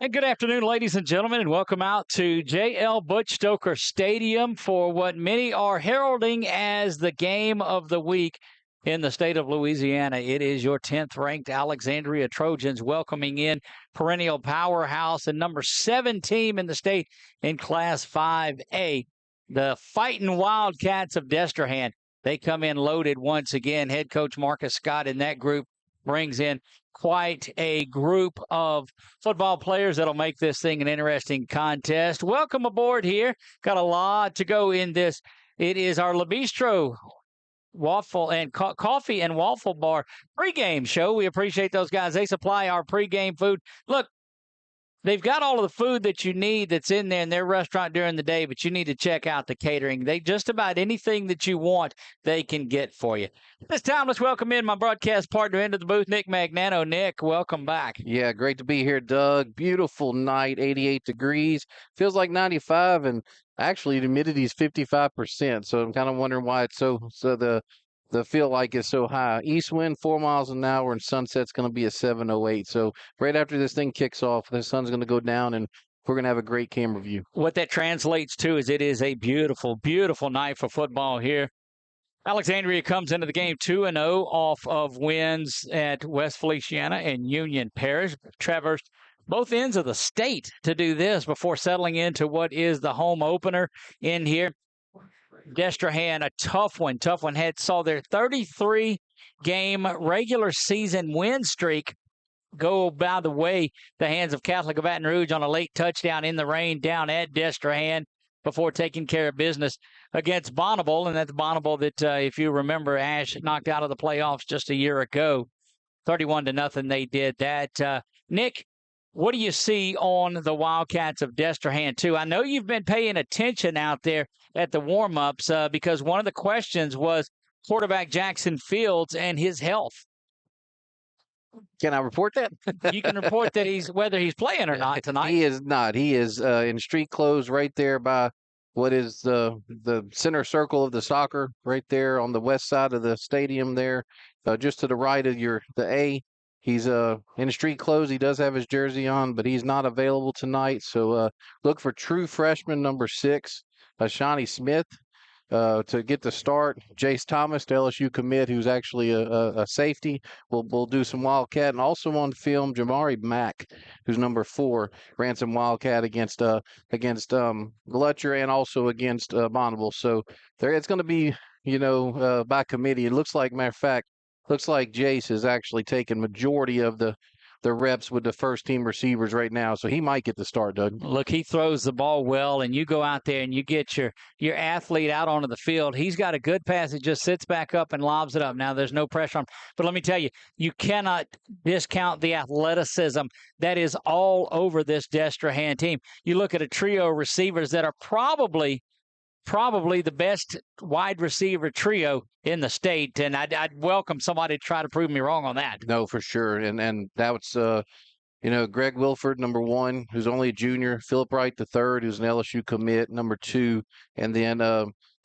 And good afternoon, ladies and gentlemen, and welcome out to J.L. Butch Stoker Stadium for what many are heralding as the game of the week in the state of Louisiana. It is your 10th ranked Alexandria Trojans welcoming in perennial powerhouse and number 7 team in the state in Class 5A, the Fighting Wildcats of Destrehan. They come in loaded once again. Head coach Marcus Scott in that group brings in quite a group of football players that'll make this thing an interesting contest. Welcome aboard here. Got a lot to go in this. It is our Le Bistro waffle and coffee and waffle bar pregame show. We appreciate those guys. They supply our pregame food. Look, they've got all of the food that you need that's in there in their restaurant during the day, but you need to check out the catering. They just about anything that you want, they can get for you. This time, let's welcome in my broadcast partner into the booth, Nick Magnano. Nick, welcome back. Yeah, great to be here, Doug. Beautiful night, 88 degrees. Feels like 95, and actually the humidity is 55%. So I'm kind of wondering why it's so the feel like it's so high. East wind 4 miles an hour, and sunset's going to be at 7:08. So right after this thing kicks off, the sun's going to go down, and we're going to have a great camera view. What that translates to is it is a beautiful, beautiful night for football here. Alexandria comes into the game 2-0 off of wins at West Feliciana and Union Parish. Traversed both ends of the state to do this before settling into what is the home opener in here. Destrehan, a tough one, saw their 33-game regular season win streak go by the way, the hands of Catholic of Baton Rouge on a late touchdown in the rain down at Destrehan before taking care of business against Bonneville. And that's Bonneville that, if you remember, Ash knocked out of the playoffs just a year ago. 31-0 they did that. Nick, what do you see on the Wildcats of Destrehan, too? I know you've been paying attention out there at the warm-ups because one of the questions was quarterback Jackson Fields and his health. Can I report that? You can report that whether he's playing or not tonight. He is not. He is in street clothes right there by what is the center circle of the soccer right there on the west side of the stadium there, just to the right of the A. He's in street clothes. He does have his jersey on, but he's not available tonight. So look for true freshman number 6, Shawnee Smith, to get the start. Jace Thomas, the LSU commit, who's actually a safety, will do some Wildcat. And also on film, Jamari Mack, who's number 4, ran some Wildcat against Gletcher and also against Bonneville. So it's going to be, by committee. It looks like, matter of fact, Jace is actually taking majority of the reps with the first team receivers right now, so he might get the start, Doug. Look, he throws the ball well, and you go out there and you get your athlete out onto the field. He's got a good pass. He just sits back up and lobs it up. Now, there's no pressure on him. But let me tell you, you cannot discount the athleticism that is all over this Destrehan team. You look at a trio of receivers that are probably the best wide receiver trio in the state, and I'd welcome somebody to try to prove me wrong on that. No, for sure, and that's Greg Wilford, number 1, who's only a junior. Philip Wright, the 3rd, who's an LSU commit, number 2, and then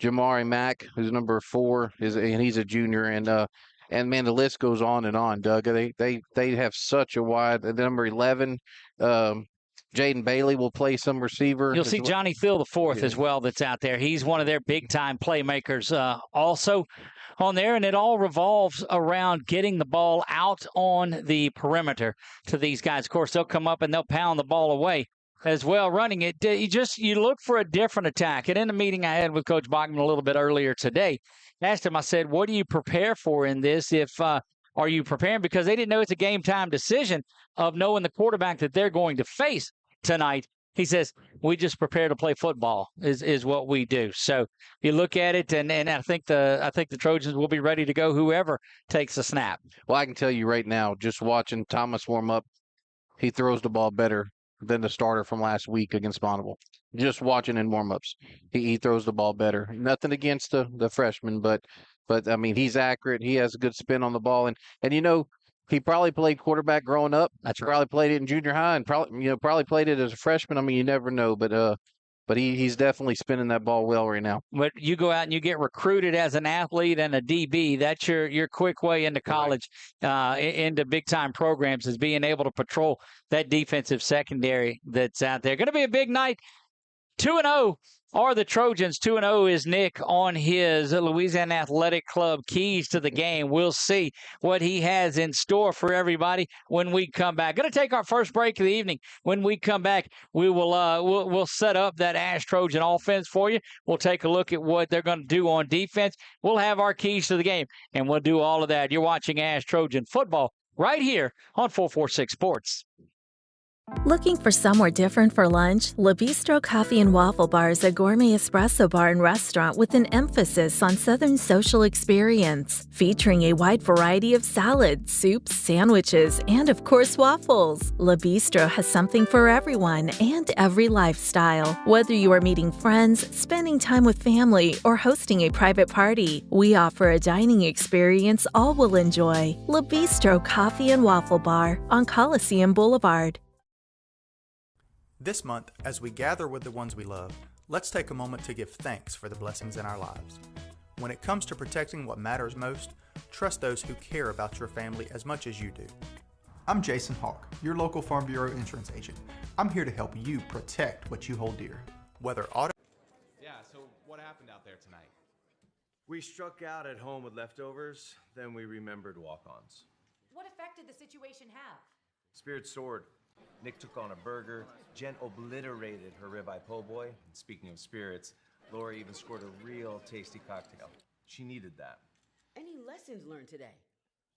Jamari Mack, who's number 4, and he's a junior, and man, the list goes on and on, Doug. They have such a wide. Number 11. Jaden Bailey will play some receiver. You'll see Johnny Phil the 4th as well that's out there. He's one of their big-time playmakers also on there, and it all revolves around getting the ball out on the perimeter to these guys. Of course, they'll come up and they'll pound the ball away as well, running it. You look for a different attack. And in the meeting I had with Coach Bachman a little bit earlier today, I asked him, I said, what do you prepare for in this? Are you preparing? Because they didn't know it's a game-time decision of knowing the quarterback that they're going to face tonight. He says, we just prepare to play football is what we do. So you look at it, and I think the Trojans will be ready to go whoever takes a snap. Well, I can tell you right now, just watching Thomas warm up, he throws the ball better than the starter from last week against Bonneville. Just watching in warm-ups, he throws the ball better. Nothing against the freshman, but I mean, he's accurate. He has a good spin on the ball, and he probably played quarterback growing up. That's right. Probably played it in junior high, and probably played it as a freshman. I mean, you never know. But but he's definitely spinning that ball well right now. But you go out and you get recruited as an athlete and a DB. That's your quick way into college, into big-time programs, is being able to patrol that defensive secondary that's out there. Going to be a big night. 2-0 are the Trojans. 2-0 is Nick on his Louisiana Athletic Club keys to the game. We'll see what he has in store for everybody when we come back. Going to take our first break of the evening. When we come back, we will we'll set up that ASH Trojan offense for you. We'll take a look at what they're going to do on defense. We'll have our keys to the game, and we'll do all of that. You're watching ASH Trojan Football right here on 446 Sports. Looking for somewhere different for lunch? Le Bistro Coffee and Waffle Bar is a gourmet espresso bar and restaurant with an emphasis on Southern social experience, featuring a wide variety of salads, soups, sandwiches, and of course waffles. Le Bistro has something for everyone and every lifestyle. Whether you are meeting friends, spending time with family, or hosting a private party, we offer a dining experience all will enjoy. Le Bistro Coffee and Waffle Bar on Coliseum Boulevard. This month, as we gather with the ones we love, let's take a moment to give thanks for the blessings in our lives. When it comes to protecting what matters most, trust those who care about your family as much as you do. I'm Jason Hawk, your local Farm Bureau insurance agent. I'm here to help you protect what you hold dear. Whether auto... Yeah, so what happened out there tonight? We struck out at home with leftovers, then we remembered walk-ons. What effect did the situation have? Spirit soared. Nick took on a burger. Jen obliterated her ribeye po' boy. And speaking of spirits, Laura even scored a real tasty cocktail. She needed that. Any lessons learned today?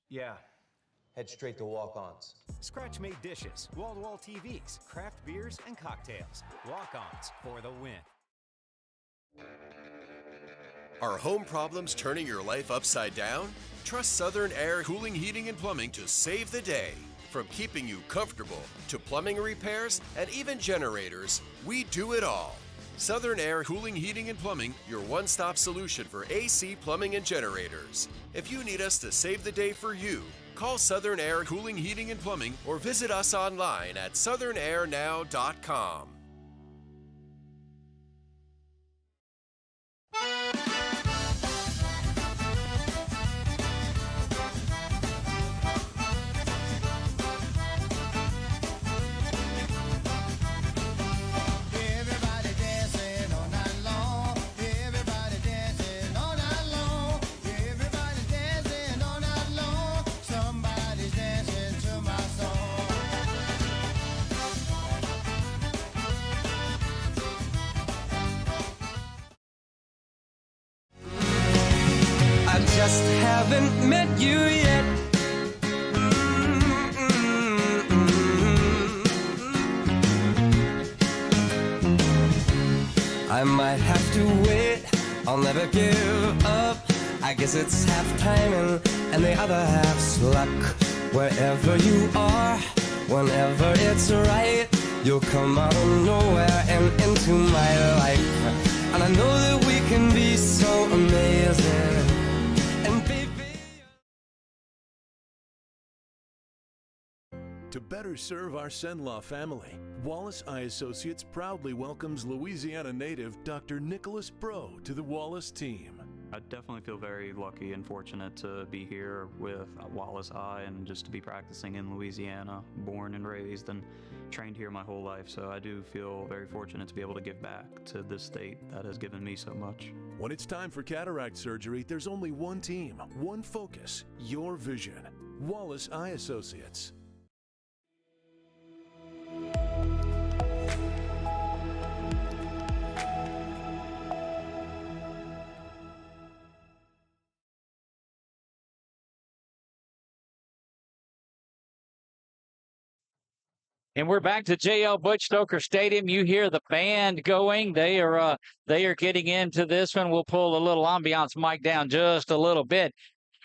Yeah. Head straight to walk-ons. Scratch-made dishes, wall-to-wall TVs, craft beers, and cocktails. Walk-ons for the win. Are home problems turning your life upside down? Trust Southern Air Cooling, Heating, and Plumbing to save the day. From keeping you comfortable to plumbing repairs and even generators, we do it all. Southern Air Cooling, Heating, and Plumbing, your one-stop solution for AC, plumbing, and generators. If you need us to save the day for you, call Southern Air Cooling, Heating, and Plumbing or visit us online at southernairnow.com. Just haven't met you yet. I might have to wait, I'll never give up. I guess it's half timing and the other half's luck. Wherever you are, whenever it's right, you'll come out of nowhere and into my life. And I know that we can be so amazing. To better serve our Senlaw family, Wallace Eye Associates proudly welcomes Louisiana native Dr. Nicholas Bro to the Wallace team. I definitely feel very lucky and fortunate to be here with Wallace Eye and just to be practicing in Louisiana, born and raised and trained here my whole life. So I do feel very fortunate to be able to give back to this state that has given me so much. When it's time for cataract surgery, there's only one team, one focus, your vision. Wallace Eye Associates. And we're back to JL Butch Stoker Stadium. You hear the band going. They are getting into this one. We'll pull a little ambiance mic down just a little bit.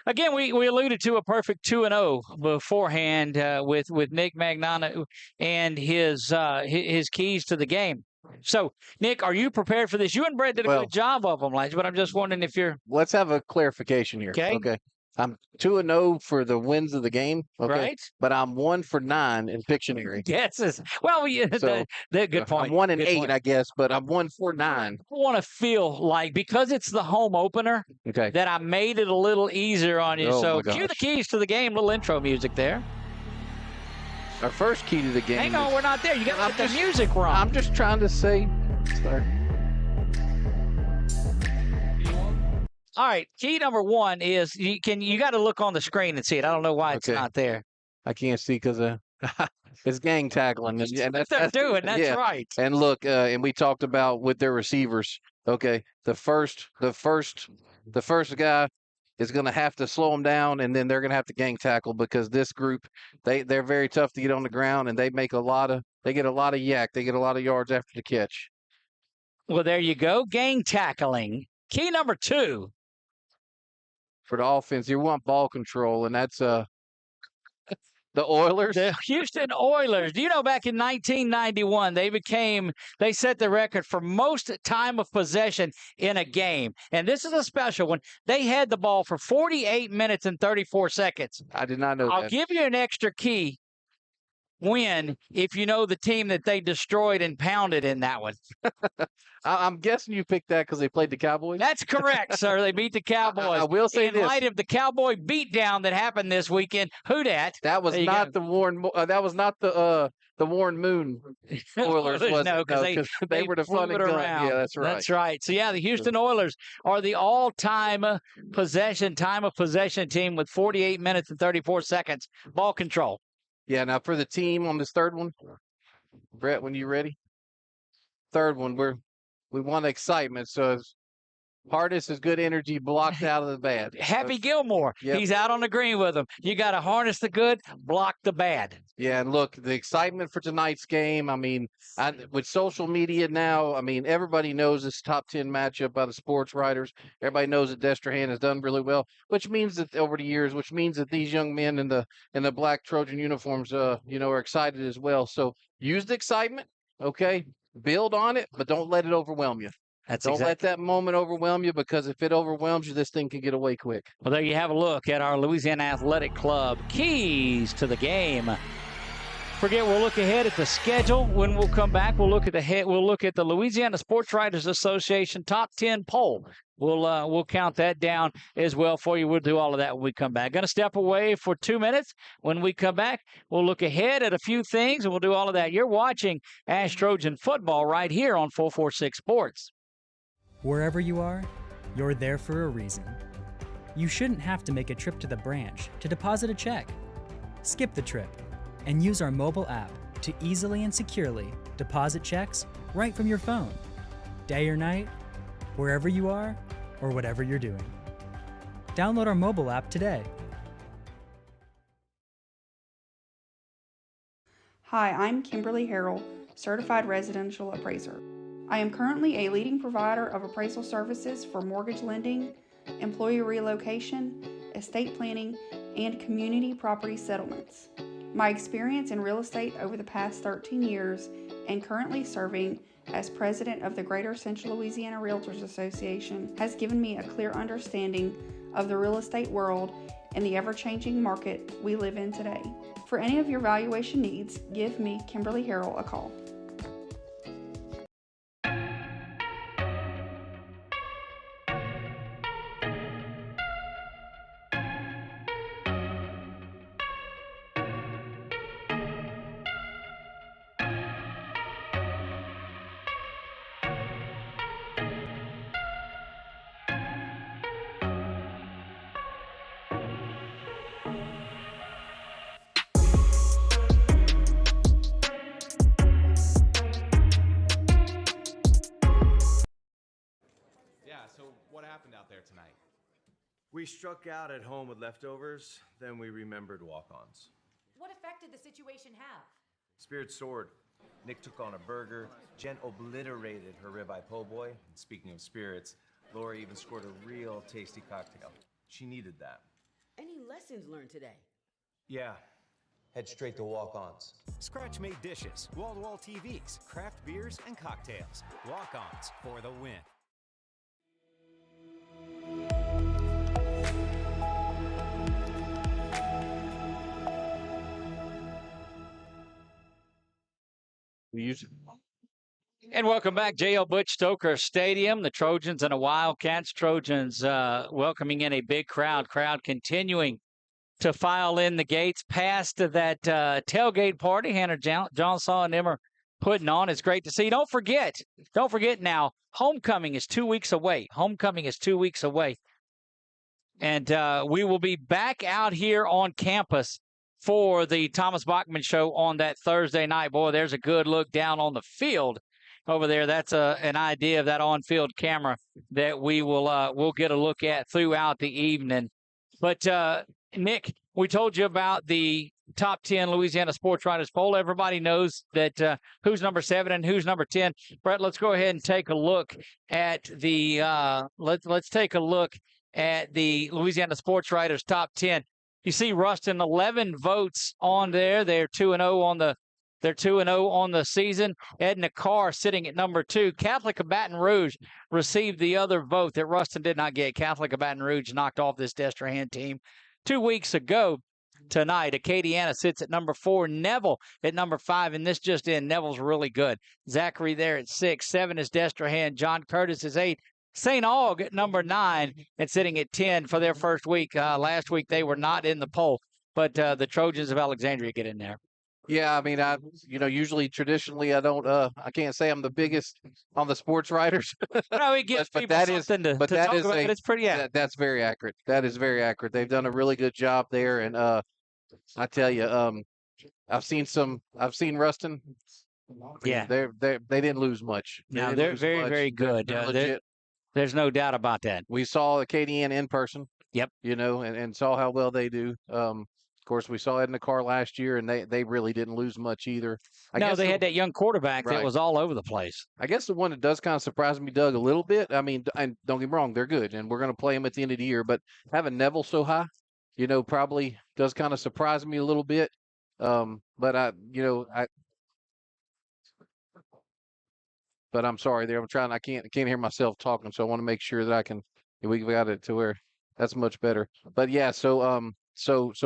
Again, we alluded to a perfect 2-0 beforehand with Nick Magnano and his keys to the game. So, Nick, are you prepared for this? You and Brett did a good job of them, Lance, but I'm just wondering if you're... Let's have a clarification here. Okay. I'm 2-0 for the wins of the game. Okay. Right. But I'm 1 for 9 in Pictionary. Yes. Well, yeah, So, good point. I'm 1 and Good 8, point. I guess, but I'm 1 for 9. I want to feel like, because it's the home opener, Okay. that I made it a little easier on you. Oh, So my cue the gosh. keys to the game. Little intro music there. Our first key to the game. Hang on, is- we're not there. You got to I'm get the just- music wrong. I'm just trying to say. Sorry. All right, key number 1 is you got to look on the screen and see it. I don't know why it's Okay. not there. I can't see because it's gang tackling. And That's what they're doing. That's yeah. right. And look, and we talked about with their receivers. Okay, the first guy is going to have to slow them down, and then they're going to have to gang tackle because this group they're very tough to get on the ground, and they get a lot of yak. They get a lot of yards after the catch. Well, there you go. Gang tackling. Key number 2. For the offense, you want ball control, and that's the Oilers. The Houston Oilers. Do you know back in 1991, they set the record for most time of possession in a game. And this is a special one. They had the ball for 48 minutes and 34 seconds. I did not know I'll that. give you an extra key win if you know the team that they destroyed and pounded in that one. I'm guessing you picked that because they played the Cowboys. That's correct, sir. They beat the Cowboys. I will say in this. light of the Cowboy beatdown that happened this weekend, who dat? That was not the Warren. That was not the Warren Moon Oilers. Was No, it? because they were the fun and gun. around. Yeah, that's right. That's right. So yeah, the Houston Oilers are the all-time time of possession team with 48 minutes and 34 seconds ball control. Yeah. Now for the team on this third one, Brett, when you ready? Third one, we want excitement. So hardest is good energy blocked out of the bad. Happy Gilmore. Yep. He's out on the green with them. You got to harness the good, block the bad. Yeah, and look, the excitement for tonight's game. I mean, with social media now, I mean, everybody knows this top 10 matchup by the sports writers. Everybody knows that Destrehan has done really well, which means that over the years, which means that these young men in the black Trojan uniforms, are excited as well. So use the excitement, okay? Build on it, but don't let it overwhelm you. Don't let that moment overwhelm you, because if it overwhelms you, this thing can get away quick. Well, there you have a look at our Louisiana Athletic Club keys to the game. We'll look ahead at the schedule. When we'll come back, we'll look at the Louisiana Sports Writers Association top 10 poll. We'll count that down as well for you. We'll do all of that when we come back. Going to step away for 2 minutes. When we come back, we'll look ahead at a few things, and we'll do all of that. You're watching ASH Trojan Football right here on 446 Sports. Wherever you are, you're there for a reason. You shouldn't have to make a trip to the branch to deposit a check. Skip the trip and use our mobile app to easily and securely deposit checks right from your phone. Day or night, wherever you are, or whatever you're doing. Download our mobile app today. Hi, I'm Kimberly Harrell, Certified Residential Appraiser. I am currently a leading provider of appraisal services for mortgage lending, employee relocation, estate planning, and community property settlements. My experience in real estate over the past 13 years and currently serving as president of the Greater Central Louisiana Realtors Association has given me a clear understanding of the real estate world and the ever-changing market we live in today. For any of your valuation needs, give me, Kimberly Harrell, a call. What happened out there tonight? We struck out at home with leftovers, then we remembered walk-ons. What effect did the situation have? Spirit soared. Nick took on a burger. Jen obliterated her ribeye po' boy. And speaking of spirits, Laura even scored a real tasty cocktail. She needed that. Any lessons learned today? Yeah. Head straight to walk-ons. Scratch-made dishes, wall-to-wall TVs, craft beers, and cocktails. Walk-ons for the win. And welcome back, J.L. Butch Stoker Stadium. The Trojans and the Wildcats. Trojans welcoming in a big crowd. Crowd continuing to file in the gates past that tailgate party Hannah John Saw and them are putting on. It's great to see. Don't forget now, homecoming is 2 weeks away. And we will be back out here on campus for the Thomas Bachman show on that Thursday night. Boy, there's a good look down on the field over there. That's an idea of that on-field camera that we will we'll get a look at throughout the evening. But Nick, we told you about the top 10 Louisiana sports writers poll. Everybody knows that who's number 7 and who's number 10. Brett, let's go ahead and take a look at the let's take a look at the Louisiana sports writers top 10. You see Ruston 11 votes on there. They're 2-0 on the They're 2-0 on the season. Edna Carr sitting at number 2. Catholic of Baton Rouge received the other vote that Ruston did not get. Catholic of Baton Rouge knocked off this Destrehan team 2 weeks ago. Tonight, Acadiana sits at number 4. Neville at number 5, and this just in. Neville's really good. Zachary there at 6. 7 is Destrehan. John Curtis is 8. St. Aug at number 9 and sitting at 10 for their first week. Last week they were not in the poll, but the Trojans of Alexandria get in there. Yeah, I mean, usually traditionally I can't say I'm the biggest on the sports writers. No, it gives people something to talk about. It's pretty accurate. That's very accurate. That is very accurate. They've done a really good job there, and I tell you, I've seen Ruston. Yeah, they didn't lose much. No, they're very, very good. They're legit. There's no doubt about that. We saw Acadiana in person. Yep. And saw how well they do. Of course, we saw Edna Carr last year, and they really didn't lose much either. I guess they had that young quarterback that was all over the place. I guess the one that does kind of surprise me, Doug, a little bit. I mean, and don't get me wrong, they're good, and we're going to play them at the end of the year. But having Neville so high, probably does kind of surprise me a little bit. But I'm sorry there. I can't hear myself talking, so I want to make sure that we got it to where that's much better. But yeah, so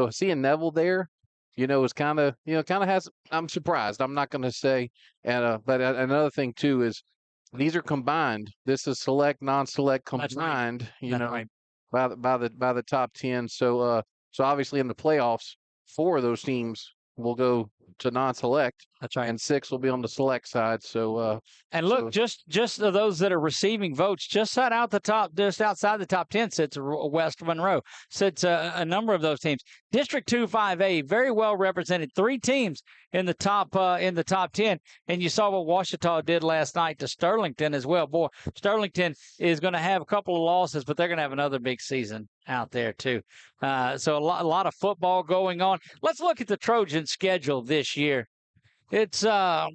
seeing Neville there, is kind of I'm surprised. I'm not going to say, but another thing too is these are combined. This is select, non-select combined. Right. By the top 10. So obviously in the playoffs, 4 of those teams will go to non-select. That's right. And 6 will be on the select side. So and look, just those that are receiving votes, just outside the top 10 sits West Monroe. Sits a number of those teams. District 2 5A, very well represented. 3 teams in the top 10. And you saw what Ouachita did last night to Sterlington as well. Boy, Sterlington is going to have a couple of losses, but they're going to have another big season out there too. So a lot of football going on. Let's look at the Trojan schedule this year. It's there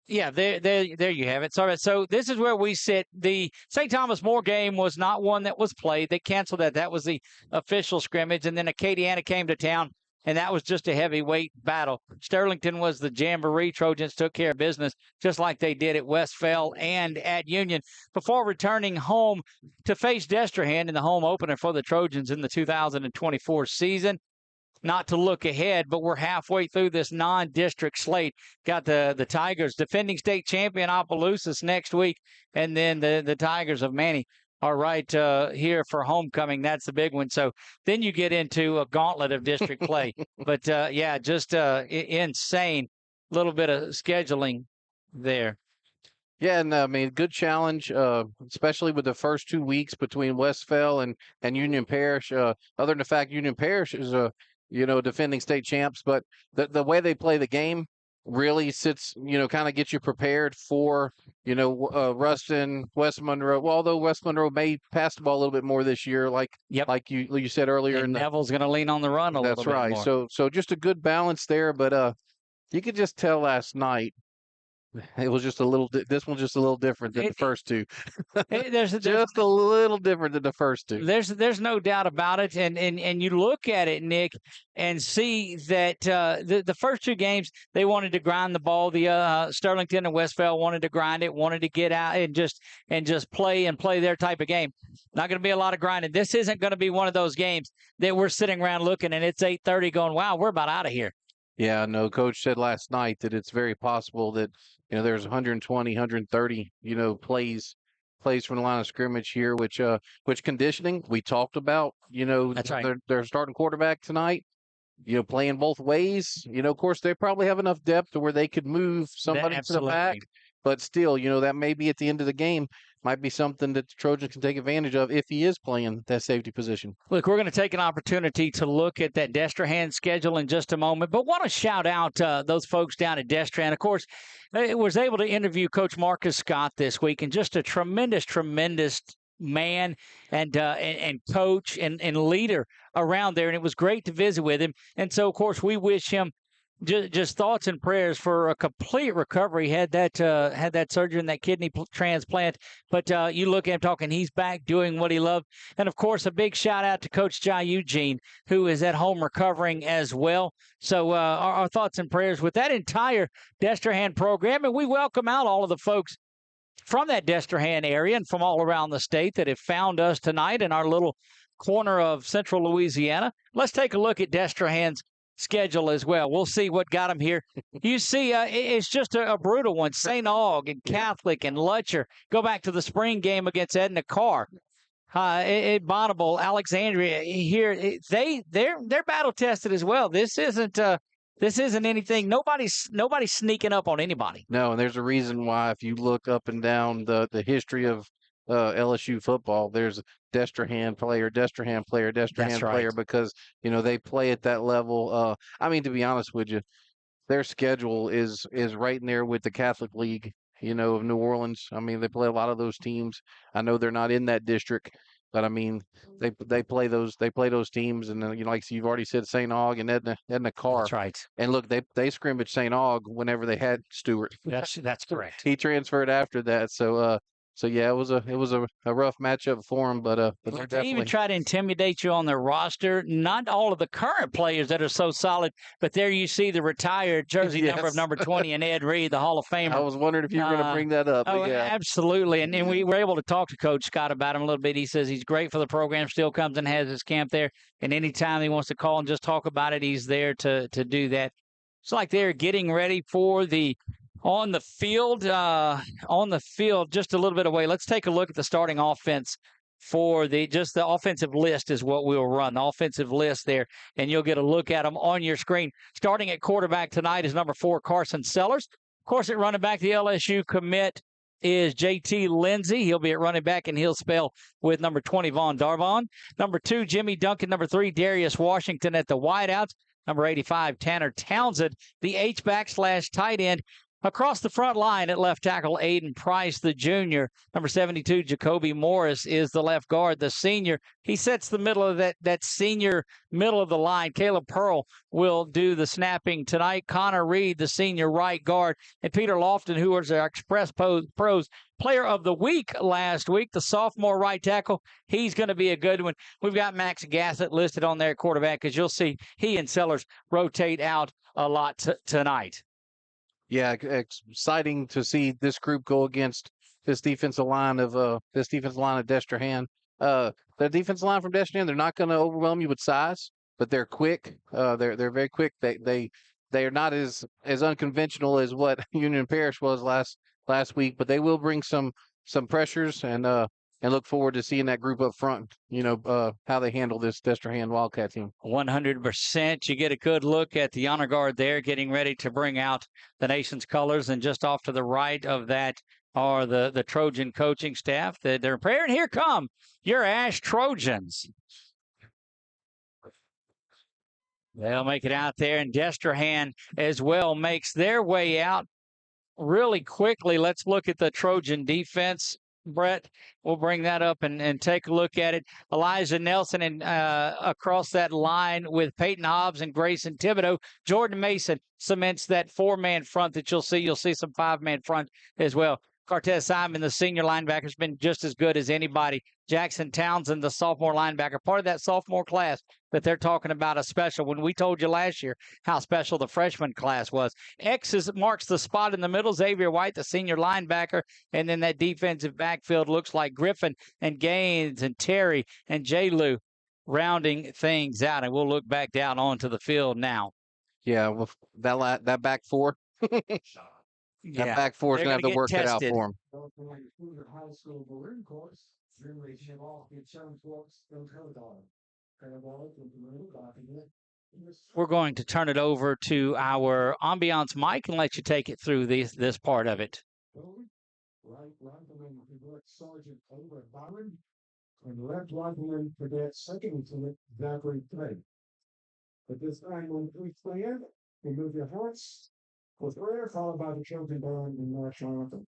you have it. Sorry. So this is where we sit. The St. Thomas More game was not one that was played. They canceled that. That was the official scrimmage. And then Acadiana came to town, and that was just a heavyweight battle. Sterlington was the jamboree. Trojans took care of business just like they did at Westphal and at Union before returning home to face Destrehan in the home opener for the Trojans in the 2024 season. Not to look ahead, but we're halfway through this non-district slate. Got the Tigers, defending state champion Opelousas next week, and then the Tigers of Many are right here for homecoming. That's the big one. So then you get into a gauntlet of district play. But, just insane little bit of scheduling there. Yeah, and I mean, good challenge, especially with the first 2 weeks between Westphal and Union Parish. Other than the fact Union Parish is defending state champs, but the way they play the game really sits, kind of gets you prepared for, Ruston, West Monroe. Well, although West Monroe may pass the ball a little bit more this year, like you said earlier. And Neville's going to lean on the run a little bit more. That's right. So just a good balance there, but you could just tell last night. It was just this one's just a little different than the first 2. There's just a little different than the first 2. There's no doubt about it. And you look at it, Nick, and see that the first 2 games, they wanted to grind the ball. The Sterlington and Westphal wanted to grind it, wanted to get out and just play their type of game. Not going to be a lot of grinding. This isn't going to be one of those games that we're sitting around looking and it's 8:30 going, wow, we're about out of here. Yeah, no, Coach said last night that it's very possible that, there's 120, 130, plays from the line of scrimmage here, which conditioning we talked about, That's right. Their starting quarterback tonight, playing both ways. Of course, they probably have enough depth to where they could move somebody to the back, but still, that may be at the end of the game. Might be something that the Trojans can take advantage of if he is playing that safety position. Look, we're going to take an opportunity to look at that Destrehan schedule in just a moment, but want to shout out those folks down at Destrehan. Of course, I was able to interview Coach Marcus Scott this week, and just a tremendous man and coach and leader around there, and it was great to visit with him. And so, of course, we wish him just thoughts and prayers for a complete recovery. Had that surgery and that kidney transplant, but you look at him talking, he's back doing what he loved. And of course, a big shout out to Coach Jai Eugene, who is at home recovering as well. So our thoughts and prayers with that entire Destrehan program, and we welcome out all of the folks from that Destrehan area and from all around the state that have found us tonight in our little corner of central Louisiana. Let's take a look at Destrehan's schedule as well. We'll see what got them here. You see, it's just a brutal one. St. Aug and Catholic and Lutcher. Go back to the spring game against Edna Carr. At Bonneville, Alexandria here, they're battle tested as well. This isn't anything. Nobody's sneaking up on anybody. No, and there's a reason why. If you look up and down the history of LSU football, there's Destrehan player, because they play at that level. To be honest with you, their schedule is right in there with the Catholic League, of New Orleans. They play a lot of those teams. I know they're not in that district, but they play those teams, and like you've already said, St. Aug and Edna Carr. That's right. And look, they scrimmaged St. Aug whenever they had Stewart. That's correct. He transferred after that, so yeah, it was a rough matchup for him, but they're They definitely even try to intimidate you on their roster. Not all of the current players that are so solid, but there you see the retired jersey number 20 and Ed Reed, the Hall of Famer. I was wondering if you were going to bring that up. Oh, yeah. Absolutely. And we were able to talk to Coach Scott about him a little bit. He says he's great for the program, still comes and has his camp there. And anytime he wants to call and just talk about it, he's there to do that. It's like they're getting ready for the on the field, just a little bit away. Let's take a look at the starting offense for the offensive list is what we'll run, the offensive list there, and you'll get a look at them on your screen. Starting at quarterback tonight is number 4, Carson Sellers. Of course, at running back, the LSU commit is JT Lindsay. He'll be at running back, and he'll spell with number 20, Von Darvon. Number 2, Jimmy Duncan. Number 3, Darius Washington at the wideouts. Number 85, Tanner Townsend, the H-back/tight end. Across the front line at left tackle, Aiden Price, the junior. Number 72, Jacoby Morris is the left guard, the senior. He sets the middle of that senior middle of the line. Caleb Pearl will do the snapping tonight. Connor Reed, the senior right guard. And Peter Lofton, who was our Express Pros Player of the Week last week, the sophomore right tackle. He's going to be a good one. We've got Max Gassett listed on there at quarterback, because you'll see he and Sellers rotate out a lot tonight. Yeah, exciting to see this group go against this defensive line of Destrehan. The defensive line from Destrehan, they're not going to overwhelm you with size, but they're quick. They're very quick. They are not as unconventional as what Union Parish was last week, but they will bring some pressures, and look forward to seeing that group up front, how they handle this Destrehan Wildcat team. 100%. You get a good look at the honor guard there, getting ready to bring out the nation's colors. And just off to the right of that are the Trojan coaching staff. They're preparing. Here come your ASH Trojans. They'll make it out there, and Destrehan as well makes their way out really quickly. Let's look at the Trojan defense. Brett, we'll bring that up and take a look at it. Elijah Nelson and across that line with Peyton Hobbs and Grayson Thibodeau. Jordan Mason cements that 4-man front that you'll see. You'll see some 5-man front as well. Cortez Simon, the senior linebacker, has been just as good as anybody. Jackson Townsend, the sophomore linebacker, part of that sophomore class that they're talking about a special. When we told you last year how special the freshman class was. Marks the spot in the middle. Xavier White, the senior linebacker. And then that defensive backfield looks like Griffin and Gaines and Terry and J. Lou rounding things out. And we'll look back down onto the field now. Yeah, with that back four. Yeah, that back four is they're going to have to work it out tested. for him. We're going to turn it over to our ambiance mic and let you take it through this part of it. Sergeant Oliver Byron, and left lineman cadet second lieutenant Zachary Clay. At this time, on the three plan, remove your hearts with prayer, followed by the Trojan band and national anthem.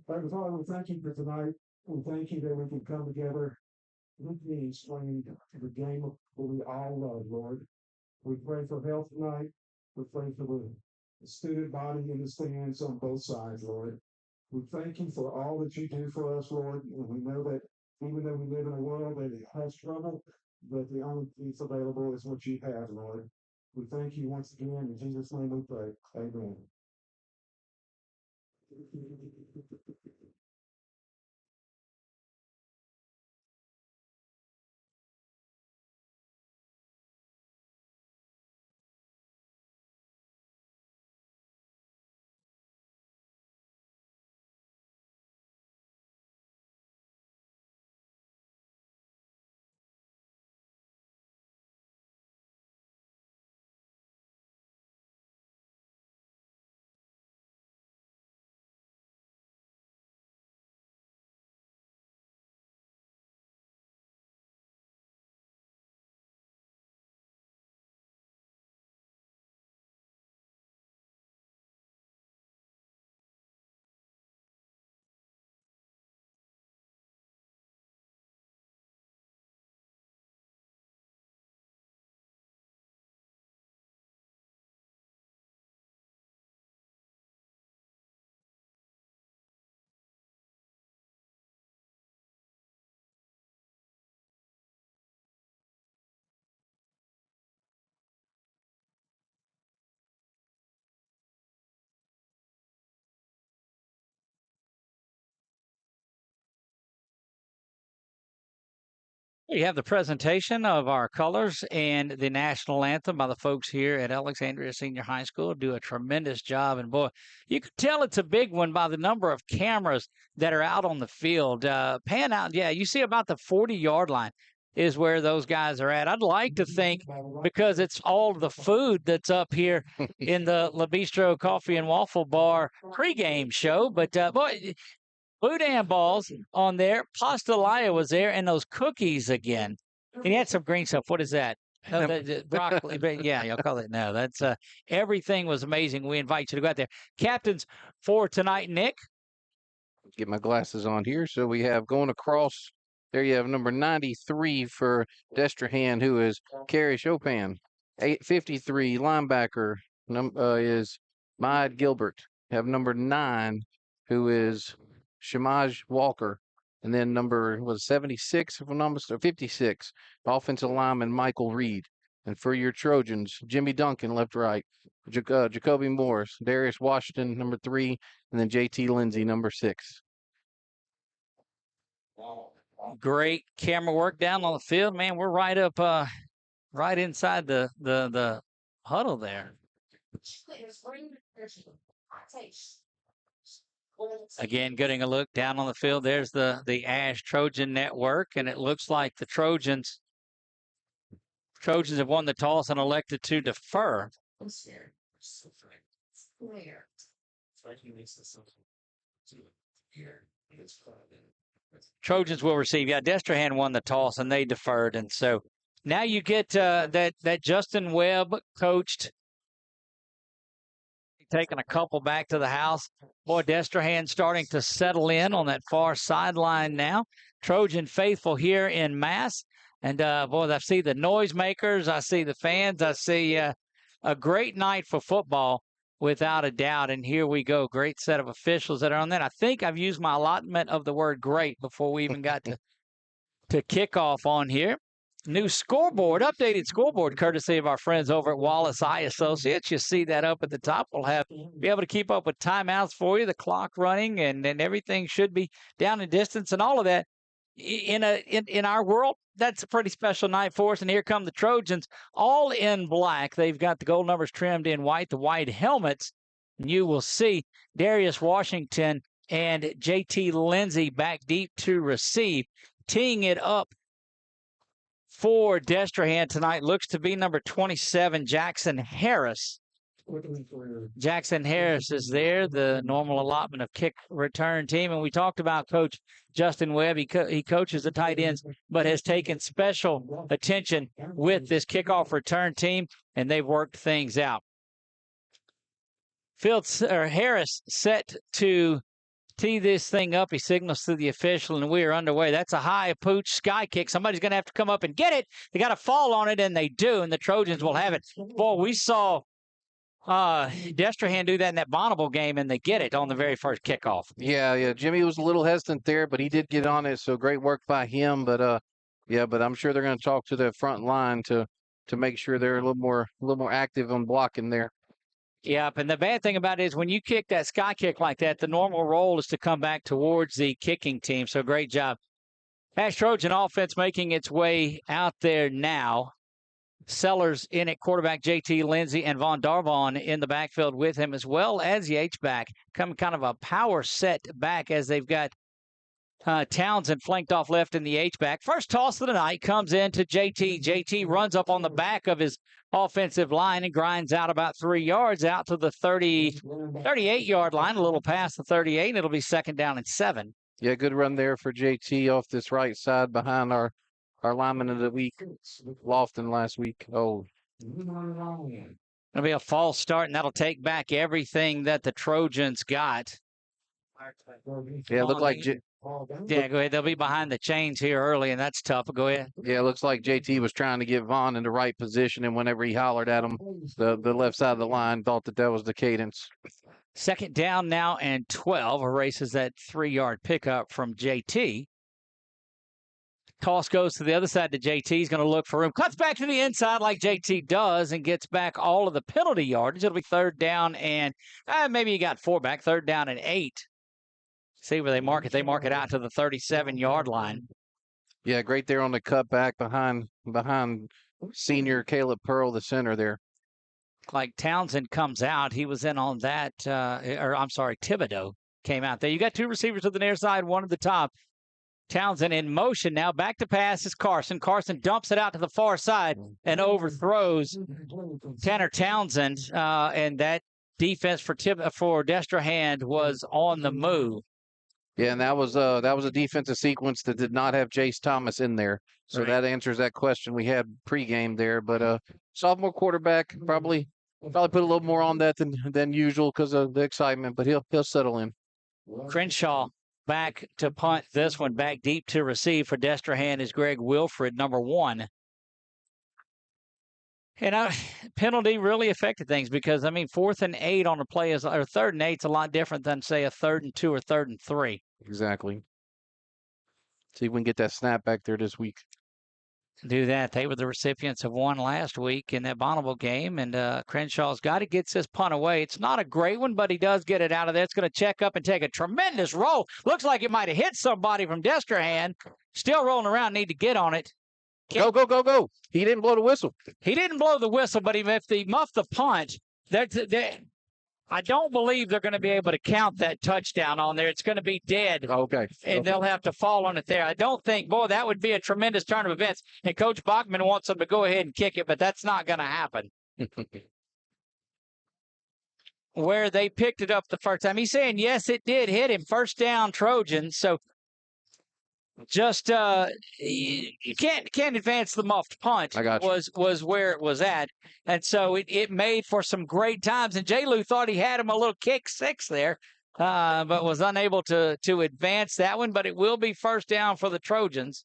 Father, we thank you for tonight. We thank you that we can come together with these playing the game of what we all love, Lord. We pray for health tonight. We pray for the student body in the stands on both sides, Lord. We thank you for all that you do for us, Lord. And we know that even though we live in a world that has trouble, that the only peace available is what you have, Lord. We thank you once again. In Jesus' name we pray. Amen. You have the presentation of our colors and the national anthem by the folks here at Alexandria Senior High School. Do a tremendous job. And boy, you can tell it's a big one by the number of cameras that are out on the field. Pan out, yeah, you see about the 40-yard line is where those guys are at. I'd like to think because it's all the food that's up here in the La Bistro Coffee and Waffle Bar pregame show. But boy, Boudin balls on there. Pastelaya was there, and those cookies again. And he had some green stuff. What is that? No, broccoli. But yeah, y'all call it. No, that's everything was amazing. We invite you to go out there. Captains for tonight, Nick. Get my glasses on here. So we have going across. There you have number 93 for Destrehan, who is Kerry Chopin. 853 linebacker is Maad Gilbert. Have number 9, who is Shamaj Walker. And then number 76, if I'm not mistaken, 56, offensive lineman Michael Reed. And for your Trojans, Jimmy Duncan, left, right. Jacoby Morris, Darius Washington, number 3, and then JT Lindsay, number 6. Great camera work down on the field, man. We're right up, right inside the huddle there. Again, getting a look down on the field. There's the ASH Trojan network, and it looks like the Trojans have won the toss and elected to defer. Trojans will receive. Yeah, Destrehan won the toss and they deferred, and so now you get that Justin Webb coached, taking a couple back to the house. Boy, Destrehan starting to settle in on that far sideline now. Trojan faithful here in mass. And, boy, I see the noisemakers. I see the fans. I see a great night for football without a doubt. And here we go. Great set of officials that are on that. I think I've used my allotment of the word great before we even got to kick off on here. New scoreboard, updated scoreboard, courtesy of our friends over at Wallace Eye Associates. You see that up at the top. We'll be able to keep up with timeouts for you, the clock running, and everything should be down in distance and all of that. in our world, that's a pretty special night for us. And here come the Trojans, all in black. They've got the gold numbers trimmed in white, the white helmets. You will see Darius Washington and JT Lindsay back deep to receive. Teeing it up for Destrehan tonight looks to be number 27, Jackson Harris. Jackson Harris is there, the normal allotment of kick return team. And we talked about Coach Justin Webb. He coaches the tight ends, but has taken special attention with this kickoff return team, and they've worked things out. Harris set to tee this thing up. He signals to the official, and we are underway. That's a high pooch sky kick. Somebody's going to have to come up and get it. They got to fall on it, and they do, and the Trojans will have it. Boy, we saw Destrehan do that in that Bonneville game, and they get it on the very first kickoff. Yeah. Jimmy was a little hesitant there, but he did get on it, so great work by him. But but I'm sure they're going to talk to the front line to make sure they're a little more active on blocking there. Yep, and the bad thing about it is when you kick that sky kick like that, the normal roll is to come back towards the kicking team. So great job. ASH Trojan offense making its way out there now. Sellers in at quarterback, JT Lindsay, and Von Darvon in the backfield with him, as well as the H-back. Come kind of a power set back as they've got Townsend flanked off left in the H-back. First toss of the night comes into JT. JT runs up on the back of his offensive line and grinds out about 3 yards out to the 38-yard line, a little past the 38, and it'll be 2nd down and 7. Yeah, good run there for JT off this right side behind our lineman of the week, Lofton, last week. Oh. It'll be a false start, and that'll take back everything that the Trojans got. Yeah, it looked like... Yeah, go ahead. They'll be behind the chains here early, and that's tough. Go ahead. Yeah, it looks like JT was trying to get Vaughn in the right position, and whenever he hollered at him, the left side of the line thought that was the cadence. 2nd down now and 12. Erases that 3-yard pickup from JT. Toss goes to the other side to JT. He's going to look for room. Cuts back to the inside like JT does and gets back all of the penalty yardage. It'll be 3rd down and maybe he got 4 back. 3rd down and 8. See where they mark it. They mark it out to the 37-yard line. Yeah, great there on the cutback behind senior Caleb Pearl, the center there. Like Townsend comes out. He was in on that, Thibodeau came out there. You got 2 receivers to the near side, 1 at the top. Townsend in motion now. Back to pass is Carson. Carson dumps it out to the far side and overthrows Tanner Townsend. And that defense for Destrehan was on the move. Yeah, and that was a defensive sequence that did not have Jace Thomas in there. So that answers that question we had pregame there. But sophomore quarterback probably put a little more on that than usual because of the excitement. But he'll settle in. Crenshaw back to punt this one. Back deep to receive for Destrehan is Greg Wilfred, number 1. And penalty really affected things because, 4th and 8 on a play or 3rd and 8 is a lot different than, say, a 3rd and 2 or 3rd and 3. Exactly. See if we can get that snap back there this week. Do that. They were the recipients of 1 last week in that Bonneville game, and Crenshaw's got to get this punt away. It's not a great one, but he does get it out of there. It's going to check up and take a tremendous roll. Looks like it might have hit somebody from Destrehan. Still rolling around, need to get on it. Go. He didn't blow the whistle. He didn't blow the whistle, but if they muff the punt, I don't believe they're going to be able to count that touchdown on there. It's going to be dead. Okay. And they'll have to fall on it there. I don't think, that would be a tremendous turn of events. And Coach Bachman wants them to go ahead and kick it, but that's not going to happen. Where they picked it up the first time. He's saying, yes, it did hit him. 1st down Trojans. So just you can't advance the muffed punt. I got you. Was where it was at, and so it made for some great times. And J. Lou thought he had him a little kick 6 there, but was unable to advance that one. But it will be 1st down for the Trojans.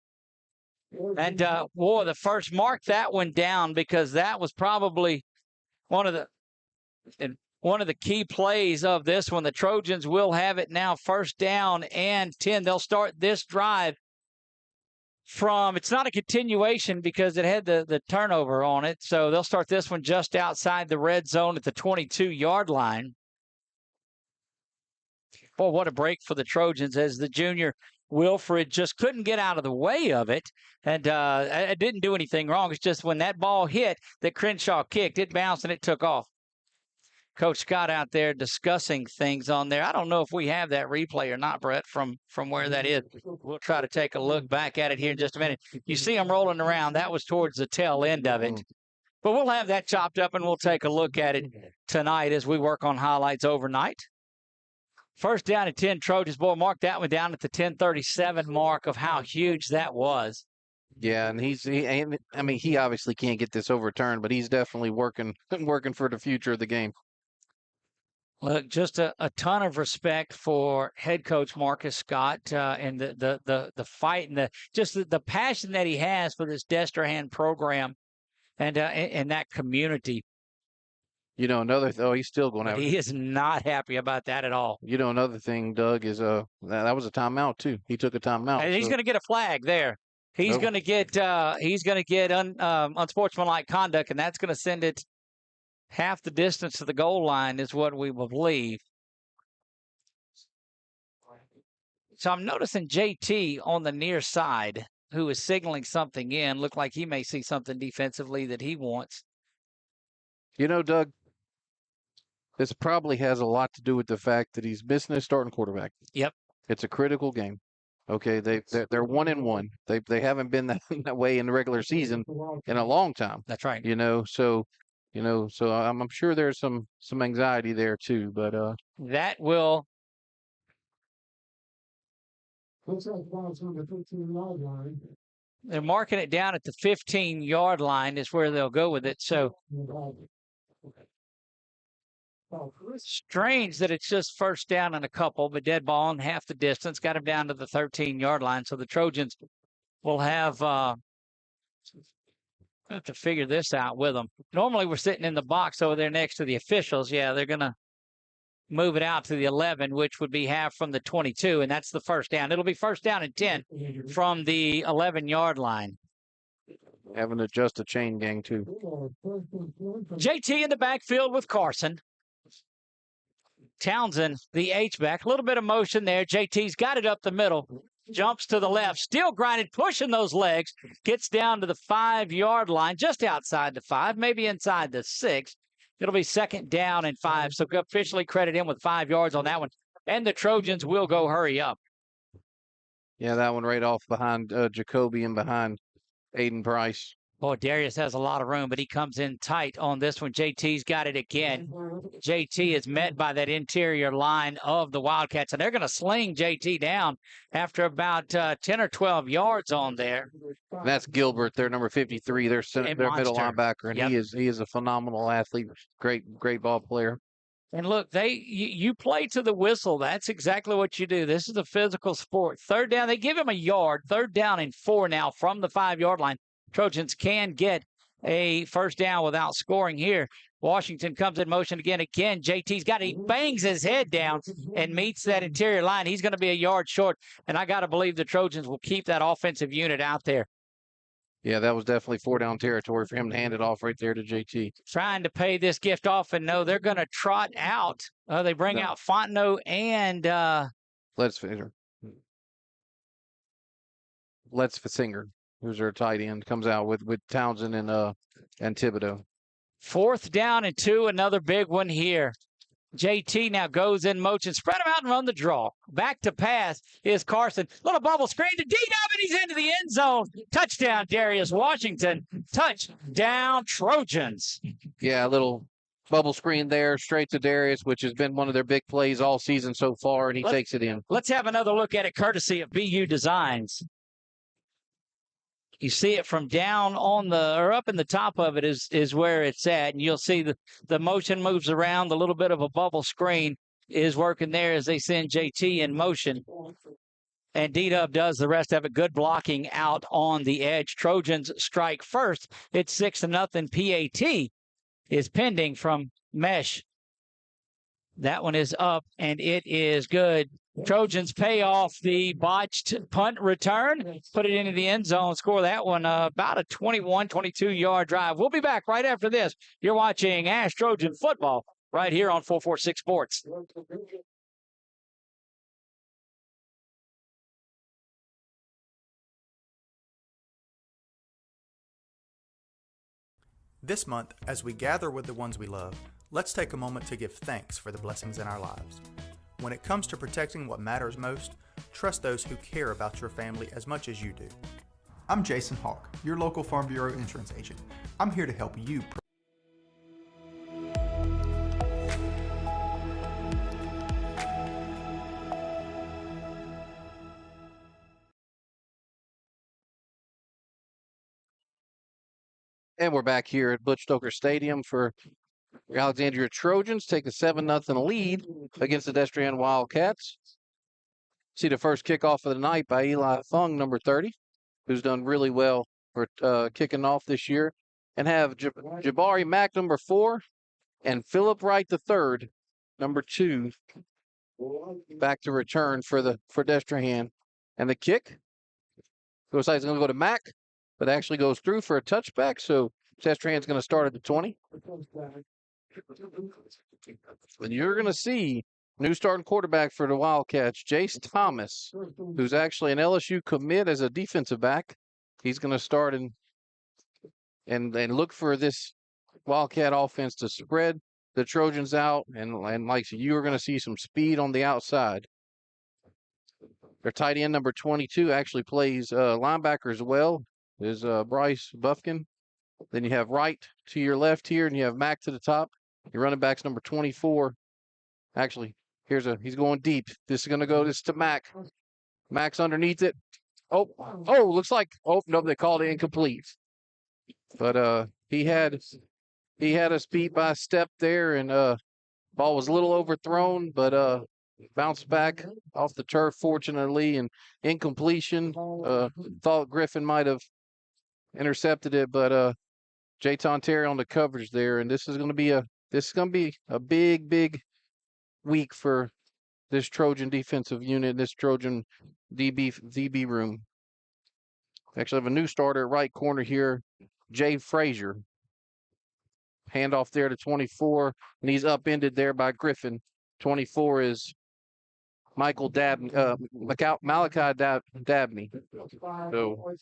And the first mark that one down because that was probably one of the key plays of this one. The Trojans will have it now 1st down and 10. They'll start this drive it's not a continuation because it had the turnover on it. So they'll start this one just outside the red zone at the 22-yard line. Boy, what a break for the Trojans as the junior Wilfred just couldn't get out of the way of it, and it didn't do anything wrong. It's just when that ball hit that Crenshaw kicked, it bounced and it took off. Coach Scott out there discussing things on there. I don't know if we have that replay or not, Brett, from where that is. We'll try to take a look back at it here in just a minute. You see them rolling around. That was towards the tail end of it. But we'll have that chopped up, and we'll take a look at it tonight as we work on highlights overnight. First down at 10, Trojans. Boy, mark that one down at the 10:37 mark of how huge that was. Yeah, and he obviously can't get this overturned, but he's definitely working for the future of the game. Look, just a ton of respect for head coach Marcus Scott and the fight and the passion that he has for this Destrehan program and that community. You know, he's still going to have. He is not happy about that at all. You know, another thing, Doug, is that was a timeout too. He took a timeout. And he's going to get a flag there. He's going to get unsportsmanlike conduct, and that's going to send it half the distance to the goal line is what we believe. So I'm noticing JT on the near side, who is signaling something in. Look like he may see something defensively that he wants. You know, Doug, this probably has a lot to do with the fact that he's missing his starting quarterback. Yep. It's a critical game. Okay, they're 1-1. They haven't been that way in the regular season in a long time. That's right. So I'm sure there's some anxiety there too. But that will. They're marking it down at the 15-yard line is where they'll go with it. So strange that it's just first down and a couple, but dead ball in half the distance. Got him down to the 13-yard line. So the Trojans will have to figure this out with them. Normally we're sitting in the box over there next to the officials. Yeah, they're going to move it out to the 11, which would be half from the 22, and that's the first down. It'll be first down and 10 from the 11-yard line. Having to adjust the chain gang, too. JT in the backfield with Carson. Townsend, the H-back. A little bit of motion there. JT's got it up the middle. Jumps to the left. Still grinded, pushing those legs. Gets down to the 5-yard line, just outside the 5, maybe inside the 6. It'll be second down and 5. So officially credit him with 5 yards on that one. And the Trojans will go hurry up. Yeah, that one right off behind Jacoby and behind Aiden Price. Boy, Darius has a lot of room, but he comes in tight on this one. JT's got it again. JT is met by that interior line of the Wildcats, and they're going to sling JT down after about 10 or 12 yards on there. That's Gilbert, their number 53, their middle linebacker, and yep. he is a phenomenal athlete, great ball player. And look, you play to the whistle. That's exactly what you do. This is a physical sport. Third down, they give him a yard. Third down and 4 now from the 5-yard line. Trojans can get a first down without scoring here. Washington comes in motion again. JT's got it. He bangs his head down and meets that interior line. He's going to be a yard short, and I got to believe the Trojans will keep that offensive unit out there. Yeah, that was definitely 4-down territory for him to hand it off right there to JT. Trying to pay this gift off, and no, they're going to trot out. They bring out Fontenot and Let's Fissinger, who's their tight end, comes out with Townsend and Thibodeau. Fourth down and 2, another big one here. JT now goes in motion, spread him out and run the draw. Back to pass is Carson. Little bubble screen to D-Dub, and he's into the end zone. Touchdown, Darius Washington. Touchdown, Trojans. Yeah, a little bubble screen there, straight to Darius, which has been one of their big plays all season so far, and he takes it in. Let's have another look at it, courtesy of BU Designs. You see it from down on up in the top of it is where it's at. And you'll see the motion moves around. The little bit of a bubble screen is working there as they send JT in motion. And D-Dub does the rest of it. Good blocking out on the edge. Trojans strike first. It's 6-0. PAT is pending from Mesh. That one is up, and it is good. Trojans pay off the botched punt return, put it into the end zone, score that one about a 21, 22-yard drive. We'll be back right after this. You're watching ASH Trojan Football right here on 446 Sports. This month, as we gather with the ones we love, let's take a moment to give thanks for the blessings in our lives. When it comes to protecting what matters most, trust those who care about your family as much as you do. I'm Jason Hawk, your local Farm Bureau insurance agent. I'm here to help you. And we're back here at Butch Stoker Stadium for your Alexandria Trojans take a 7-0 lead against the Destrehan Wildcats. See the first kickoff of the night by Eli Thung, number 30, who's done really well for kicking off this year. And have Jabari Mack, number 4, and Philip Wright, the 3rd, number 2, back to return for Destrehan. And the kick looks like it's going to go to Mack, but actually goes through for a touchback. So Destrehan's going to start at the 20. And you're going to see new starting quarterback for the Wildcats, Jace Thomas, who's actually an LSU commit as a defensive back. He's going to start and look for this Wildcat offense to spread the Trojans out. And like you are going to see some speed on the outside. Their tight end, number 22, actually plays linebacker as well. Is Bryce Buffkin. Then you have Wright to your left here, and you have Mack to the top. Your running back's number 24. Actually, he's going deep. This is to Mack. Mack's underneath it. Oh, looks like, no, they called it incomplete. But he had us beat by a step there, and ball was a little overthrown, but bounced back off the turf, fortunately, and incompletion. Thought Griffin might have intercepted it, but Jayton Terry on the coverage there, and this is going to be a big week for this Trojan defensive unit, this Trojan DB room. Actually have a new starter at right corner here, Jay Frazier. Handoff there to 24, and he's upended there by Griffin. 24 is Malachi Dabney. So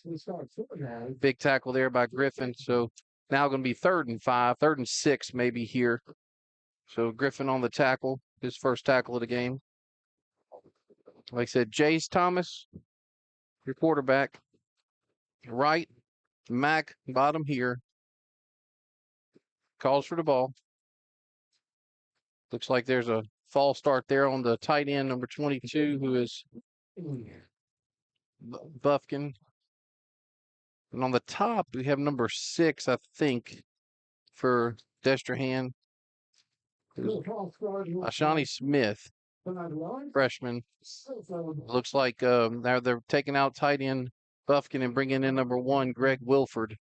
big tackle there by Griffin. So now going to be 3rd and 5, 3rd and 6 maybe here. So Griffin on the tackle, his first tackle of the game. Like I said, Jace Thomas, your quarterback. Right, Mack, bottom here. Calls for the ball. Looks like there's a false start there on the tight end, number 22, who is Buffkin. And on the top, we have number 6, I think, for Destrehan. Ashani Smith, freshman. Looks like now they're taking out tight end Buffkin and bringing in number 1, Greg Wilford.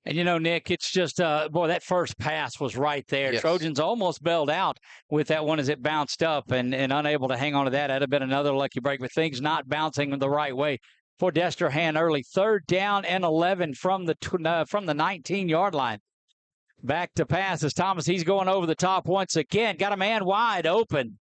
And, Nick, it's just, that first pass was right there. Yes. Trojans almost bailed out with that one as it bounced up and unable to hang on to that. That'd have been another lucky break, but things not bouncing the right way for Destrehan early. 3rd down and 11 from the 19-yard line. Back to pass as Thomas, he's going over the top once again. Got a man wide open.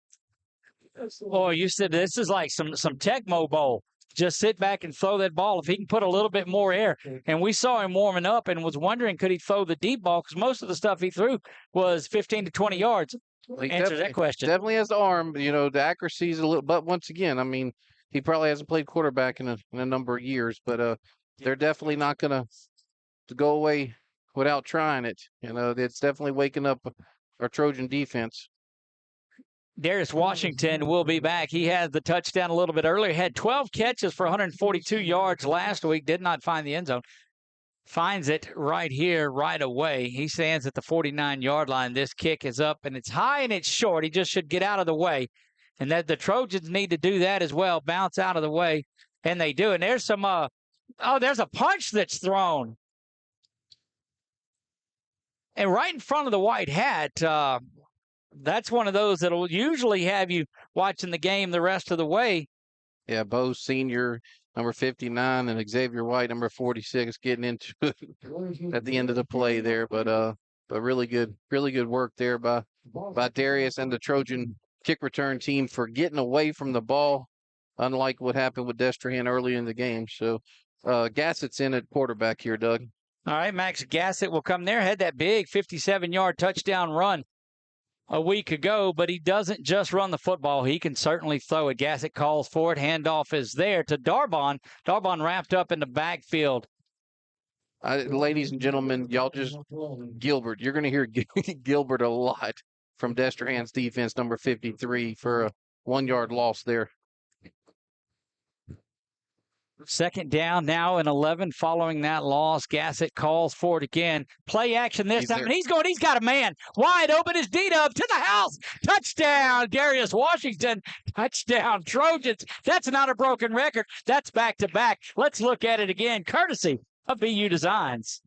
Boy, you said this is like some Tecmo Bowl. Just sit back and throw that ball if he can put a little bit more air. And we saw him warming up and was wondering, could he throw the deep ball? Because most of the stuff he threw was 15 to 20 yards. Answer that question. Definitely has the arm. The accuracy is a little. But once again, I mean, he probably hasn't played quarterback in a number of years. But they're definitely not going to go away without trying it. It's definitely waking up our Trojan defense. Darius Washington will be back. He had the touchdown a little bit earlier. Had 12 catches for 142 yards last week. Did not find the end zone. Finds it right here, right away. He stands at the 49-yard line. This kick is up, and it's high and it's short. He just should get out of the way. And that the Trojans need to do that as well, bounce out of the way, and they do. And there's some there's a punch that's thrown. And right in front of the white hat, that's one of those that will usually have you watching the game the rest of the way. Yeah, Bo Sr., number 59, and Xavier White, number 46, getting into it at the end of the play there. But really good work there by Darius and the Trojan kick return team for getting away from the ball, unlike what happened with Destrehan early in the game. So Gassett's in at quarterback here, Doug. All right, Max Gassett will come there. Had that big 57-yard touchdown run a week ago, but he doesn't just run the football. He can certainly throw it. Gassett calls for it. Handoff is there to Darbon. Darbon wrapped up in the backfield. Ladies and gentlemen, y'all just Gilbert. You're going to hear Gilbert a lot from Destrehan's defense, number 53, for a 1-yard loss there. Second down now and 11 following that loss. Gassett calls for it again. Play action this time. And he's got a man wide open. Is D-Dub to the house. Touchdown, Darius Washington. Touchdown, Trojans. That's not a broken record. That's back-to-back. Let's look at it again, courtesy of BU Designs.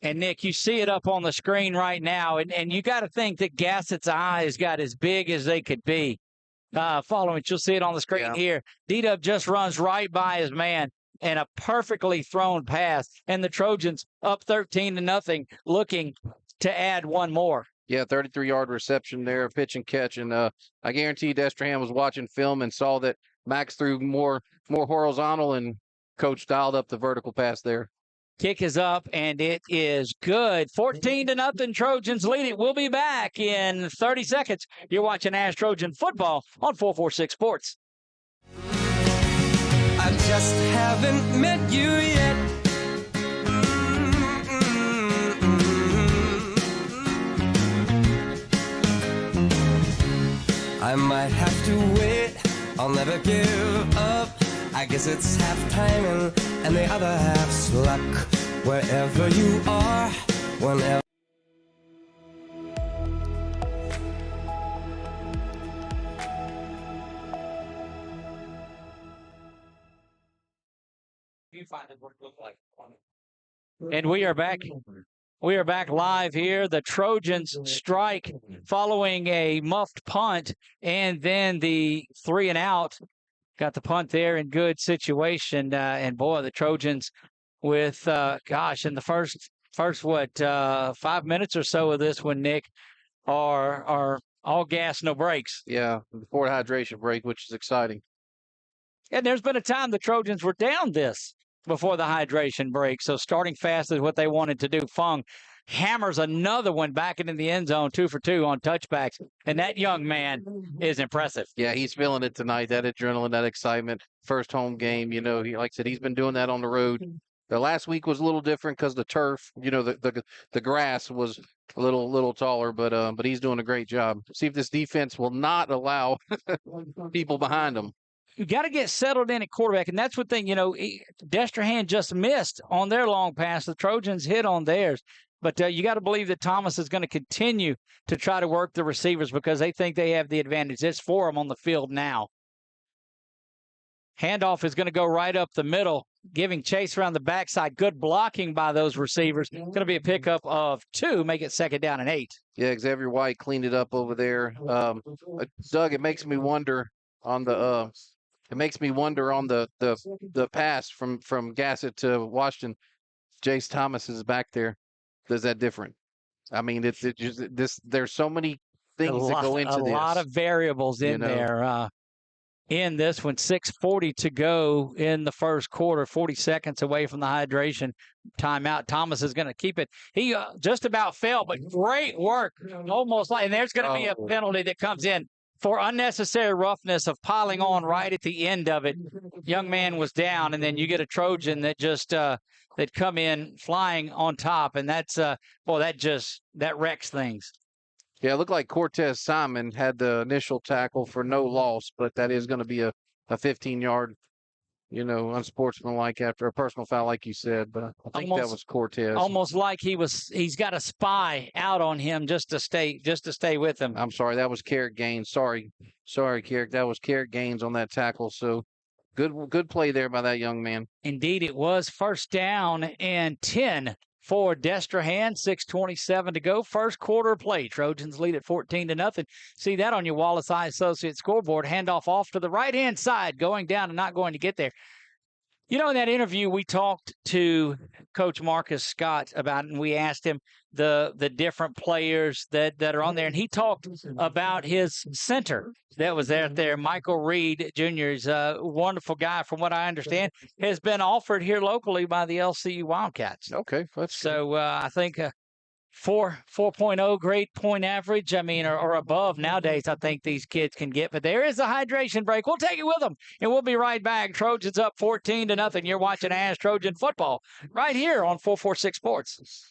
And, Nick, you see it up on the screen right now. And you got to think that Gassett's eyes got as big as they could be. Following it, you'll see it on the screen here. D-Dub just runs right by his man, and a perfectly thrown pass. And the Trojans up 13-0, looking to add one more. Yeah, 33-yard reception there, pitch and catch. And I guarantee Destrehan was watching film and saw that Max threw more horizontal, and Coach dialed up the vertical pass there. Kick is up, and it is good. 14-0, Trojans lead it. We'll be back in 30 seconds. You're watching ASH Trojan Football on 446 Sports. I just haven't met you yet. I might have to wait. I'll never give up. I guess it's half timing and the other half's luck. Wherever you are, whenever. And we are back. We are back live here. The Trojans strike following a muffed punt, and then the 3-and-out. Got the punt there in good situation. And boy, the Trojans with, in the first 5 minutes or so of this one, Nick, are all gas, no brakes. Yeah, before the hydration break, which is exciting. And there's been a time the Trojans were down this before the hydration break. So starting fast is what they wanted to do. Fung hammers another one back into the end zone, 2 for 2 on touchbacks. And that young man is impressive. Yeah, he's feeling it tonight, that adrenaline, that excitement. First home game, like I said, he's been doing that on the road. The last week was a little different because the turf, the grass was a little taller, but he's doing a great job. See if this defense will not allow people behind him. You got to get settled in at quarterback, and that's one thing, Destrehan just missed on their long pass. The Trojans hit on theirs. But you got to believe that Thomas is going to continue to try to work the receivers because they think they have the advantage. It's for them on the field now. Handoff is going to go right up the middle, giving chase around the backside. Good blocking by those receivers. It's going to be a pickup of 2, make it 2nd down and 8. Yeah, Xavier White cleaned it up over there. Doug, it makes me wonder on the the pass from Gassett to Washington. Jace Thomas is back there. Is that different? I mean, there's so many things that go into this. A lot of variables in there. In this one, 6:40 to go in the first quarter, 40 seconds away from the hydration timeout. Thomas is going to keep it. He just about fell, but great work. Almost like, and there's going to be a penalty that comes in for unnecessary roughness of piling on right at the end of it. Young man was down, and then you get a Trojan that just that come in flying on top, and that's that wrecks things. Yeah, it looked like Cortez Simon had the initial tackle for no loss, but that is going to be a 15-yard, unsportsmanlike after a personal foul, like you said. But I think that was Cortez. Almost like he's got a spy out on him just to stay with him. I'm sorry, that was Carrick Gaines. Sorry, Carrick. That was Carrick Gaines on that tackle. So good play there by that young man. Indeed, it was 1st down and 10 for Destrehan. 6:27 to go. First quarter play. Trojans lead at 14-0. See that on your Wallace Eye Associates scoreboard. Handoff off to the right-hand side, going down and not going to get there. You know, in that interview, we talked to Coach Marcus Scott about it, and we asked him the different players that are on there, and he talked about his center that was out there. Michael Reed Jr. is a wonderful guy, from what I understand, has been offered here locally by the LCU Wildcats. Okay, so I think 4.0 great point average, I mean, or above nowadays, I think these kids can get. But there is a hydration break. We'll take it with them, and we'll be right back. Trojans up 14-0. You're watching ASH Trojan Football right here on 446 Sports.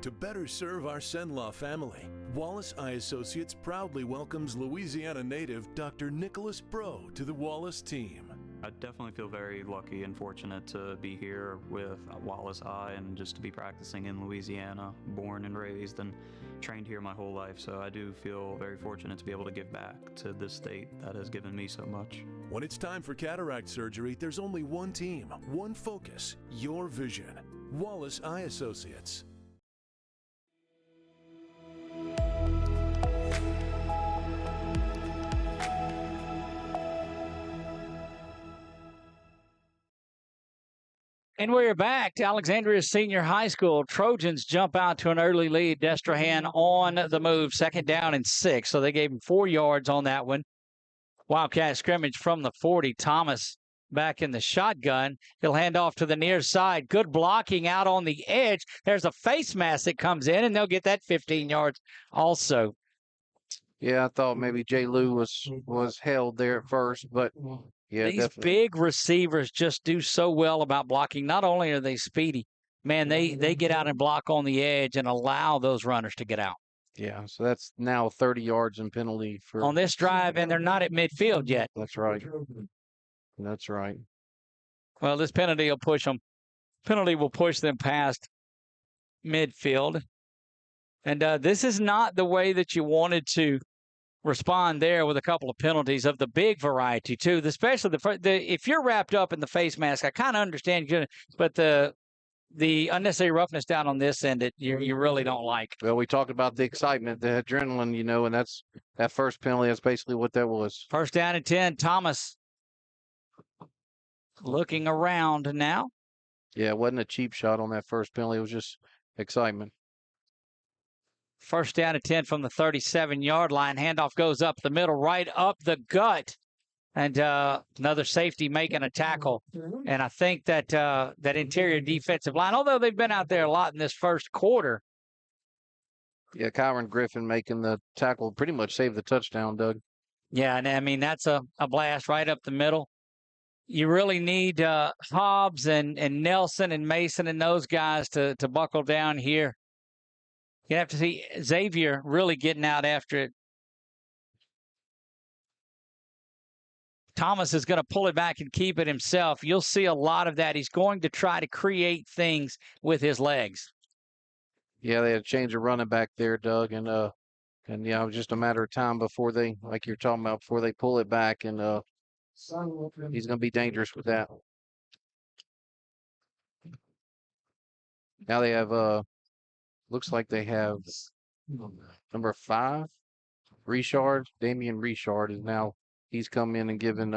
To better serve our Senlaw family, Wallace Eye Associates proudly welcomes Louisiana native Dr. Nicholas Bro to the Wallace team. I definitely feel very lucky and fortunate to be here with Wallace Eye and just to be practicing in Louisiana, born and raised and trained here my whole life. So I do feel very fortunate to be able to give back to this state that has given me so much. When it's time for cataract surgery, there's only one team, one focus, your vision. Wallace Eye Associates. And we're back to Alexandria Senior High School. Trojans jump out to an early lead. Destrehan on the move, 2nd down and 6. So they gave him 4 yards on that one. Wildcat scrimmage from the 40. Thomas back in the shotgun. He'll hand off to the near side. Good blocking out on the edge. There's a face mask that comes in, and they'll get that 15 yards also. Yeah, I thought maybe Jay Lou was held there at first, but yeah, these definitely. Big receivers just do so well about blocking. Not only are they speedy, man, they get out and block on the edge and allow those runners to get out. Yeah, so that's now 30 yards and penalty for on this drive, and they're not at midfield yet. That's right. That's right. Well, this penalty will push them. Penalty will push them past midfield. And this is not the way that you wanted to respond there, with a couple of penalties of the big variety too. Especially if you're wrapped up in the face mask, I kind of understand, but the unnecessary roughness down on this end, you really don't like. Well, we talked about the excitement, the adrenaline, and that's that first penalty. That's basically what that was. 1st down and 10. Thomas looking around now. Yeah, it wasn't a cheap shot on that first penalty. It was just excitement. 1st down and 10 from the 37-yard line. Handoff goes up the middle, right up the gut. And another safety making a tackle. And I think that that interior defensive line, although they've been out there a lot in this first quarter. Yeah, Kyron Griffin making the tackle pretty much saved the touchdown, Doug. Yeah, and I mean, that's a blast right up the middle. You really need Hobbs and Nelson and Mason and those guys to buckle down here. You have to see Xavier really getting out after it. Thomas is going to pull it back and keep it himself. You'll see a lot of that. He's going to try to create things with his legs. Yeah, they had to change the running back there, Doug, and yeah, it was just a matter of time before they, like you're talking about, before they pull it back, and he's going to be dangerous with that. Now they have looks like they have number 5, Richard. Damian Richard is now, he's come in and given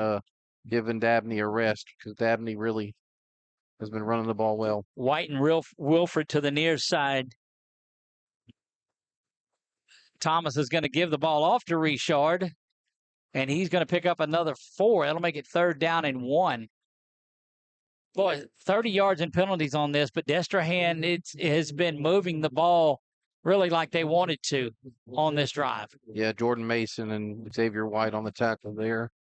Dabney a rest, because Dabney really has been running the ball well. White and Wilfred to the near side. Thomas is going to give the ball off to Richard, and he's going to pick up another 4. That'll make it 3rd down and 1. Boy, 30 yards and penalties on this, but Destrehan it has been moving the ball really like they wanted to on this drive. Yeah, Jordan Mason and Xavier White on the tackle there.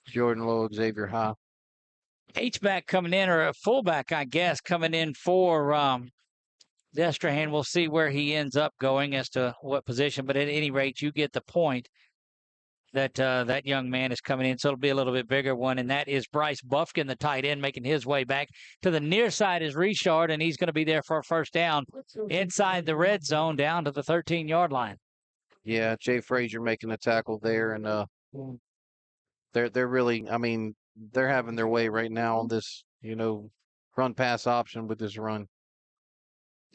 Jordan Lowe, Xavier High. H-back coming in, or a fullback, I guess, coming in for Destrehan. We'll see where he ends up going as to what position, but at any rate, you get the point that that young man is coming in, so it'll be a little bit bigger one, and that is Bryce Buffkin, the tight end, making his way back. To the near side is Richard, and he's going to be there for a 1st down inside the red zone down to the 13-yard line. Yeah, Jay Frazier making a tackle there, and they're really, I mean, they're having their way right now on this, run-pass option with this run.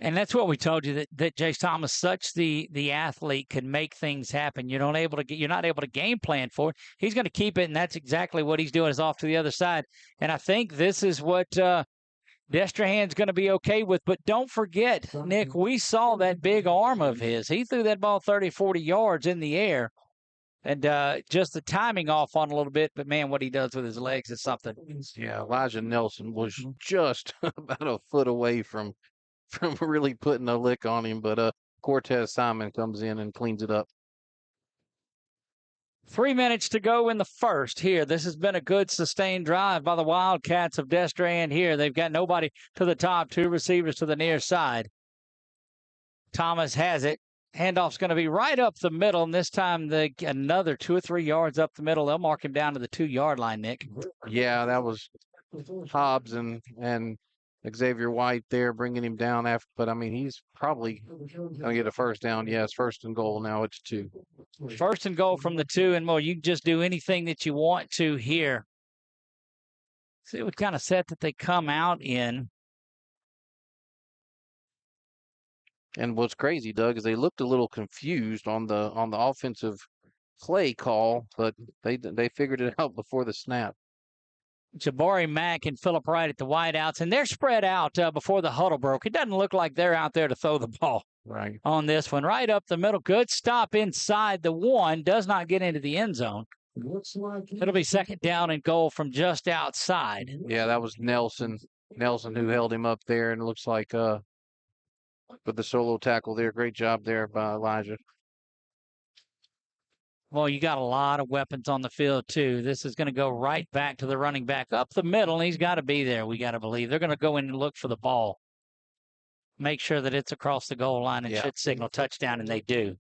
And that's what we told you, that Jace Thomas, such the athlete, could make things happen. You're not able to game plan for it. He's going to keep it, and that's exactly what he's doing, is off to the other side. And I think this is what Destrehan's going to be okay with. But don't forget, Nick, we saw that big arm of his. He threw that ball 30, 40 yards in the air. And just the timing off on a little bit, but man, what he does with his legs is something. Yeah, Elijah Nelson was just about a foot away from really putting a lick on him, but Cortez Simon comes in and cleans it up. 3 minutes to go in the first here. This has been a good sustained drive by the Wildcats of Destrehan here. They've got nobody to the top, 2 receivers to the near side. Thomas has it. Handoff's going to be right up the middle, and this time another 2 or 3 yards up the middle. They'll mark him down to the 2-yard line, Nick. Yeah, that was Hobbs and Xavier White there bringing him down after, but I mean, he's probably going to get a first down. Yes, 1st and goal. Now it's 2. 1st and goal from the 2, and more. You can just do anything that you want to here. See what kind of set that they come out in. And what's crazy, Doug, is they looked a little confused on the offensive play call, but they figured it out before the snap. Jabari Mack and Phillip Wright at the wideouts, and they're spread out before the huddle broke. It doesn't look like they're out there to throw the ball on this one. Right up the middle. Good stop inside the 1. Does not get into the end zone. It'll be 2nd down and goal from just outside. Yeah, that was Nelson who held him up there, and it looks like with the solo tackle there. Great job there by Elijah. Well, you got a lot of weapons on the field, too. This is going to go right back to the running back up the middle, and he's got to be there, we got to believe. They're going to go in and look for the ball. Make sure that it's across the goal line and should signal touchdown, and they do.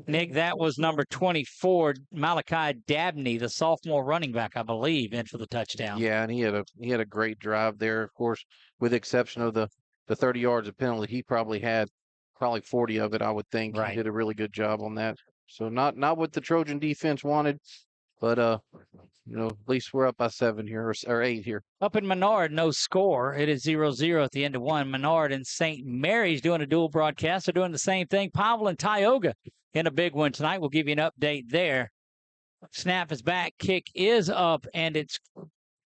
Nick, that was number 24, Malachi Dabney, the sophomore running back, I believe, in for the touchdown. Yeah, and he had a great drive there, of course, with the exception of the 30 yards of penalty. He probably had 40 of it, I would think. Right. He did a really good job on that. So not what the Trojan defense wanted, but at least we're up by 7 here or 8 here. Up in Menard, no score. It is 0-0 at the end of 1. Menard and St. Mary's doing a dual broadcast. They're doing the same thing. Powell and Tioga in a big one tonight. We'll give you an update there. Snap is back. Kick is up, and it's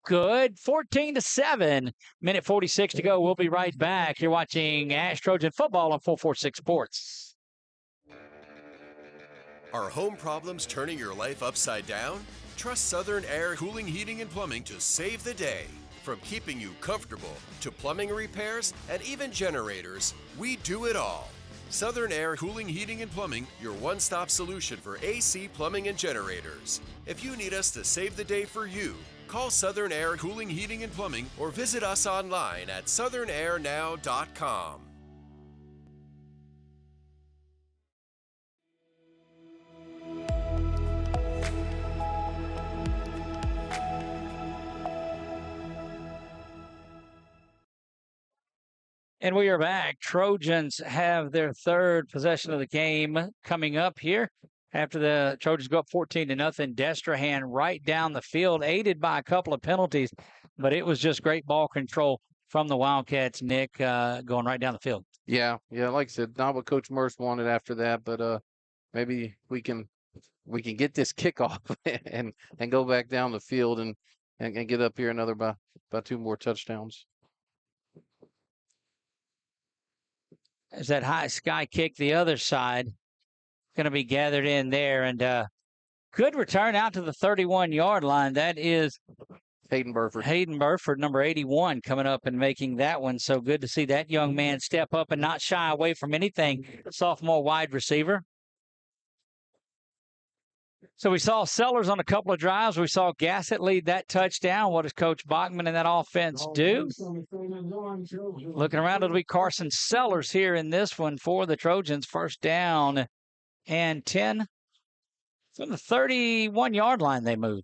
good. 14-7. Minute 46 to go. We'll be right back. You're watching ASH Trojan Football on 446 Sports. Are home problems turning your life upside down? Trust Southern Air Cooling, Heating, and Plumbing to save the day. From keeping you comfortable to plumbing repairs and even generators, we do it all. Southern Air Cooling, Heating, and Plumbing, your one-stop solution for AC, plumbing, and generators. If you need us to save the day for you, call Southern Air Cooling, Heating, and Plumbing or visit us online at southernairnow.com. And we are back. Trojans have their 3rd possession of the game coming up here after the Trojans go up 14-0. Destrehan right down the field, aided by a couple of penalties, but it was just great ball control from the Wildcats, Nick, going right down the field. Yeah, like I said, not what Coach Merce wanted after that, but maybe we can get this kickoff and go back down the field and get up here another by 2 more touchdowns. As that high sky kick, the other side, going to be gathered in there. And good return out to the 31-yard line. That is Hayden Burford, number 81, coming up and making that one. So good to see that young man step up and not shy away from anything. Sophomore wide receiver. So we saw Sellers on a couple of drives. We saw Gassett lead that touchdown. What does Coach Bachman and that offense do? Looking around, it'll be Carson Sellers here in this one for the Trojans. 1st down and 10. From the 31-yard line they move.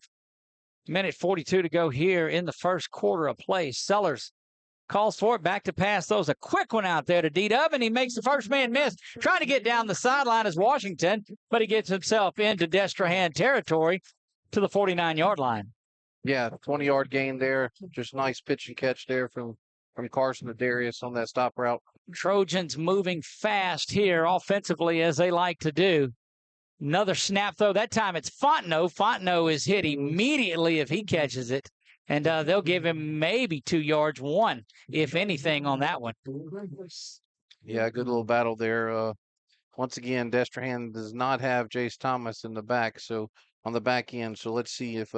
Minute 42 to go here in the first quarter of play. Sellers calls for it, back to pass. Throws a quick one out there to D-Dub, and he makes the first man miss. Trying to get down the sideline is Washington, but he gets himself into Destrehan territory to the 49-yard line. Yeah, 20-yard gain there. Just nice pitch and catch there from Carson to Darius on that stop route. Trojans moving fast here offensively, as they like to do. Another snap, though. That time it's Fontenot. Fontenot is hit immediately if he catches it. And they'll give him maybe 2 yards, one, if anything, on that one. Yeah, good little battle there. Once again, Destrehan does not have Jace Thomas in the back, so on the back end. So let's see if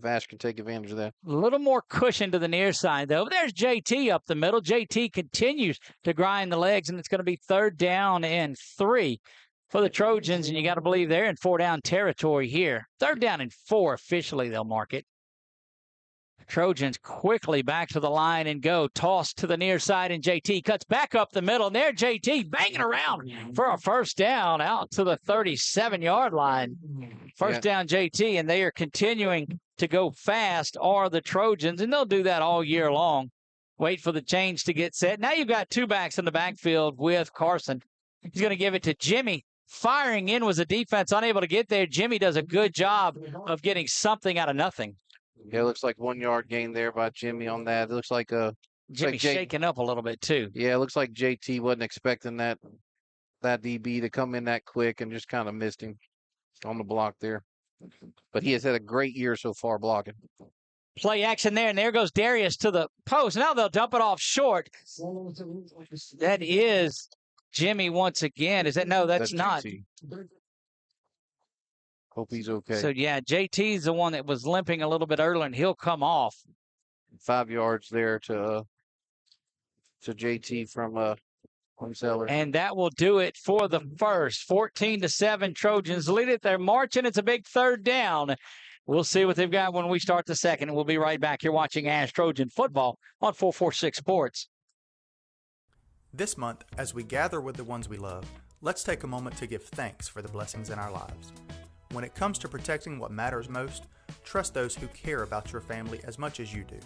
Ash can take advantage of that. A little more cushion to the near side, though. There's JT up the middle. JT continues to grind the legs, and it's going to be 3rd down and 3 for the Trojans, and you got to believe they're in 4-down territory here. 3rd down and 4 officially, they'll mark it. Trojans quickly back to the line and go. Toss to the near side, and JT cuts back up the middle. And there, JT banging around for a 1st down out to the 37-yard line. 1st down, JT, and they are continuing to go fast, are the Trojans, and they'll do that all year long. Wait for the change to get set. Now you've got 2 backs in the backfield with Carson. He's going to give it to Jimmy. Firing in was the defense unable to get there. Jimmy does a good job of getting something out of nothing. Yeah, it looks like 1 yard gain there by Jimmy on that. It looks like Jimmy's shaking up a little bit too. Yeah, it looks like JT wasn't expecting that DB to come in that quick and just kind of missed him on the block there. But he has had a great year so far blocking. Play action there, and there goes Darius to the post. Now they'll dump it off short. That is Jimmy once again. Is that no? That's not. JT. Hope he's okay. So, yeah, JT's the one that was limping a little bit earlier, and he'll come off. 5 yards there to JT from Zeller. And that will do it for the first. 14-7, Trojans lead it. They're marching. It's a big 3rd down. We'll see what they've got when we start the second. We'll be right back. You're watching ASH Trojan Football on 446 Sports. This month, as we gather with the ones we love, let's take a moment to give thanks for the blessings in our lives. When it comes to protecting what matters most, trust those who care about your family as much as you do.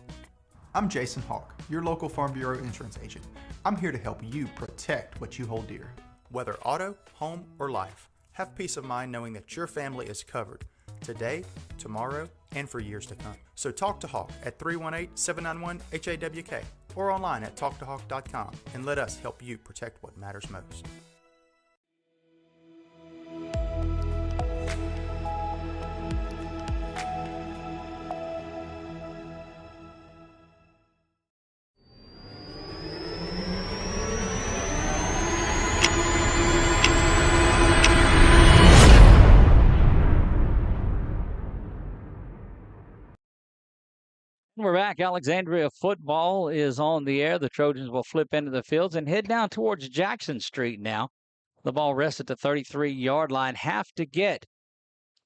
I'm Jason Hawk, your local Farm Bureau insurance agent. I'm here to help you protect what you hold dear. Whether auto, home, or life, have peace of mind knowing that your family is covered today, tomorrow, and for years to come. So talk to Hawk at 318-791-HAWK or online at talktohawk.com and let us help you protect what matters most. We're back. Alexandria football is on the air. The Trojans will flip into the fields and head down towards Jackson Street now. The ball rests at the 33-yard line. Have to get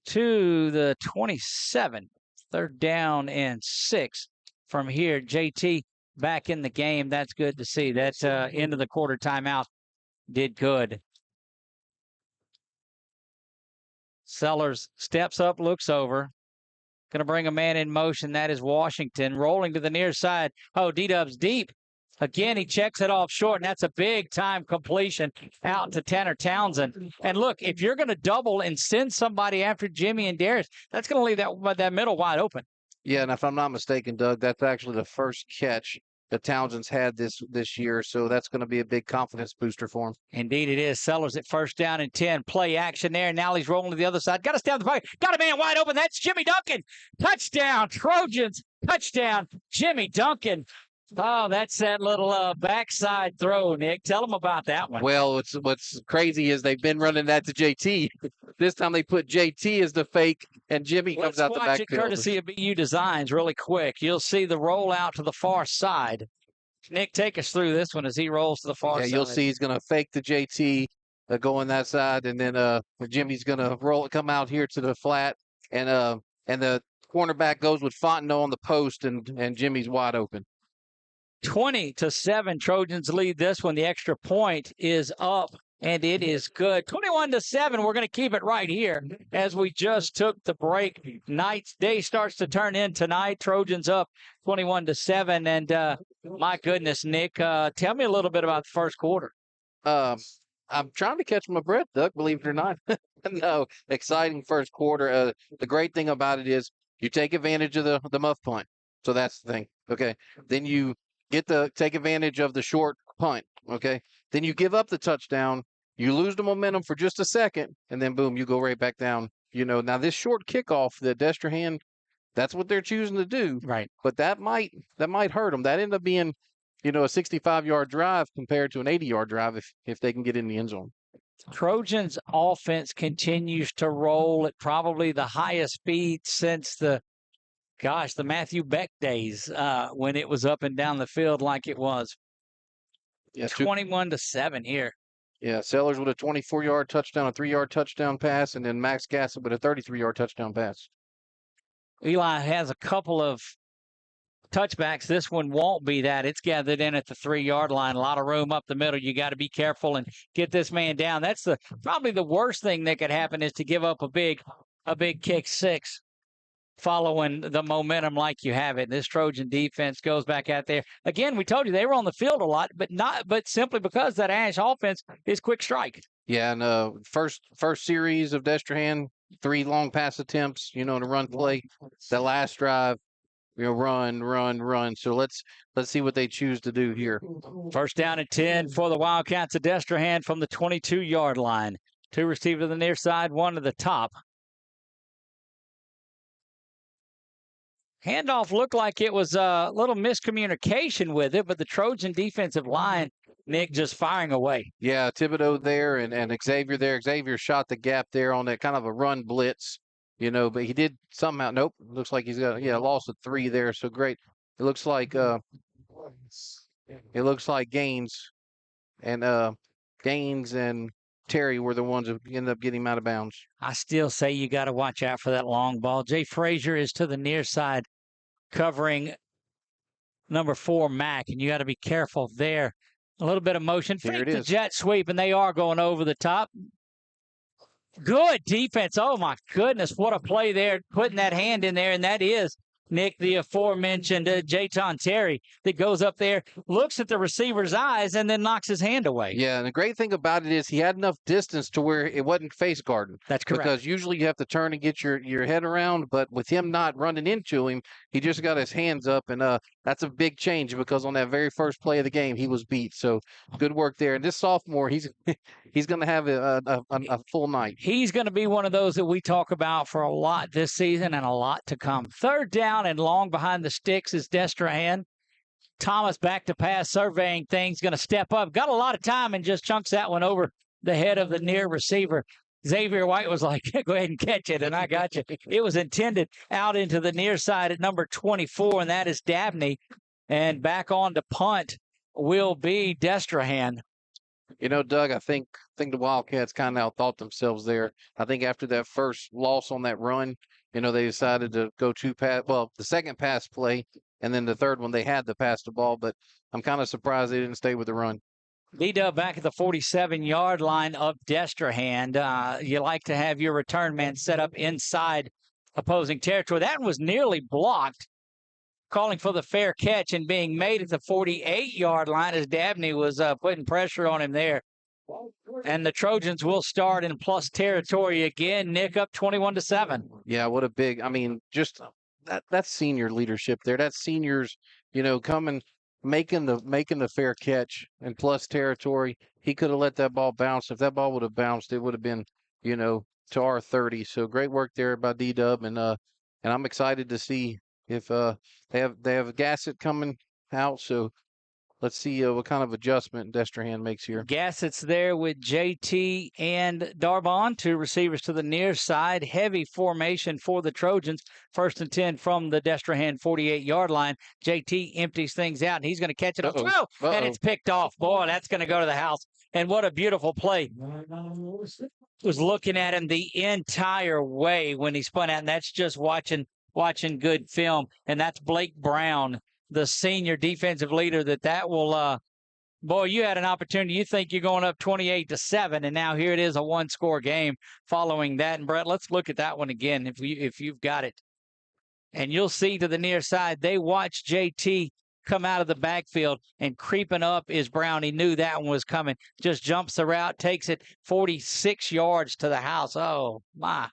to the 27. 3rd down and 6 from here. JT back in the game. That's good to see. That end of the quarter timeout did good. Sellers steps up, looks over. Going to bring a man in motion. That is Washington rolling to the near side. Oh, D-Dub's deep. Again, he checks it off short, and that's a big-time completion out to Tanner Townsend. And look, if you're going to double and send somebody after Jimmy and Darius, that's going to leave that middle wide open. Yeah, and if I'm not mistaken, Doug, that's actually the first catch that Townsend's had this year, so that's going to be a big confidence booster for him. Indeed it is. Sellers at 1st down and 10. Play action there. Now he's rolling to the other side. Got to stay on the pocket. Got a man wide open. That's Jimmy Duncan. Touchdown, Trojans. Touchdown, Jimmy Duncan. Oh, that's that little backside throw, Nick. Tell them about that one. Well, what's crazy is they've been running that to JT. This time they put JT as the fake, and Jimmy comes out the backfield. Let's watch it courtesy of BU Designs really quick. You'll see the rollout to the far side. Nick, take us through this one as he rolls to the far side. Yeah, you'll see he's going to fake the JT, go on that side, and then Jimmy's going to come out here to the flat, and the cornerback goes with Fontenot on the post, and Jimmy's wide open. 20-7, Trojans lead this one. The extra point is up, and it is good. 21-7. We're going to keep it right here as we just took the break. Day starts to turn in tonight. Trojans up 21-7, and my goodness, Nick, tell me a little bit about the first quarter. I'm trying to catch my breath, Doug, believe it or not. No, exciting first quarter. The great thing about it is you take advantage of the muff punt. So that's the thing. Okay. Then you take advantage of the short punt. Okay. Then you give up the touchdown. You lose the momentum for just a second, and then boom, you go right back down. Now this short kickoff that Destrehan, that's what they're choosing to do. Right. But that might hurt them. That ended up being, a 65-yard drive compared to an 80-yard drive if they can get in the end zone. Trojans offense continues to roll at probably the highest speed since the Matthew Beck days when it was up and down the field like it was. Yeah, 21-7 here. Yeah, Sellers with a 24-yard touchdown, a 3-yard touchdown pass, and then Max Gassett with a 33-yard touchdown pass. Eli has a couple of touchbacks. This one won't be that. It's gathered in at the 3-yard line. A lot of room up the middle. You got to be careful and get this man down. That's probably the worst thing that could happen is to give up a big kick six following the momentum like you have it. This Trojan defense goes back out there. Again, we told you they were on the field a lot, but simply because that ASH offense is quick strike. Yeah, and first series of Destrehan, 3 long pass attempts, in a run play. That last drive, run. So let's see what they choose to do here. First down and 10 for the Wildcats of Destrehan from the 22-yard line. 2 receivers to the near side, 1 to the top. Handoff looked like it was a little miscommunication with it, but the Trojan defensive line, Nick, just firing away. Yeah, Thibodeau there and Xavier there. Xavier shot the gap there on that kind of a run blitz, but he did somehow. Nope, looks like he's got lost a 3 there. So great. It looks like Gaines and Terry were the ones who ended up getting him out of bounds. I still say you got to watch out for that long ball. Jay Frazier is to the near side covering number 4, Mac, and you got to be careful there. A little bit of motion. Fake the jet sweep, and they are going over the top. Good defense. Oh, my goodness. What a play there, putting that hand in there, and that is Nick, the aforementioned Jayton Terry that goes up there, looks at the receiver's eyes, and then knocks his hand away. Yeah, and the great thing about it is he had enough distance to where it wasn't face guarding. That's correct. Because usually you have to turn and get your head around, but with him not running into him, he just got his hands up, and that's a big change because on that very first play of the game, he was beat. So good work there. And this sophomore, he's going to have a full night. He's going to be one of those that we talk about for a lot this season and a lot to come. Third down and long behind the sticks is Destrehan. Thomas back to pass, surveying things, going to step up. Got a lot of time and just chunks that one over the head of the near receiver. Xavier White was like, go ahead and catch it, and I got you. It was intended out into the near side at number 24, and that is Dabney. And back on to punt will be Destrehan. Doug, I think the Wildcats kind of outthought themselves there. I think after that first loss on that run, they decided to go the second pass play, and then the third one they had to pass the ball, but I'm kind of surprised they didn't stay with the run. D-Dub back at the 47-yard line of Destrehan. You like to have your return man set up inside opposing territory. That one was nearly blocked, calling for the fair catch and being made at the 48-yard line as Dabney was putting pressure on him there. And the Trojans will start in plus territory again. Nick, up 21-7. Yeah, what a big, just that's senior leadership there. That's seniors, coming, making the fair catch in plus territory. He could have let that ball bounce. If that ball would have bounced, it would have been, to our 30. So great work there by D-Dub, and I'm excited to see if they have Gassett coming out. So let's see what kind of adjustment Destrehan makes here. Gassett's there with JT and Darbon, 2 receivers to the near side. Heavy formation for the Trojans. 1st and 10 from the Destrehan 48-yard line. JT empties things out, and he's going to catch it. And it's picked off. Boy, that's going to go to the house. And what a beautiful play. Was looking at him the entire way when he spun out, and that's just watching good film. And that's Blake Brown, the senior defensive leader, that will, boy, you had an opportunity. You think you're going up 28-7, and now here it is, a 1-score game following that. And Brett, let's look at that one again if you've got it. And you'll see to the near side, they watched JT come out of the backfield, and creeping up is Brown. He knew that one was coming. Just jumps the route, takes it 46 yards to the house. Oh, my.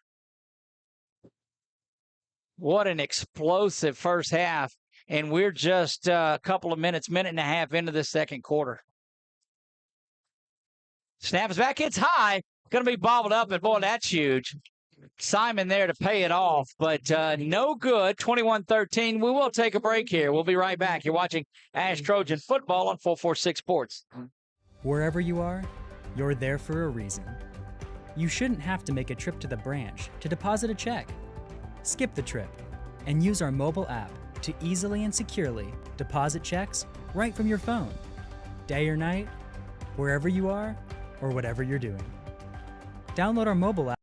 What an explosive first half. And we're just a couple of minutes, minute and a half into the second quarter. Snaps back. It's high. Going to be bobbled up, and boy, that's huge. Simon there to pay it off, but no good. 21-13. We will take a break here. We'll be right back. You're watching ASH Trojan Football on 446 Sports. Wherever you are, you're there for a reason. You shouldn't have to make a trip to the branch to deposit a check. Skip the trip and use our mobile app to easily and securely deposit checks right from your phone. Day or night, wherever you are, or whatever you're doing. Download our mobile app.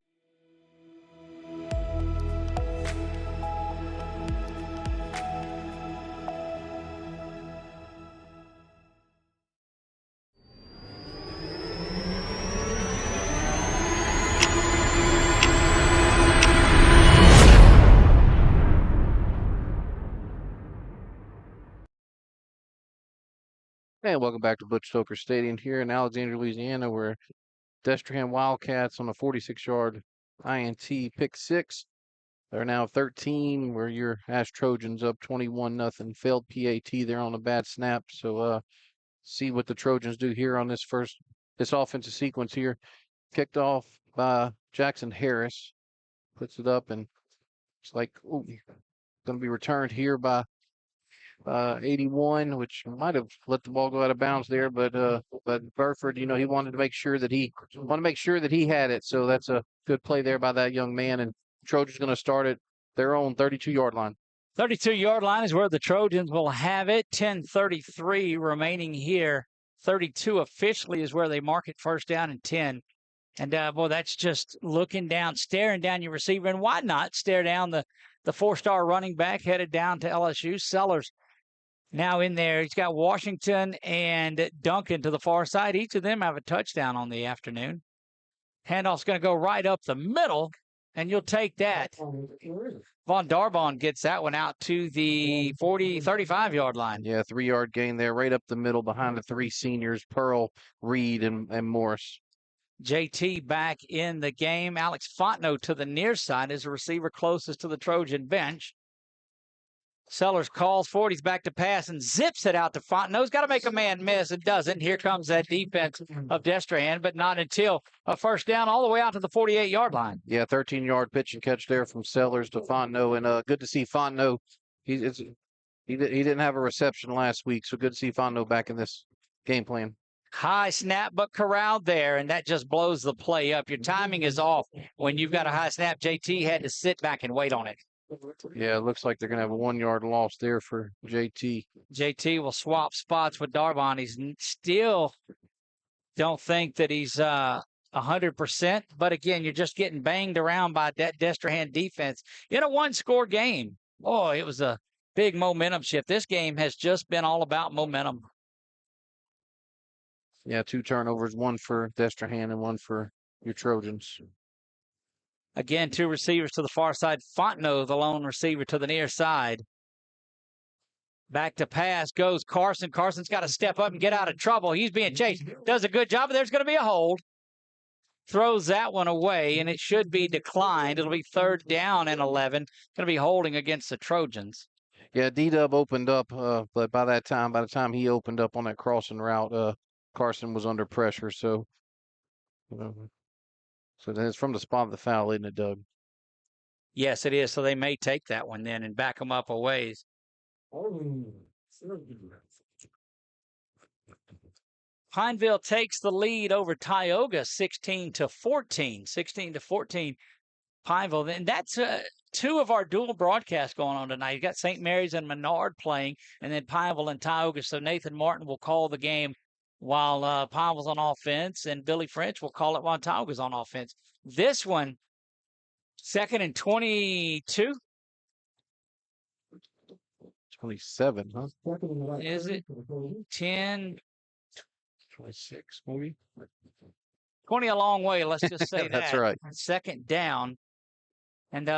And welcome back to Butch Stoker Stadium here in Alexandria, Louisiana, where Destrehan Wildcats on a 46-yard INT pick six. They're now 13, where your ASH Trojans up 21-0. Failed PAT there on a bad snap. So see what the Trojans do here on this offensive sequence here. Kicked off by Jackson Harris. Puts it up, and it's like, going to be returned here by 81, which might have let the ball go out of bounds there, but Burford, he wanted to make sure that he had it. So that's a good play there by that young man. And Trojans going to start at their own 32-yard line. 32-yard line is where the Trojans will have it. 10:33 remaining here. 32 officially is where they mark it, first down and 10. And boy, that's just looking down, staring down your receiver. And why not stare down the 4-star running back headed down to LSU? Sellers now in there. He's got Washington and Duncan to the far side. Each of them have a touchdown on the afternoon. Handoff's going to go right up the middle, and you'll take that. Von Darbon gets that one out to the 35-yard line. Yeah, 3-yard gain there, right up the middle behind the three seniors, Pearl, Reed, and Morris. JT back in the game. Alex Fontenot to the near side is a receiver closest to the Trojan bench. Sellers calls for it. He's back to pass and zips it out to Fontenot's got to make a man miss. It doesn't. Here comes that defense of Destrehan, but not until a first down all the way out to the 48-yard line. Yeah, 13-yard pitch and catch there from Sellers to Fontenot, and good to see Fontenot. He didn't have a reception last week, so good to see Fontenot back in this game plan. High snap, but corralled there, and that just blows the play up. Your timing is off when you've got a high snap. JT had to sit back and wait on it. Yeah, it looks like they're going to have a 1-yard loss there for JT. JT will swap spots with Darbon. He's still don't think that he's 100%. But again, you're just getting banged around by that Destrehan defense in a one-score game. Oh, it was a big momentum shift. This game has just been all about momentum. Yeah, 2 turnovers, one for Destrehan and one for your Trojans. Again, 2 receivers to the far side. Fontenot, the lone receiver, to the near side. Back to pass goes Carson. Carson's got to step up and get out of trouble. He's being chased. Does a good job, but there's going to be a hold. Throws that one away, and it should be declined. It'll be 3rd down and 11. Going to be holding against the Trojans. Yeah, D-Dub opened up, but by the time he opened up on that crossing route, Carson was under pressure. So that's from the spot of the foul, isn't it, Doug? Yes, it is. So they may take that one then and back them up a ways. Pineville takes the lead over Tioga 16-14. 16-14, Pineville. And that's 2 of our dual broadcasts going on tonight. You got St. Mary's and Menard playing, and then Pineville and Tioga. So Nathan Martin will call the game while Pineville's on offense, and Billy French will call it while Tioga's on offense. This one, 2nd and 22. 27, huh? Is it 10? 26, maybe? 20 a long way, let's just say that. That's right. 2nd down. And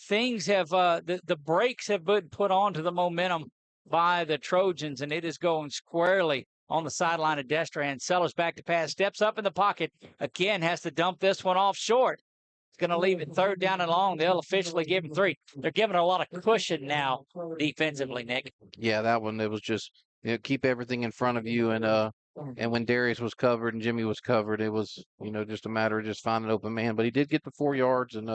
things have, the brakes have been put on to the momentum by the Trojans, and it is going squarely on the sideline of Destrehan. Sellers back to pass, steps up in the pocket. Again, has to dump this one off short. It's going to leave it 3rd down and long. They'll officially give him 3. They're giving a lot of cushion now defensively, Nick. Yeah, that one, it was just, keep everything in front of you and And when Darius was covered and Jimmy was covered, it was, just a matter of just finding an open man. But he did get the 4 yards and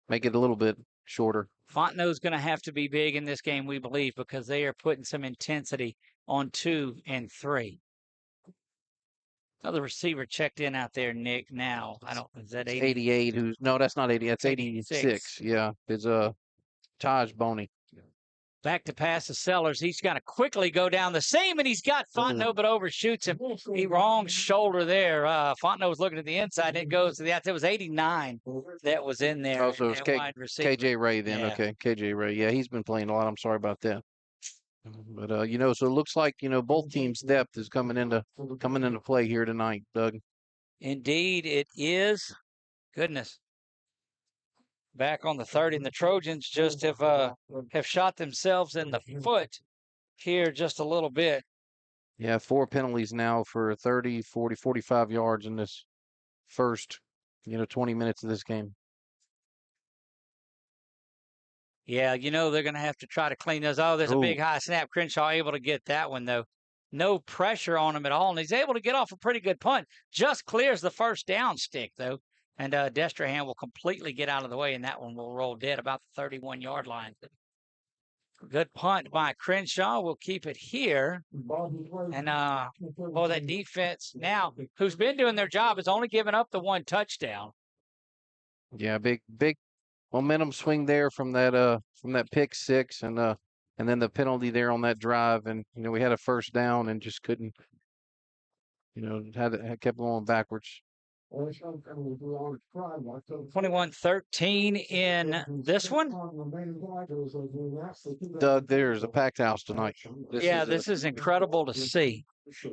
make it a little bit shorter. Fontenot's going to have to be big in this game, we believe, because they are putting some intensity on 2 and 3. Another receiver checked in out there, Nick. Now, is that 80? 88. No, that's not 80. That's 86. Yeah, it's Taj Boney. Back to pass to Sellers. He's got to quickly go down the seam, and he's got Fontenot, but overshoots him. He wrong shoulder there. Fontenot was looking at the inside, and it goes to the outside. It was 89 that was in there. Oh, so it was wide receiver. KJ Ray then. Yeah. Okay, KJ Ray. Yeah, he's been playing a lot. I'm sorry about that. But so it looks like both teams' depth is coming into play here tonight, Doug. Indeed, it is. Goodness. Back on the 30, and the Trojans just have shot themselves in the foot here just a little bit. Yeah, 4 penalties now for 30, 40, 45 yards in this first 20 minutes of this game. Yeah, they're going to have to try to clean those. Oh, there's a big high snap. Crenshaw able to get that one, though. No pressure on him at all, and he's able to get off a pretty good punt. Just clears the first down stick, though. And Destrehan will completely get out of the way, and that one will roll dead about the 31-yard line. Good punt by Crenshaw. We'll keep it here. And, that defense now, who's been doing their job, has only given up the 1 touchdown. Yeah, big momentum swing there from that pick six, and then the penalty there on that drive, and we had a first down and just couldn't, kept going backwards. 21-13 in this one. Doug, there's a packed house tonight. This is incredible to see.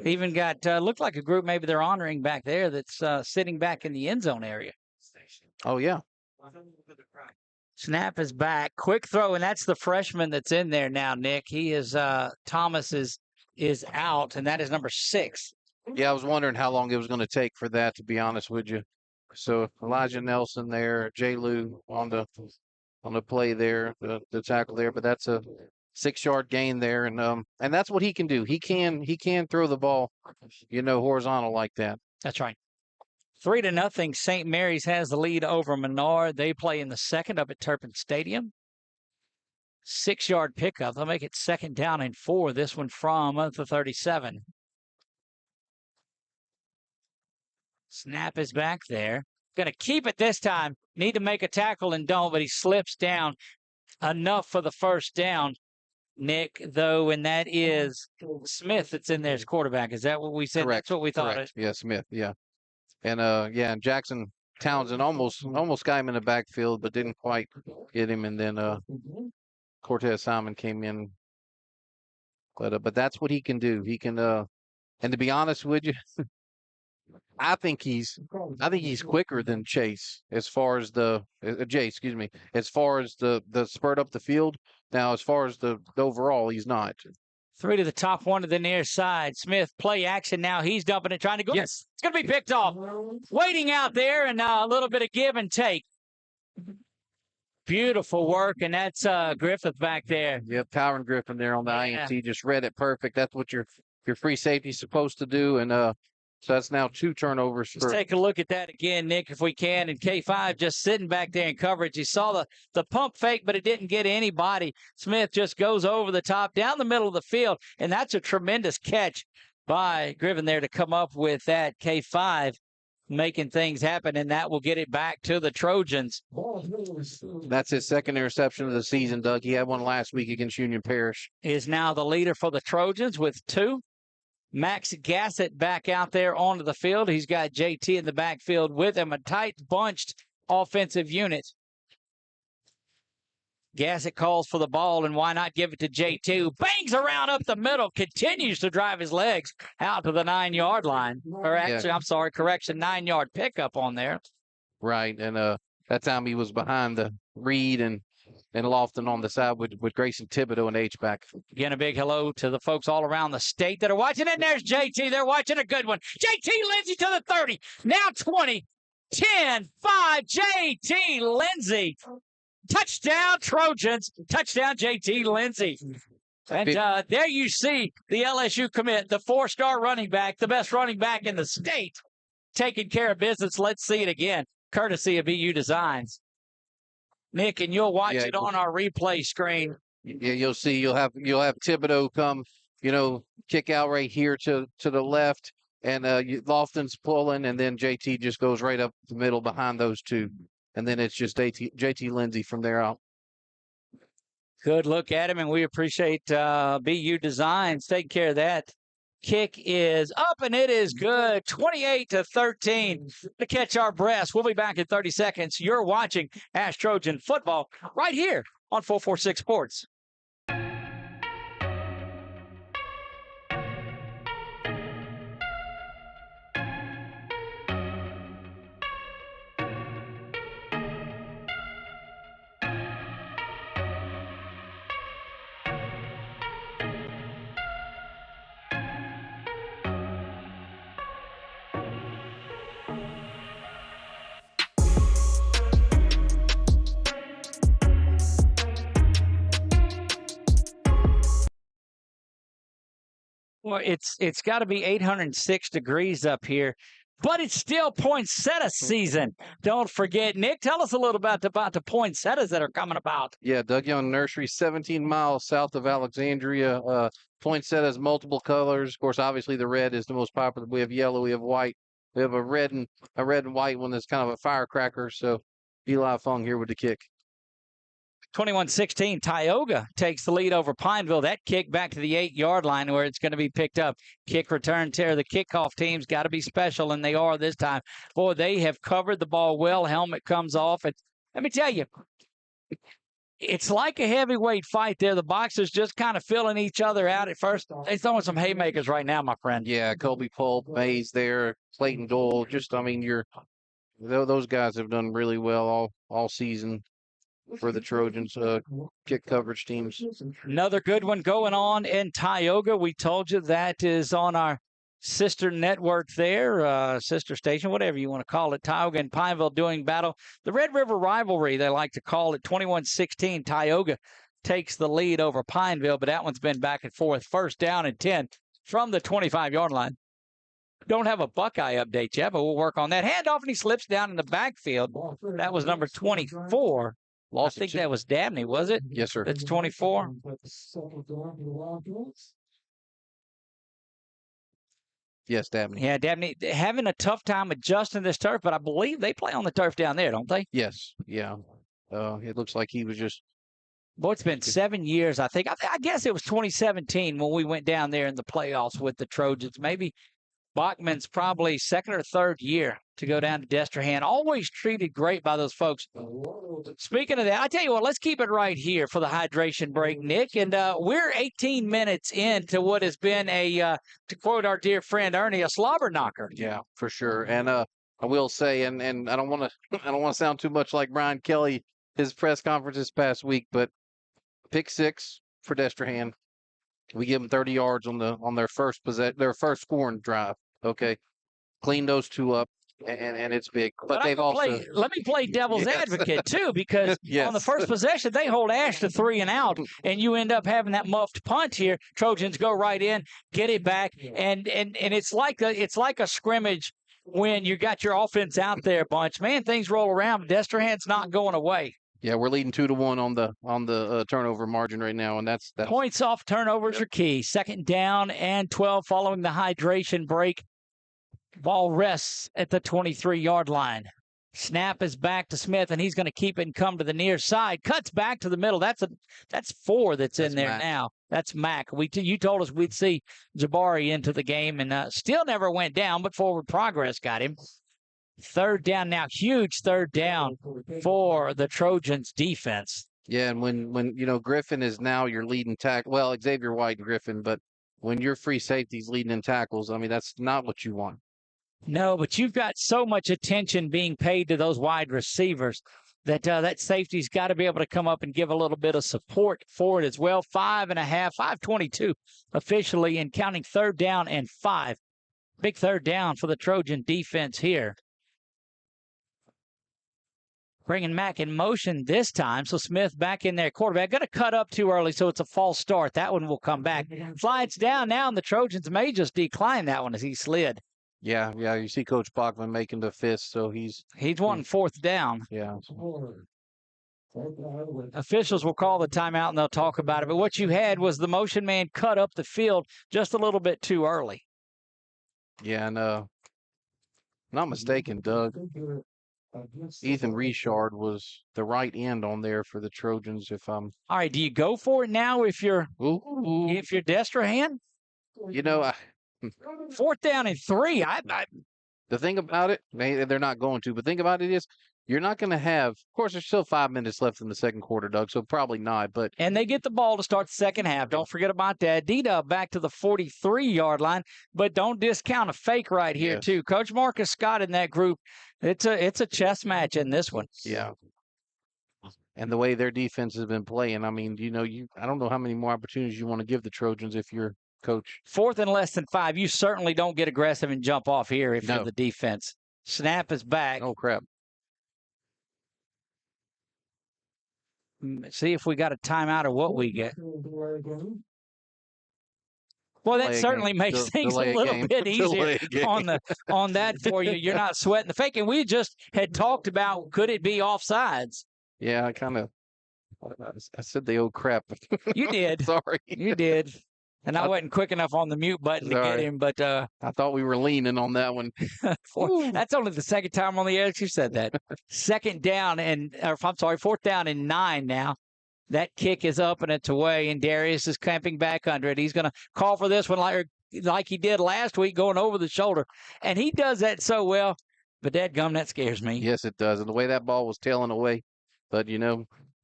Even got looked like a group maybe they're honoring back there that's sitting back in the end zone area. Oh yeah. Snap is back. Quick throw, and that's the freshman that's in there now, Nick. He is Thomas is out, and that is number 6. Yeah, I was wondering how long it was going to take for that, to be honest with you. So Elijah Nelson there, J. Lou on the play there, the tackle there, but that's a 6-yard gain there, and that's what he can do. He can throw the ball, horizontal like that. That's right. 3-0. St. Mary's has the lead over Menard. They play in the second up at Turpin Stadium. 6-yard pickup. They'll make it 2nd down and 4. This one from the 37. Snap is back there. Going to keep it this time. Need to make a tackle and don't, but he slips down enough for the first down, Nick, though, and that is Smith that's in there as quarterback. Is that what we said? Correct. That's what we thought. Correct. Yeah, Smith, yeah. And and Jackson Townsend almost got him in the backfield, but didn't quite get him. And then Cortez Simon came in. But that's what he can do. He can and to be honest with you, I think he's quicker than Chase as far as the as far as the spurt up the field. Now, as far as the overall, he's not. 3 to the top, 1 to the near side. Smith, play action now. He's dumping it, trying to go. Yes. It's going to be picked off. Waiting out there, and a little bit of give and take. Beautiful work, and that's Griffith back there. Yep, Tyron Griffin there on the INT. Just read it perfect. That's what your free safety's supposed to do, and so that's now 2 turnovers. Let's take a look at that again, Nick, if we can. And K5 just sitting back there in coverage. He saw the pump fake, but it didn't get anybody. Smith just goes over the top, down the middle of the field, and that's a tremendous catch by Griffin there to come up with that. K5 making things happen, and that will get it back to the Trojans. That's his 2nd interception of the season, Doug. He had one last week against Union Parish. Is now the leader for the Trojans with 2. Max Gassett back out there onto the field. He's got JT in the backfield with him. A tight, bunched offensive unit. Gassett calls for the ball, and why not give it to JT, who bangs around up the middle, continues to drive his legs out to the 9-yard line. Or actually, I'm sorry, correction, 9-yard pickup on there. Right, and that time he was behind the Reed and Lofton on the side with Grayson Thibodeau and H-back. Again, a big hello to the folks all around the state that are watching it. And there's JT. They're watching a good one. JT Lindsay to the 30. Now 20, 10, 5. JT Lindsay. Touchdown, Trojans. Touchdown, JT Lindsay. And there you see the LSU commit, the 4-star running back, the best running back in the state, taking care of business. Let's see it again, courtesy of BU Designs. Nick, and you'll watch it on our replay screen. Yeah, you'll see. You'll have Thibodeau come, kick out right here to the left, and Lofton's pulling, and then JT just goes right up the middle behind those two, and then it's just JT Lindsay from there out. Good look at him, and we appreciate BU Designs taking care of that. Kick is up, and it is good. 28-13 to catch our breaths. We'll be back in 30 seconds. You're watching ASH Trojan Football right here on 446 Sports. Well, it's got to be 806 degrees up here, but it's still poinsettia season. Don't forget, Nick, tell us a little about the poinsettias that are coming about. Yeah, Doug Young Nursery, 17 miles south of Alexandria. Poinsettias, multiple colors. Of course, obviously the red is the most popular. We have yellow, we have white. We have a red and white one that's kind of a firecracker. So be a lot of fun here with the kick. 21-16, Tioga takes the lead over Pineville. That kick back to the 8-yard line where it's going to be picked up. Kick return tear. The kickoff team's got to be special, and they are this time. Boy, they have covered the ball well. Helmet comes off. And let me tell you, it's like a heavyweight fight there. The boxers just kind of filling each other out at first. They're throwing some haymakers right now, my friend. Yeah, Kobe Polk, Mays there, Clayton Dole. Those guys have done really well all season for the Trojans kick coverage teams. Another good one going on in Tioga. We told you that is on our sister network there, sister station, whatever you want to call it. Tioga and Pineville doing battle. The Red River rivalry, they like to call it. 21-16, Tioga takes the lead over Pineville, but that one's been back and forth. First down and 10 from the 25-yard line. Don't have a Buckeye update yet, but we'll work on that. Handoff, and he slips down in the backfield. That was number 24. I think that was Dabney, was it? Yes, sir. That's 24. Yes, Dabney. Yeah, Dabney having a tough time adjusting this turf, but I believe they play on the turf down there, don't they? Yes. Yeah. It looks like he was just. Boy, it's been 7 years, I think. I guess it was 2017 when we went down there in the playoffs with the Trojans. Maybe Bachman's probably second or third year to go down to Destrehan. Always treated great by those folks. Speaking of that, I tell you what, let's keep it right here for the hydration break, Nick. And we're 18 minutes into what has been to quote our dear friend Ernie, a slobber knocker. Yeah, for sure. And I will say, and I don't want to sound too much like Brian Kelly, his press conference this past week, but pick 6 for Destrehan. We give them 30 yards on their first scoring drive. Okay, clean those 2 up, and it's big. But they've also let me play devil's advocate too, because on the first possession they hold Ash to 3 and out, and you end up having that muffed punt here. Trojans go right in, get it back, and it's like a scrimmage when you got your offense out there, bunch. Man, things roll around. Destrehan's not going away. Yeah, we're leading 2-1 on the turnover margin right now, and that's points off turnovers are key. Second down and 12 following the hydration break. Ball rests at the 23-yard line. Snap is back to Smith, and he's going to keep it and come to the near side. Cuts back to the middle. That's 4 that's in there Mac. Now. That's Mac. You told us we'd see Jabari into the game, and still never went down, but forward progress got him. Third down now, huge third down for the Trojans defense. Yeah, and when Griffin is now your leading tackle. Well, Xavier White and Griffin, but when your free safety's leading in tackles, I mean, that's not what you want. No, but you've got so much attention being paid to those wide receivers that safety's got to be able to come up and give a little bit of support for it as well. 5.22 officially, and counting third down and 5. Big third down for the Trojan defense here. Bringing Mack in motion this time. So Smith back in there. Quarterback going to cut up too early, so it's a false start. That one will come back. Slides down now, and the Trojans may just decline that one as he slid. Yeah. You see Coach Bachman making the fist, so he's wanting fourth down. Yeah. Officials will call the timeout, and they'll talk about it. But what you had was the motion man cut up the field just a little bit too early. Yeah, and not mistaken, Doug, Ethan Richard was the right end on there for the Trojans. All right, do you go for it now if you're Destrehan? You know, fourth down and 3. The thing about it, they're not going to, but the thing about it is you're not going to have, of course, there's still 5 minutes left in the second quarter, Doug, so probably not. And they get the ball to start the second half. Don't forget about that. D-Dub back to the 43-yard line, but don't discount a fake right here, too. Coach Marcus Scott in that group, it's a chess match in this one. Yeah. And the way their defense has been playing, I mean, I don't know how many more opportunities you want to give the Trojans if you're coach. Fourth and less than 5. You certainly don't get aggressive and jump off here if you're the defense. Snap is back. Oh, crap. See if we got a timeout or what we get. Well, that certainly makes things a little bit easier on that for you. You're not sweating the fake. And we just had talked about, could it be offsides? Yeah, I said the old crap. You did. Sorry. You did. And I wasn't quick enough on the mute button to get him, but I thought we were leaning on that one. That's only the second time on the air you said that. Fourth down and 9 now. That kick is up and it's away, and Darius is clamping back under it. He's going to call for this one like he did last week, going over the shoulder. And he does that so well, but dadgum, that scares me. Yes, it does. And the way that ball was tailing away. But,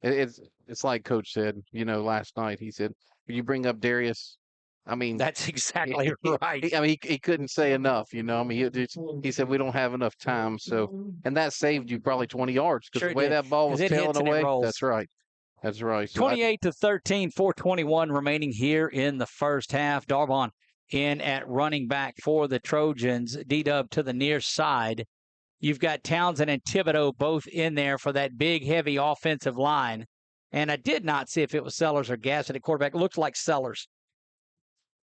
it's like Coach said, last night. He said, you bring up Darius. I mean, that's exactly right. He couldn't say enough, he said we don't have enough time. So, and that saved you probably 20 yards because the way that ball was tailing away. That's right. That's right. So 28-13, 4:21 remaining here in the first half. Darbon in at running back for the Trojans. D-Dub to the near side. You've got Townsend and Thibodeau both in there for that big, heavy offensive line. And I did not see if it was Sellers or Gassett at quarterback. It looks like Sellers.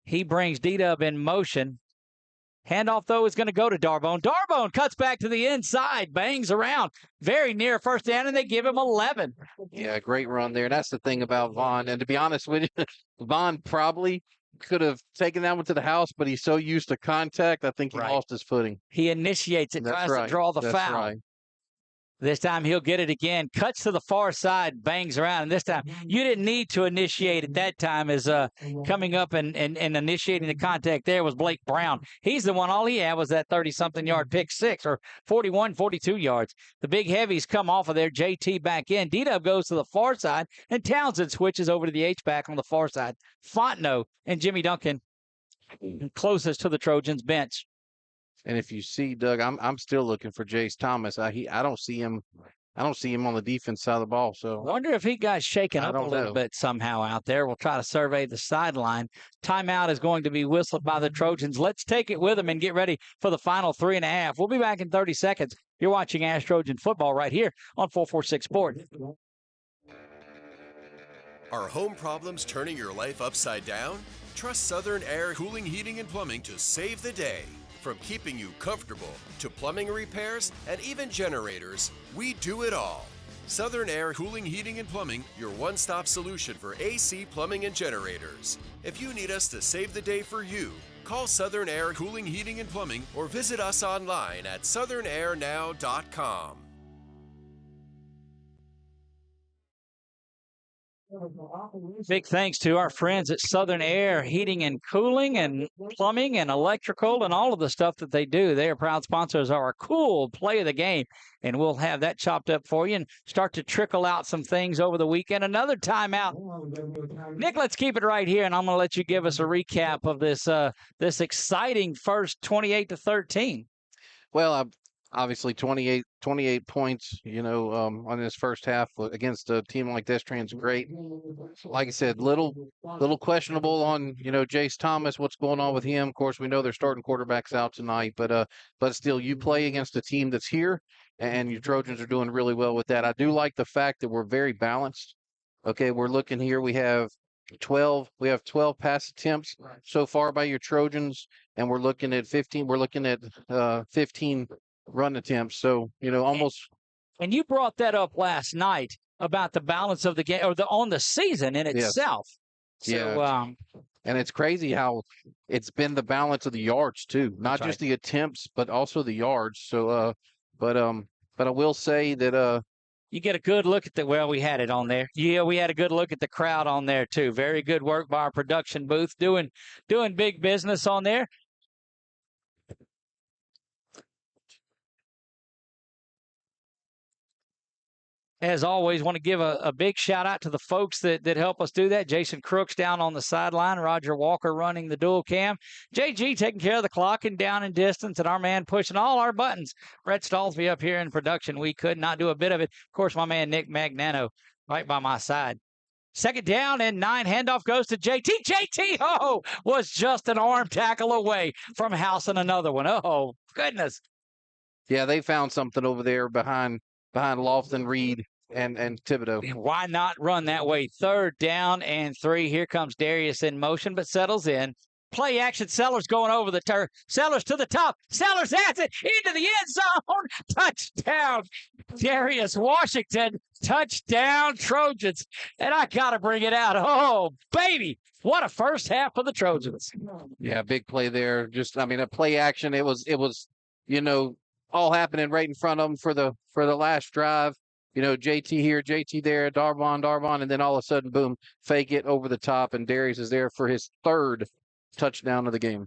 He brings D-Dub in motion. Handoff, though, is going to go to Darbone. Darbone cuts back to the inside, bangs around. Very near first down, and they give him 11. Yeah, great run there. That's the thing about Vaughn. And to be honest with you, Vaughn probably could have taken that one to the house, but he's so used to contact, I think he lost his footing. He initiates it, tries to draw the foul. Right. This time he'll get it again. Cuts to the far side, bangs around. And this time you didn't need to initiate it that time as coming up and initiating the contact there was Blake Brown. He's the one. All he had was that 30-something yard pick six or 41, 42 yards. The big heavies come off of there. JT back in. D-Dub goes to the far side, and Townsend switches over to the H-back on the far side. Fontenot and Jimmy Duncan closest to the Trojans bench. And if you see, Doug, I'm still looking for Jace Thomas. I don't see him. I don't see him on the defense side of the ball. So I wonder if he got shaken up a little bit somehow out there. We'll try to survey the sideline. Timeout is going to be whistled by the Trojans. Let's take it with them and get ready for the final 3.5. We'll be back in 30 seconds. You're watching ASH Trojan Football right here on 446 Sports. Are home problems turning your life upside down? Trust Southern Air Cooling, Heating, and Plumbing to save the day. From keeping you comfortable to plumbing repairs and even generators, we do it all. Southern Air Cooling, Heating, and Plumbing, your one-stop solution for AC, plumbing, and generators. If you need us to save the day for you, call Southern Air Cooling, Heating, and Plumbing or visit us online at southernairnow.com. Big thanks to our friends at Southern Air Heating and Cooling and Plumbing and Electrical and all of the stuff that they do. They are proud sponsors of our cool play of the game, and we'll have that chopped up for you and start to trickle out some things over the weekend. Another timeout. Nick, let's keep it right here, and I'm going to let you give us a recap of this exciting first 28-13. Well, obviously 28 points, on this first half against a team like Destrehan's great. Like I said, little questionable on, Jace Thomas, what's going on with him. Of course, we know they're starting quarterbacks out tonight, but still, you play against a team that's here, and your Trojans are doing really well with that. I do like the fact that we're very balanced. Okay, we're looking here. We have 12 pass attempts so far by your Trojans, and we're looking at 15. We're looking at 15 run attempts. So, almost. And you brought that up last night about the balance of the game or on the season in itself. Yes. So, and it's crazy how it's been the balance of the yards too, not just the attempts, but also the yards. So, but I will say that you get a good look at we had it on there. Yeah, we had a good look at the crowd on there too. Very good work by our production booth, doing big business on there. As always, want to give a big shout out to the folks that help us do that. Jason Crooks down on the sideline, Roger Walker running the dual cam, JG taking care of the clock and down and distance, and our man pushing all our buttons. Brett Stallsby up here in production. We could not do a bit of it. Of course, my man Nick Magnano right by my side. Second down and 9. Handoff goes to JT. JT, was just an arm tackle away from housing another one. Oh, goodness. Yeah, they found something over there behind Lofton, Reed, and Thibodeau. Why not run that way? Third down and 3. Here comes Darius in motion, but settles in. Play action. Sellers going over the turf. Sellers to the top. Sellers has it into the end zone. Touchdown, Darius Washington. Touchdown, Trojans. And I got to bring it out. Oh, baby. What a first half of the Trojans. Yeah, big play there. A play action. It was, all happening right in front of them for the last drive. JT here, JT there, Darvon, and then all of a sudden, boom, fake it over the top, and Darius is there for his 3rd touchdown of the game.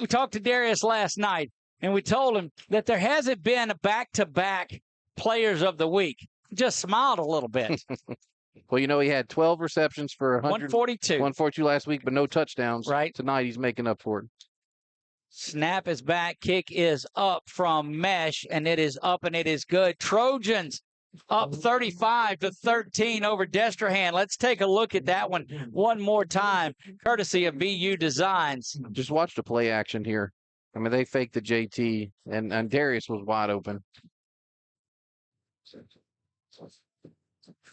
We talked to Darius last night, and we told him that there hasn't been a back-to-back players of the week. Just smiled a little bit. Well, he had 12 receptions for 142. 142 last week, but no touchdowns. Right. Tonight, he's making up for it. Snap is back. Kick is up from Mesh, and it is up, and it is good. Trojans up 35-13 over Destrehan. Let's take a look at that one more time, courtesy of BU Designs. Just watch the play action here. They faked the JT, and Darius was wide open.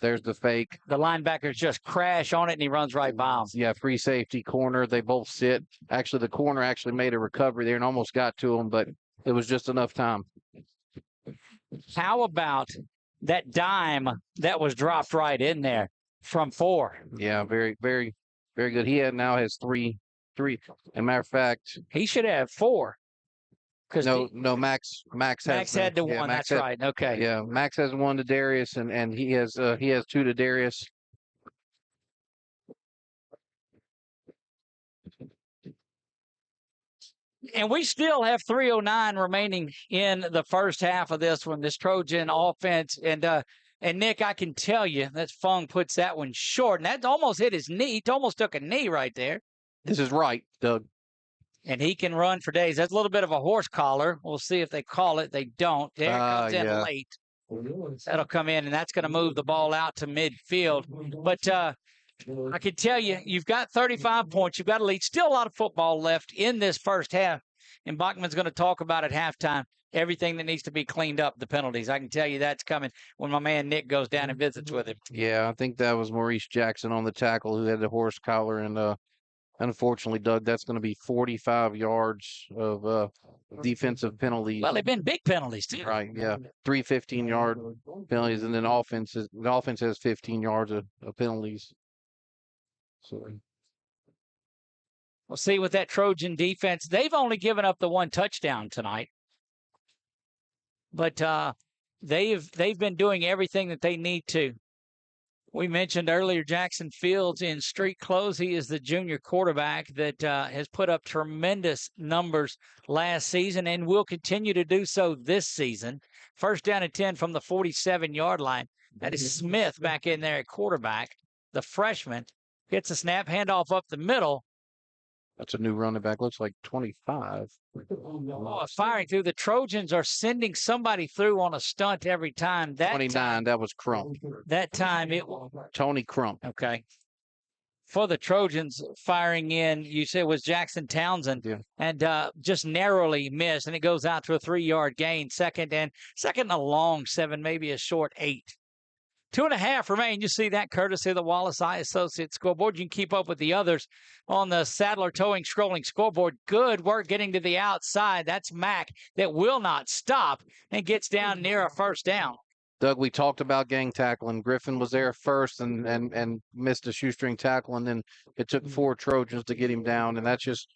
There's the fake. The linebackers just crash on it, and he runs right by him. Yeah, free safety corner. They both sit. Actually, the corner actually made a recovery there and almost got to him, but it was just enough time. How about that dime that was dropped right in there from 4? Yeah, very, very, very good. He now has 3. As a matter of fact, he should have 4. No, Max had the one. That's right. Okay. Yeah, Max has 1 to Darius, and he has 2 to Darius. And we still have 3:09 remaining in the first half of this one, this Trojan offense. And Nick, I can tell you that Fung puts that one short, and that almost hit his knee. He almost took a knee right there. This is right, Doug. And he can run for days. That's a little bit of a horse collar. We'll see if they call it. They don't. There comes in late. That'll come in, and that's going to move the ball out to midfield. But I can tell you, you've got 35 points. You've got a lead. Still a lot of football left in this first half. And Bachman's going to talk about at halftime everything that needs to be cleaned up, the penalties. I can tell you that's coming when my man Nick goes down and visits with him. Yeah, I think that was Maurice Jackson on the tackle who had the horse collar, and unfortunately, Doug, that's going to be 45 yards of defensive penalties. Well, they've been big penalties, too. Right, yeah. 3 15-yard penalties, and then the offense has 15 yards of penalties. So we'll see with that Trojan defense. They've only given up the 1 touchdown tonight. But they've been doing everything that they need to. We mentioned earlier Jackson Fields in street clothes. He is the junior quarterback that has put up tremendous numbers last season and will continue to do so this season. First down and 10 from the 47-yard line. That is Smith back in there at quarterback. The freshman gets a snap, handoff up the middle. That's a new running back. Looks like 25. Oh, firing through. The Trojans are sending somebody through on a stunt every time. That 29, time, that was Crump. that time it Tony Crump. Okay. For the Trojans, firing in, you said, was Jackson Townsend, and just narrowly missed, and it goes out to a 3-yard gain. Second and a long 7, maybe a short 8. 2.5 remain. You see that courtesy of the Wallace Eye Associates scoreboard. You can keep up with the others on the Sadler Towing scrolling scoreboard. Good work getting to the outside. That's Mack that will not stop and gets down near a first down. Doug, we talked about gang tackling. Griffin was there first and missed a shoestring tackle, and then it took 4 Trojans to get him down, and that's just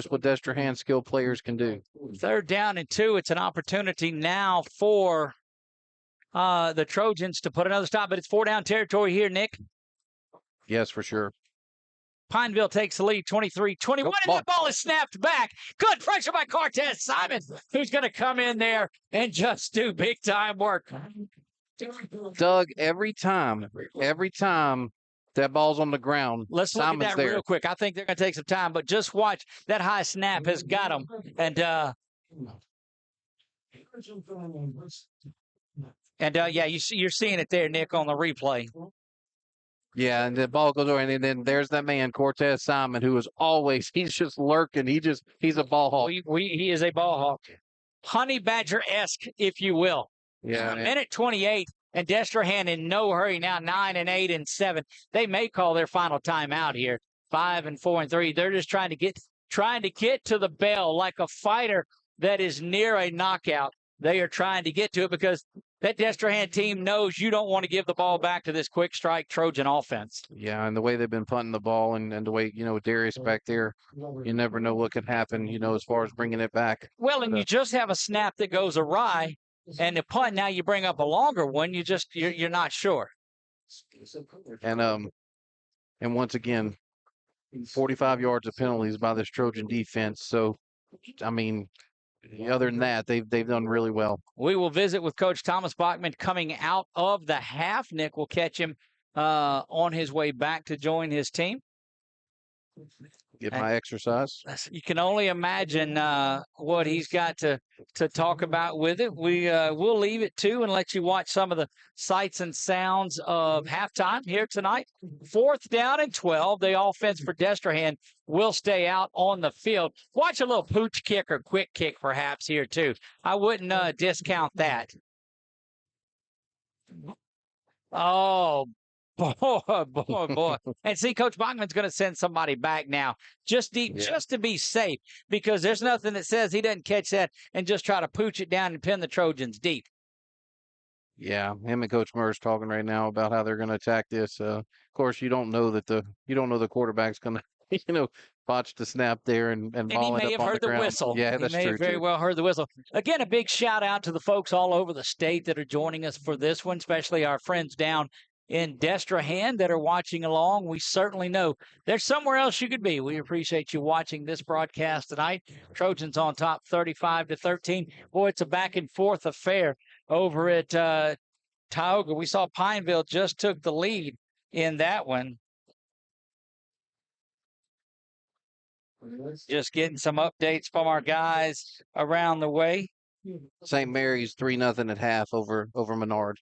what Destrehan skilled players can do. 3rd down and 2. It's an opportunity now for the Trojans to put another stop, but it's 4-down territory here, Nick. Yes, for sure. Pineville takes the lead, 23-21, and that ball is snapped back. Good pressure by Cortez Simon, who's going to come in there and just do big-time work. Doug, every time that ball's on the ground, let's look Simon's at that there. real quick. I think they're going to take some time, but just watch. That high snap has got them. And yeah, you're seeing it there, Nick, on the replay. Yeah, and the ball goes over, and then there's that man, Cortez Simon, who is he's just lurking. He's a ball hawk. He is a ball hawk. Honey Badger-esque, if you will. Yeah. Minute 28, and Destrehan in no hurry now, 9 and 8 and 7. They may call their final timeout here, 5 and 4 and 3. They're just trying to get to the bell like a fighter that is near a knockout. They are trying to get to it because that Destrehan team knows you don't want to give the ball back to this quick strike Trojan offense. Yeah, and the way they've been punting the ball and the way, Darius back there, you never know what could happen, as far as bringing it back. Well, and you just have a snap that goes awry, and the punt, now you bring up a longer one, you're not sure. And once again, 45 yards of penalties by this Trojan defense. So, I mean, other than that, they've done really well. We will visit with Coach Thomas Bachman coming out of the half. Nick will catch him on his way back to join his team. Get my exercise. You can only imagine what he's got to talk about with it. We'll leave it to and let you watch some of the sights and sounds of halftime here tonight. 4th down and 12. The offense for Destrehan will stay out on the field. Watch a little pooch kick or quick kick perhaps here too. I wouldn't discount that. Oh, boy. And see, Coach Bachman's going to send somebody back now, just deep, just to be safe, because there's nothing that says he doesn't catch that and just try to pooch it down and pin the Trojans deep. Yeah, him and Coach Murr's talking right now about how they're going to attack this. Of course, you don't know the quarterback's going to, botch the snap there and ball he may it up have on heard the ground. whistle. Yeah, that's true. He may have very well heard the whistle. Again, a big shout out to the folks all over the state that are joining us for this one, especially our friends down in Destrehan that are watching along. We certainly know there's somewhere else you could be. We appreciate you watching this broadcast tonight. Trojans on top 35-13. Boy, it's a back and forth affair over at Tioga. We saw Pineville just took the lead in that one. Just getting some updates from our guys around the way. St. Mary's 3-0 at half over Menard.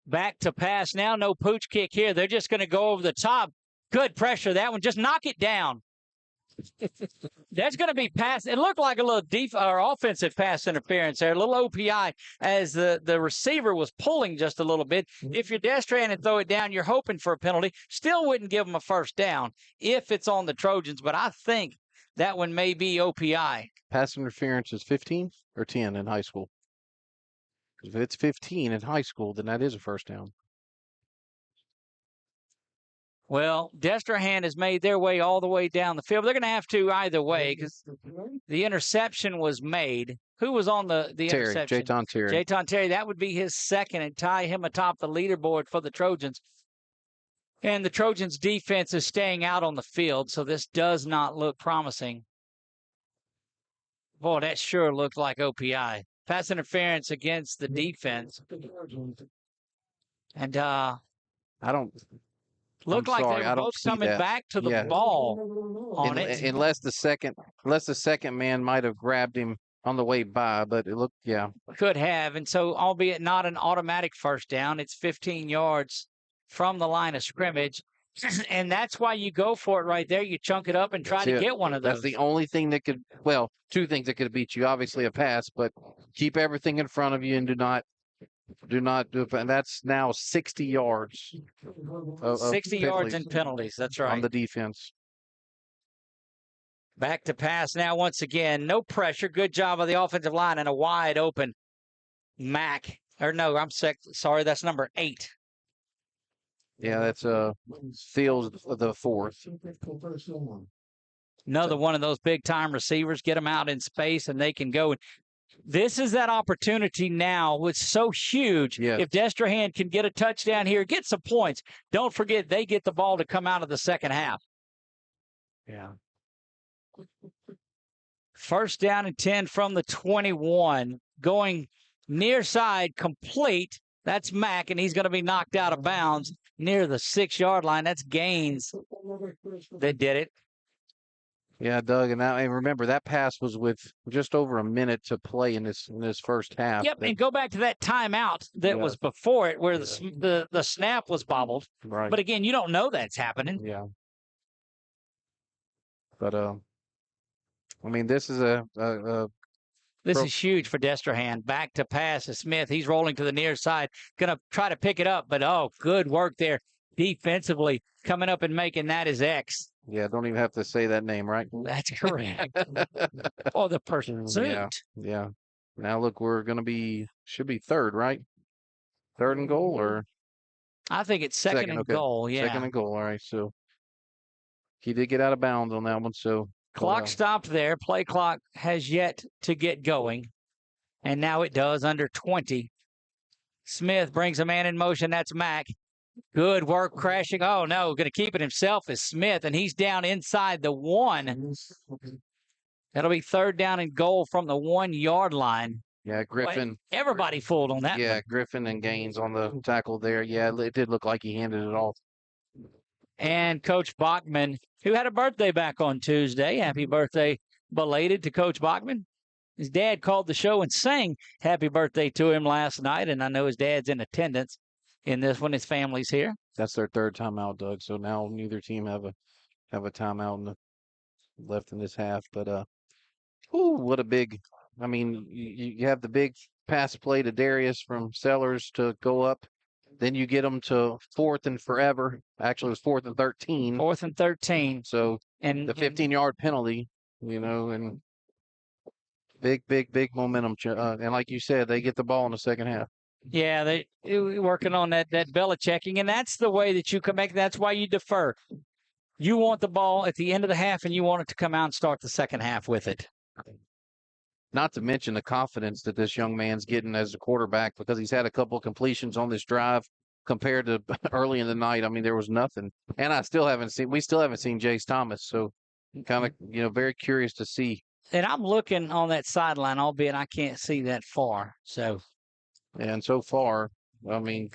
Back to pass now. No pooch kick here. They're just going to go over the top. Good pressure. That one. Just knock it down. That's going to be pass. It looked like a little offensive pass interference there. A little OPI as the receiver was pulling just a little bit. If you're Destrehan and throw it down, you're hoping for a penalty. Still wouldn't give them a first down if it's on the Trojans, but I think that one may be OPI. Pass interference is 15 or 10 in high school. If it's 15 in high school, then that is a first down. Well, Destrehan has made their way all the way down the field. They're going to have to either way because the interception was made. Who was on the interception? Jayton Terry. Jayton Terry. That would be his second and tie him atop the leaderboard for the Trojans. And the Trojans' defense is staying out on the field, so this does not look promising. Boy, that sure looked like OPI. Pass interference against the defense. And I don't. looked I'm like sorry, they were I don't both see coming that. back to the Yeah. ball on it. Unless the second man might have grabbed him on the way by, but it looked, yeah. Could have. And so, albeit not an automatic first down, it's 15 yards from the line of scrimmage. And that's why you go for it right there. You chunk it up and try to get one of those. That's the only thing that could, well, two things that could beat you. Obviously a pass, but keep everything in front of you and do not do it. And that's now 60 yards. 60 yards in penalties. That's right. On the defense. Back to pass now once again. No pressure. Good job of the offensive line and a wide open Mac. Or no, sorry, that's number 8. Yeah, that's Fields the 4th. Another one of those big-time receivers. Get them out in space, and they can go. This is that opportunity now. It's so huge. Yes. If Destrehan can get a touchdown here, get some points. Don't forget, they get the ball to come out of the second half. Yeah. First down and 10 from the 21. Going near side, complete. That's Mack, and he's going to be knocked out of bounds near the 6-yard line. That's Gaines that did it. Yeah, Doug, and remember that pass was with just over a minute to play in this first half. Yep, and go back to that timeout that was before it, where the snap was bobbled. Right. But again, you don't know that's happening. Yeah. But I mean, this is This is huge for Destrehan. Back to pass to Smith. He's rolling to the near side. Going to try to pick it up, but good work there defensively. Coming up and making that his X. Yeah, don't even have to say that name, right? That's correct. Or the pursuit. Yeah. Now look, should be third, right? Third and goal, or? I think it's second and goal, yeah. Second and goal, all right. So he did get out of bounds on that one, so. Clock stopped there. Play clock has yet to get going. And now it does, under 20. Smith brings a man in motion. That's Mack. Good work crashing. Oh, no. Going to keep it himself is Smith, and he's down inside the 1. That'll be third down and goal from the 1-yard line. Yeah, Griffin. Everybody fooled on that. Yeah, one. Griffin and Gaines on the tackle there. Yeah, it did look like he handed it off. And Coach Bachman, who had a birthday back on Tuesday. Happy birthday belated to Coach Bachman. His dad called the show and sang happy birthday to him last night, and I know his dad's in attendance in this one. His family's here. That's their third timeout, Doug. So now neither team have a timeout left in this half. But what a big! I mean, you have the big pass play to Darius from Sellers to go up. Then you get them to 4th and forever. Actually, it was 4th and 13. 4th and 13. So and the 15-yard penalty, and big momentum. And like you said, they get the ball in the second half. Yeah, they working on that Belichicking, and that's the way that you can make. That's why you defer. You want the ball at the end of the half, and you want it to come out and start the second half with it. Not to mention the confidence that this young man's getting as a quarterback, because he's had a couple of completions on this drive compared to early in the night. I mean, there was nothing. And we still haven't seen Jace Thomas. So kind of, very curious to see. And I'm looking on that sideline, albeit I can't see that far. So. And so far, I mean,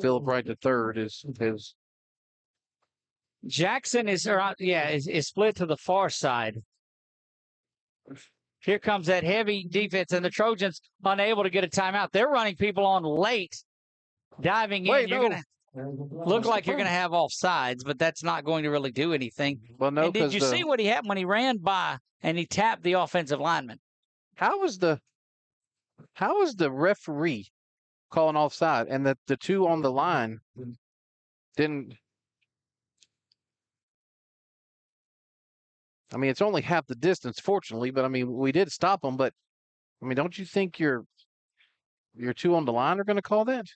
Philip Wright III is Jackson is split to the far side. Here comes that heavy defense, and the Trojans unable to get a timeout. They're running people on late, diving in. You're going to look like you're going to have offsides, but that's not going to really do anything. Well, no. And did you see what happened when he ran by and he tapped the offensive lineman? How was the referee calling offside, and the two on the line didn't? I mean, it's only half the distance, fortunately, but I mean, we did stop them. But I mean, don't you think your two on the line are going to call that?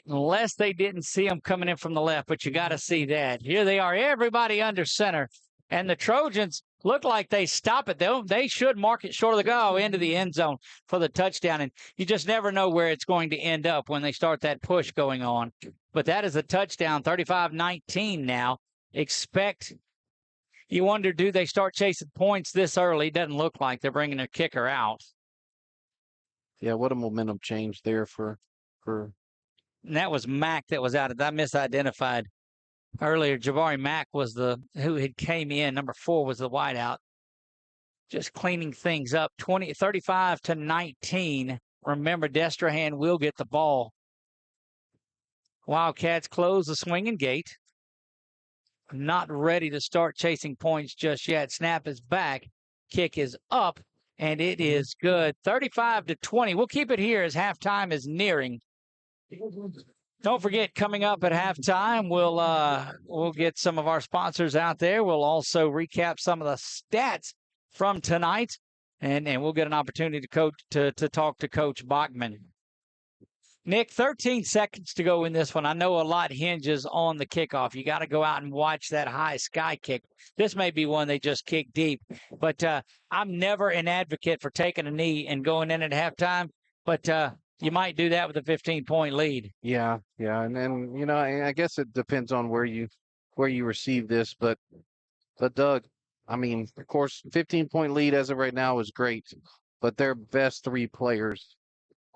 Unless they didn't see them coming in from the left, but you got to see that. Here they are, everybody under center, and the Trojans look like they stop it. They should mark it short of the goal into the end zone for the touchdown, and you just never know where it's going to end up when they start that push going on. But that is a touchdown, 35-19 now. You wonder, do they start chasing points this early? Doesn't look like they're bringing their kicker out. Yeah, what a momentum change there for And that was Mack that was out. I misidentified earlier. Jabari Mack was who had came in. Number 4 was the wideout. Just cleaning things up. 35-19. Remember, Destrehan will get the ball. Wildcats close the swinging gate. Not ready to start chasing points just yet. Snap is back. Kick is up, and it is good. 35-20. We'll keep it here as halftime is nearing. Don't forget, coming up at halftime, we'll get some of our sponsors out there. We'll also recap some of the stats from tonight, and we'll get an opportunity to talk to Coach Bachman. Nick, 13 seconds to go in this one. I know a lot hinges on the kickoff. You got to go out and watch that high sky kick. This may be one they just kick deep, but I'm never an advocate for taking a knee and going in at halftime, but you might do that with a 15-point lead. Yeah, and then I guess it depends on where you receive this, but Doug, I mean, of course, 15-point lead as of right now is great, but their best 3 players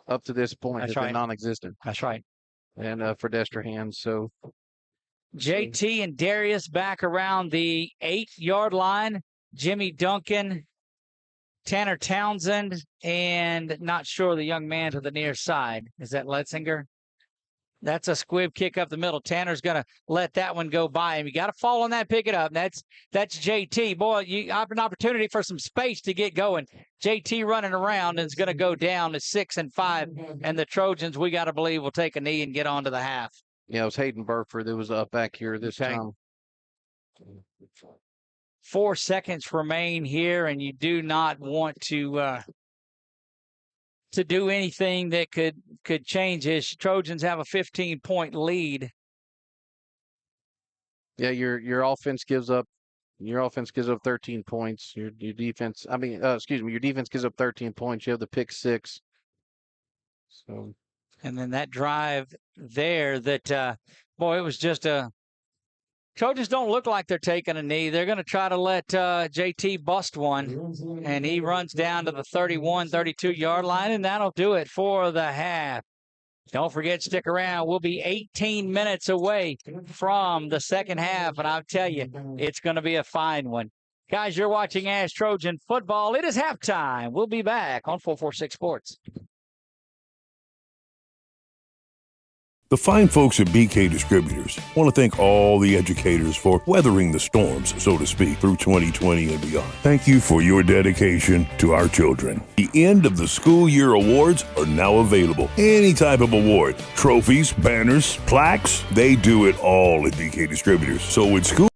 up to this point has been non-existent. That's right. And for Destrehan, so JT and Darius back around the 8-yard line. Jimmy Duncan, Tanner Townsend, and not sure the young man to the near side. Is that Letzinger? That's a squib kick up the middle. Tanner's going to let that one go by him. You got to fall on that, pick it up. That's JT. Boy, you have an opportunity for some space to get going. JT running around is going to go down to 6-5, and the Trojans, we got to believe, will take a knee and get on to the half. Yeah, it was Hayden Burford that was up back here this time. 4 seconds remain here, and you do not want to do anything that could change this. Trojans have a 15-point lead. Yeah, your offense gives up 13 points. Your defense, your defense gives up 13 points. You have the pick 6. So, and then that drive there that boy, it was just a Trojans don't look like they're taking a knee. They're going to try to let JT bust one, and he runs down to the 31, 32-yard line, and that'll do it for the half. Don't forget, stick around. We'll be 18 minutes away from the second half, and I'll tell you, it's going to be a fine one. Guys, you're watching ASH Trojan Football. It is halftime. We'll be back on 446 Sports. The fine folks at BK Distributors want to thank all the educators for weathering the storms, so to speak, through 2020 and beyond. Thank you for your dedication to our children. The end of the school year awards are now available. Any type of award, trophies, banners, plaques, they do it all at BK Distributors. So with school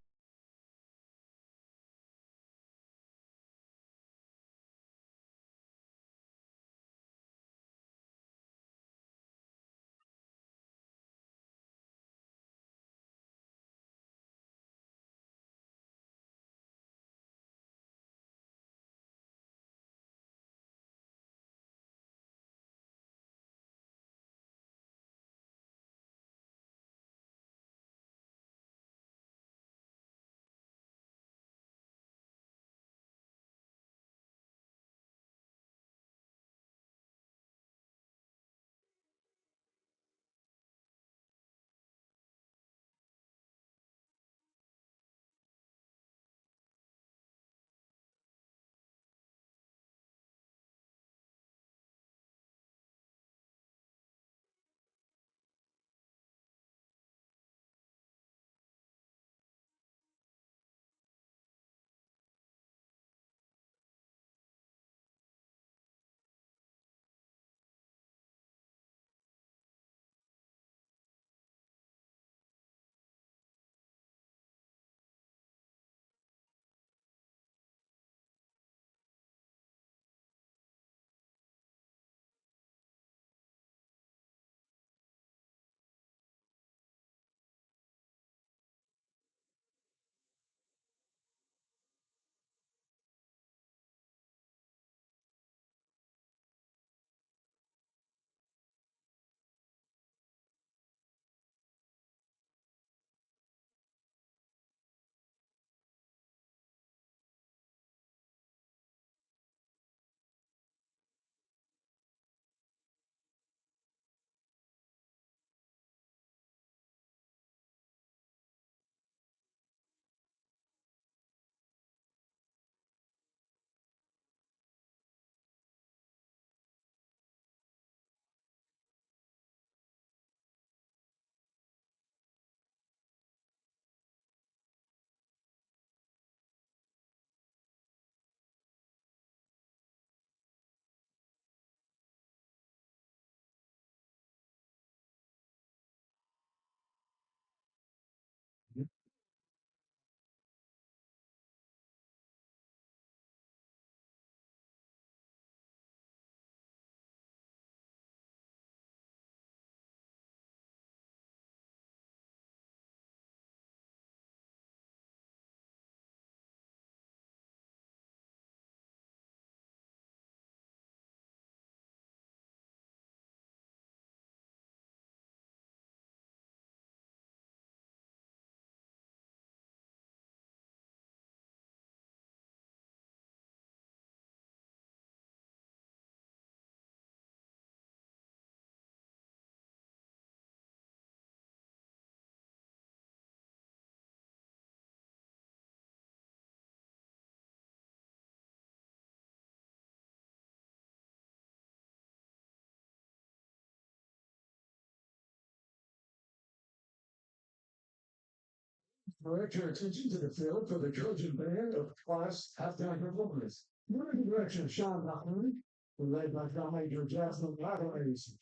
direct your attention to the field for the Trojan band of class halftime performance. Under the direction of Sean Mahoney, led by drum major Jasmine Laveries.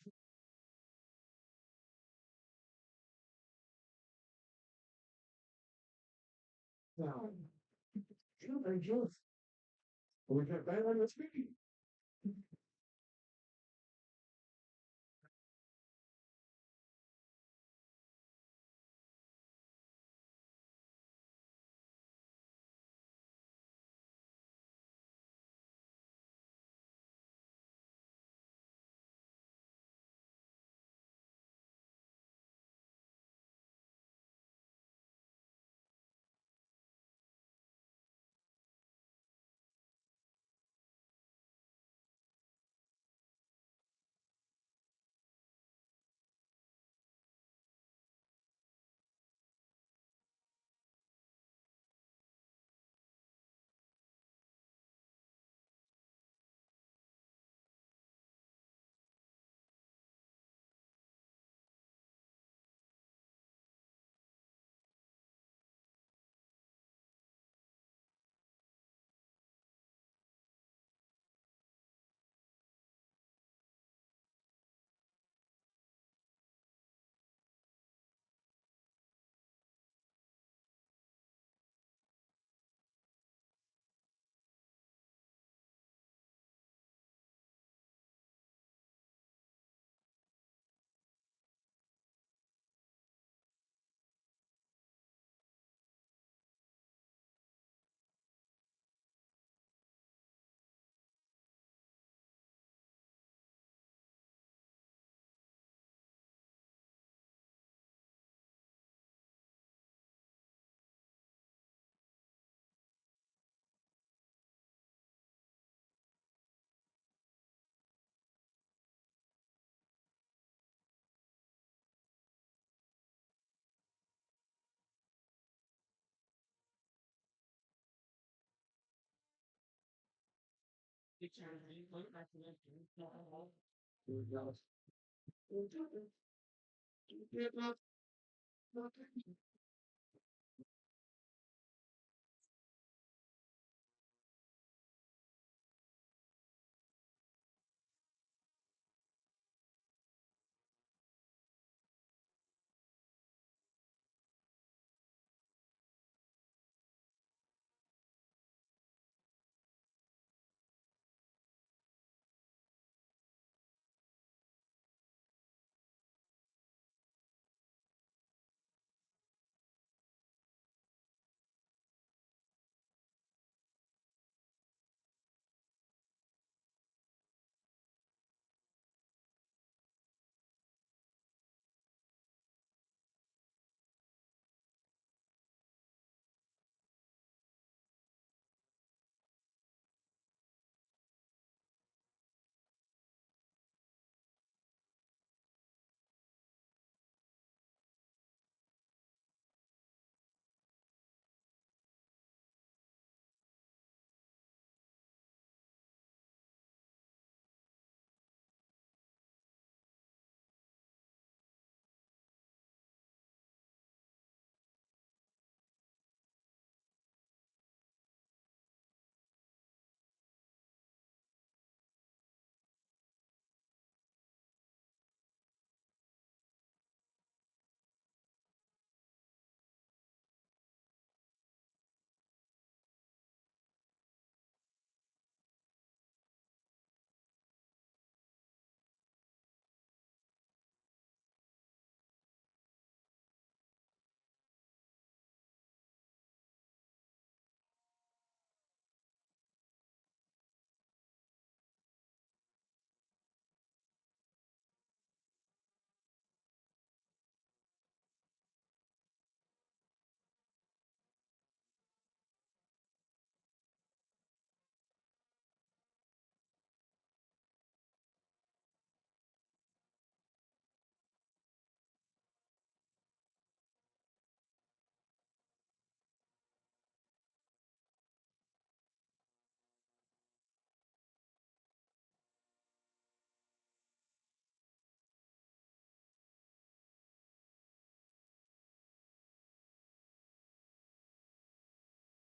Now, we got band on the speed.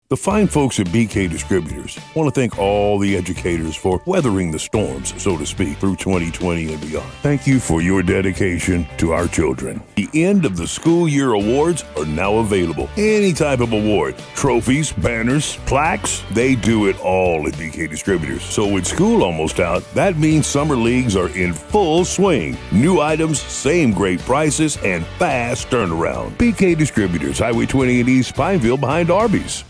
The fine folks at BK Distributors want to thank all the educators for weathering the storms, so to speak, through 2020 and beyond. Thank you for your dedication to our children. The end of the school year awards are now available. Any type of award, trophies, banners, plaques, they do it all at BK Distributors. So with school almost out, that means summer leagues are in full swing. New items, same great prices, and fast turnaround. BK Distributors, Highway 20 in East Pineville behind Arby's.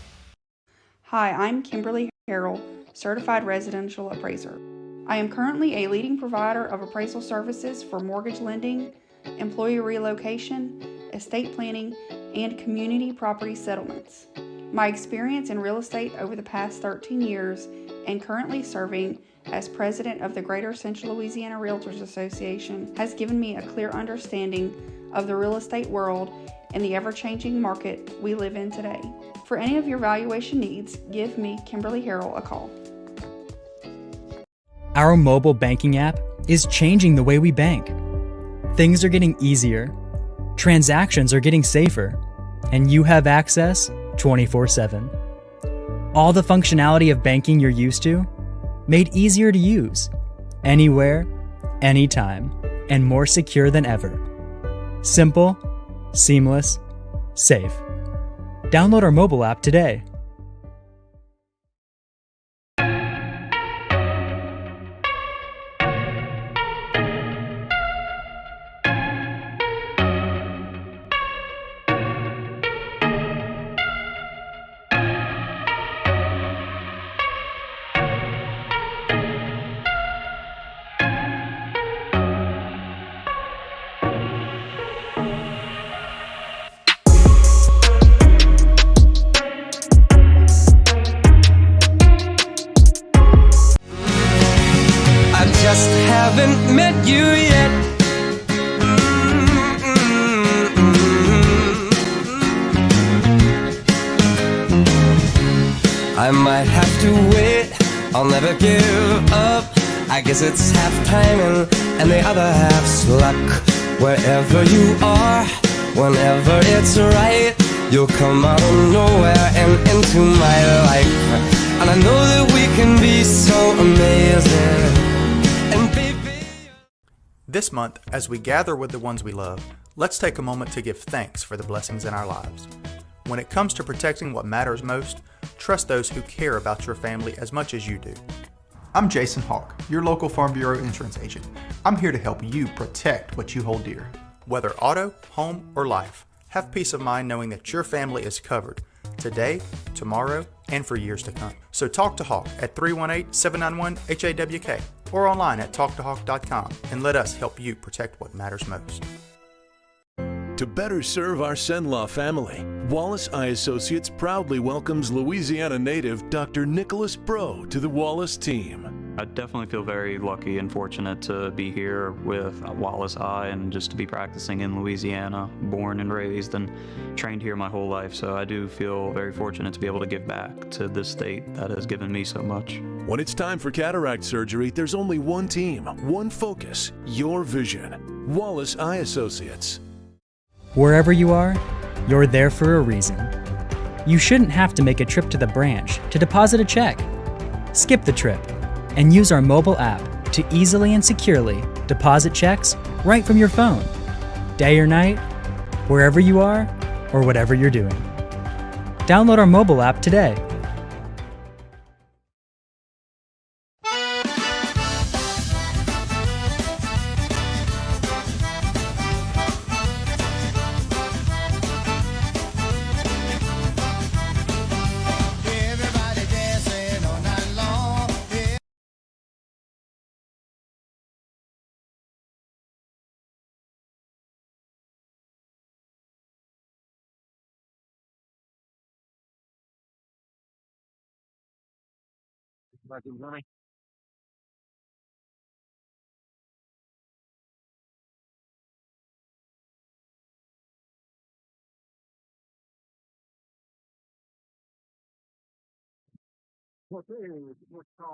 Hi, I'm Kimberly Harrell, Certified Residential Appraiser. I am currently a leading provider of appraisal services for mortgage lending, employee relocation, estate planning, and community property settlements. My experience in real estate over the past 13 years and currently serving as president of the Greater Central Louisiana Realtors Association has given me a clear understanding of the real estate world and the ever-changing market we live in today. For any of your valuation needs, give me, Kimberly Harrell, a call. Our mobile banking app is changing the way we bank. Things are getting easier, transactions are getting safer, and you have access 24/7. All the functionality of banking you're used to, made easier to use, anywhere, anytime, and more secure than ever. Simple, seamless, safe. Download our mobile app today. Just haven't met you yet. I might have to wait, I'll never give up. I guess it's half timing and the other half's luck. Wherever you are, whenever it's right, you'll come out of nowhere and into my life. And I know that we can be so amazing. This month, as we gather with the ones we love, let's take a moment to give thanks for the blessings in our lives. When it comes to protecting what matters most, trust those who care about your family as much as you do. I'm Jason Hawk, your local Farm Bureau insurance agent. I'm here to help you protect what you hold dear. Whether auto, home, or life, have peace of mind knowing that your family is covered today, tomorrow, and for years to come. So talk to Hawk at 318-791-HAWK or online at talktohawk.com and let us help you protect what matters most. To better serve our Senlaw family, Wallace Eye Associates proudly welcomes Louisiana native Dr. Nicholas Bro to the Wallace team. I definitely feel very lucky and fortunate to be here with Wallace Eye and just to be practicing in Louisiana, born and raised and trained here my whole life. So I do feel very fortunate to be able to give back to this state that has given me so much. When it's time for cataract surgery, there's only one team, one focus, your vision. Wallace Eye Associates. Wherever you are, you're there for a reason. You shouldn't have to make a trip to the branch to deposit a check. Skip the trip and use our mobile app to easily and securely deposit checks right from your phone, day or night, wherever you are or whatever you're doing. Download our mobile app today.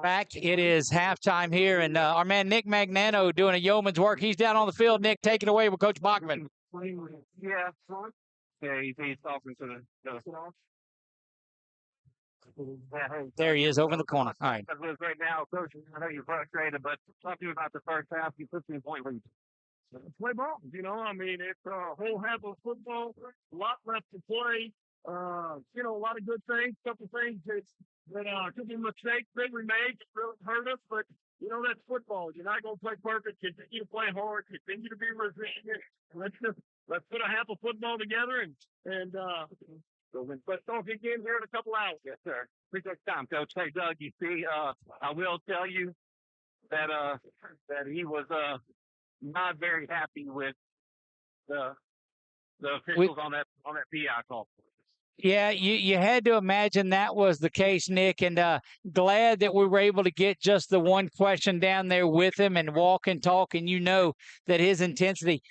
Back, it is halftime here, and our man Nick Magnano doing a yeoman's work. He's down on the field. Nick, take it away with Coach Bachman. Yeah, he's talking to the There he is over in the corner. All right. Right now, Coach, I know you're frustrated, but talk to me about the first half. You put me a point lead. Play ball. I mean, it's a whole half of football, a lot left to play. A lot of good things, couple things that could be mistakes that we made that really hurt us, but that's football. You're not going to play perfect. Continue to play hard. Continue to be resilient. Let's put a half of football together and but don't get in here in a couple hours. Yes, sir. Appreciate the time, Coach. Hey, Doug, you see, I will tell you that he was not very happy with the officials on that PI call. Yeah, you had to imagine that was the case, Nick, and glad that we were able to get just the one question down there with him and walk and talk, and that his intensity.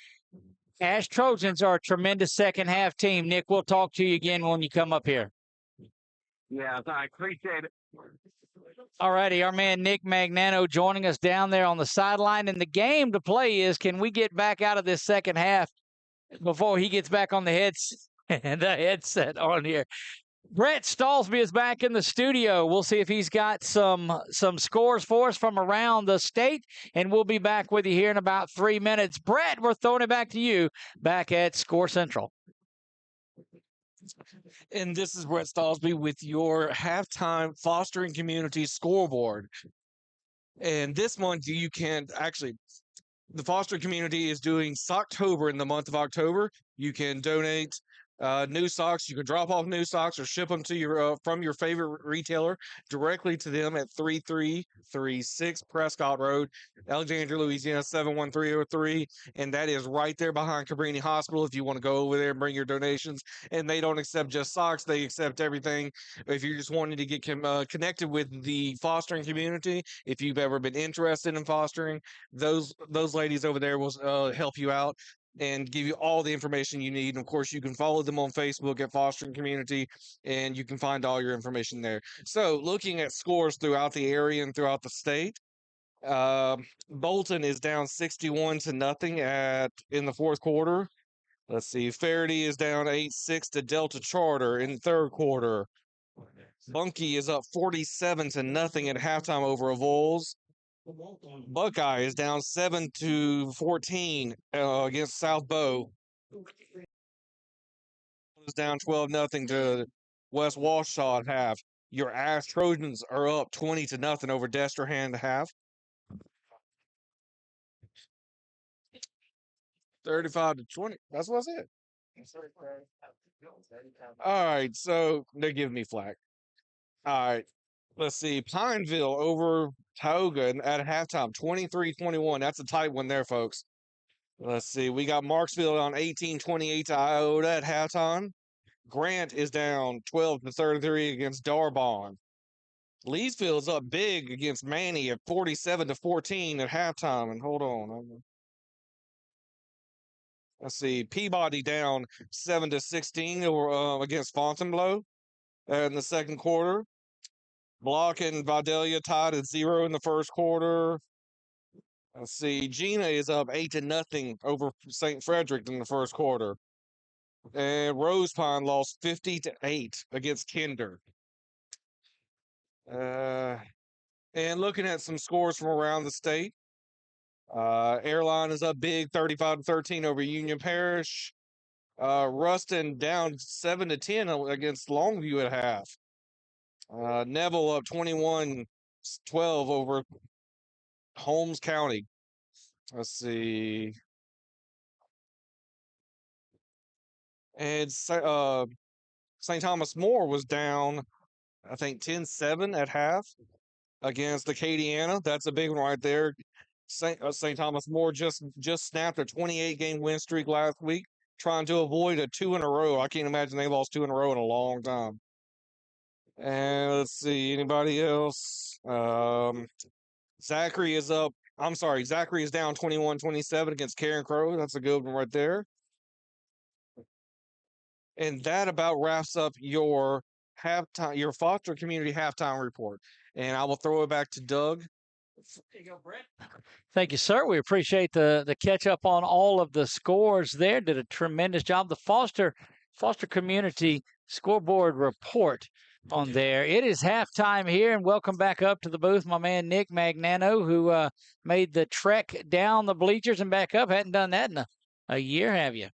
ASH Trojans are a tremendous second half team. Nick, we'll talk to you again when you come up here. Yeah, I appreciate it. All righty, our man Nick Magnano joining us down there on the sideline. And the game to play is, can we get back out of this second half before he gets back on the headset on here? Brett Stallsby is back in the studio. We'll see if he's got some scores for us from around the state, and we'll be back with you here in about 3 minutes. Brett, we're throwing it back to you back at Score Central. And this is Brett Stallsby with your halftime fostering community scoreboard. And this month you can actually, the foster community is doing Socktober in the month of October. You can donate new socks. You can drop off new socks or ship them to your from your favorite retailer directly to them at 3336 Prescott Road, Alexandria, Louisiana 71303, and that is right there behind Cabrini Hospital. If you want to go over there and bring your donations, and they don't accept just socks, they accept everything. If you're just wanting to get connected with the fostering community, if you've ever been interested in fostering, those ladies over there will help you out and give you all the information you need. And of course, you can follow them on Facebook at Fostering Community, and you can find all your information there. So looking at scores throughout the area and throughout the state, Bolton is down 61-0 in the fourth quarter. Let's see, Faraday is down 8-6 to Delta Charter in the third quarter. Bunkie is up 47-0 at halftime over Vols. Buckeye is down 7-14 against South Bow. Is down 12-0 to West Wausau at half. Your ASH Trojans are up 20-0 over Destrehan at half. 35-20. That's what I said. All right, so they're giving me flack. All right. Let's see, Pineville over Tioga at halftime, 23-21. That's a tight one there, folks. Let's see, we got Marksville on 18-28 to Iota at halftime. Grant is down 12-33 against Darbon. Leesville is up big against Many at 47-14 at halftime. And hold on. Let's see, Peabody down 7-16 over against Fontainebleau in the second quarter. Block and Vidalia tied at 0 in the first quarter. Let's see. Gina is up 8-0 over St. Frederick in the first quarter. And Rose Pine lost 50-8 against Kinder. And looking at some scores from around the state, Airline is up big, 35-13 over Union Parish. Ruston down 7-10 against Longview at half. Neville up 21-12 over Holmes County. Let's see. And St. Thomas More was down, I think, 10-7 at half against Acadiana. That's a big one right there. St. Thomas More just snapped a 28-game win streak last week, trying to avoid a 2 in a row. I can't imagine they lost 2 in a row in a long time. And let's see, anybody else? Zachary is down 21-27 against Karen Crow. That's a good one right there. And that about wraps up your foster community halftime report. And I will throw it back to Doug. There you go, Brett. Thank you, sir. We appreciate the catch up on all of the scores there. Did a tremendous job. The foster community scoreboard report on there. It is halftime here, and welcome back up to the booth, my man Nick Magnano, who made the trek down the bleachers and back up. Hadn't done that in a year, have you?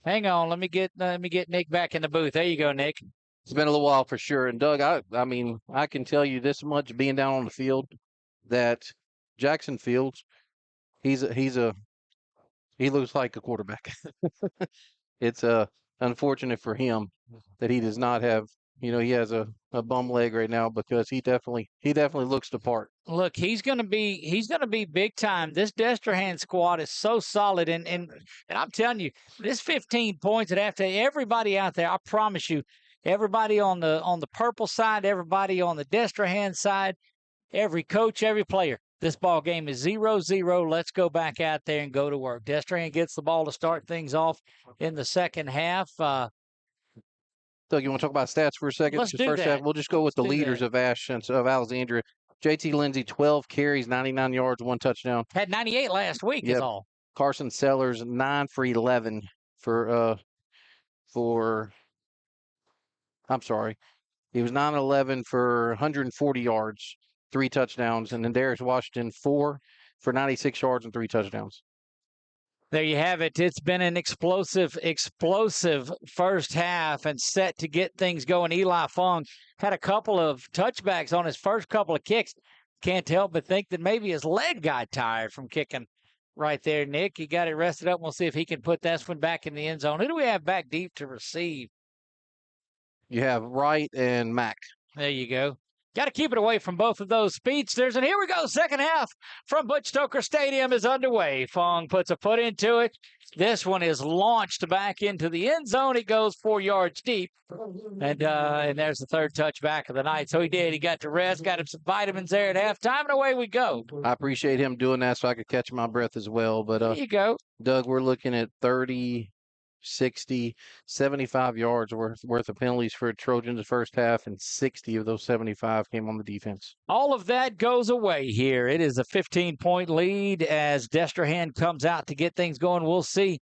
Hang on, let me get Nick back in the booth. There you go, Nick. It's been a little while for sure. And Doug, I mean, I can tell you this much being down on the field that Jackson Fields, he looks like a quarterback. It's unfortunate for him that he does not have, he has a bum leg right now because he definitely looks the part. Look, he's gonna be big time. This Destrehan squad is so solid, and I'm telling you, this 15 points at after everybody out there, I promise you, everybody on the purple side, everybody on the Destrehan side, every coach, every player. This ball game is 0-0. Let's go back out there and go to work. Destrehan gets the ball to start things off in the second half. Doug, you want to talk about stats for a second? Let's do that. Half, we'll just go with the leaders of ASH and of Alexandria. JT Lindsay, 12 carries, 99 yards, 1 touchdown. Had 98 last week is all. Carson Sellers, 9 for 11 for I'm sorry. He was 9-11 for 140 yards, 3 touchdowns. And then Darius Washington, 4 for 96 yards and 3 touchdowns. There you have it. It's been an explosive first half and set to get things going. Eli Fong had a couple of touchbacks on his first couple of kicks. Can't help but think that maybe his leg got tired from kicking right there, Nick. He got it rested up. We'll see if he can put this one back in the end zone. Who do we have back deep to receive? You have Wright and Mack. There you go. Got to keep it away from both of those speedsters. And here we go. Second half from Butch Stoker Stadium is underway. Fong puts a foot into it. This one is launched back into the end zone. It goes 4 yards deep. And there's the third touchback of the night. So he did. He got to rest, got him some vitamins there at halftime, and away we go. I appreciate him doing that so I could catch my breath as well. But there you go. Doug, we're looking at 30, 60, 75 yards worth of penalties for Trojans the first half, and 60 of those 75 came on the defense. All of that goes away here. It is a 15-point lead as Destrehan comes out to get things going. We'll see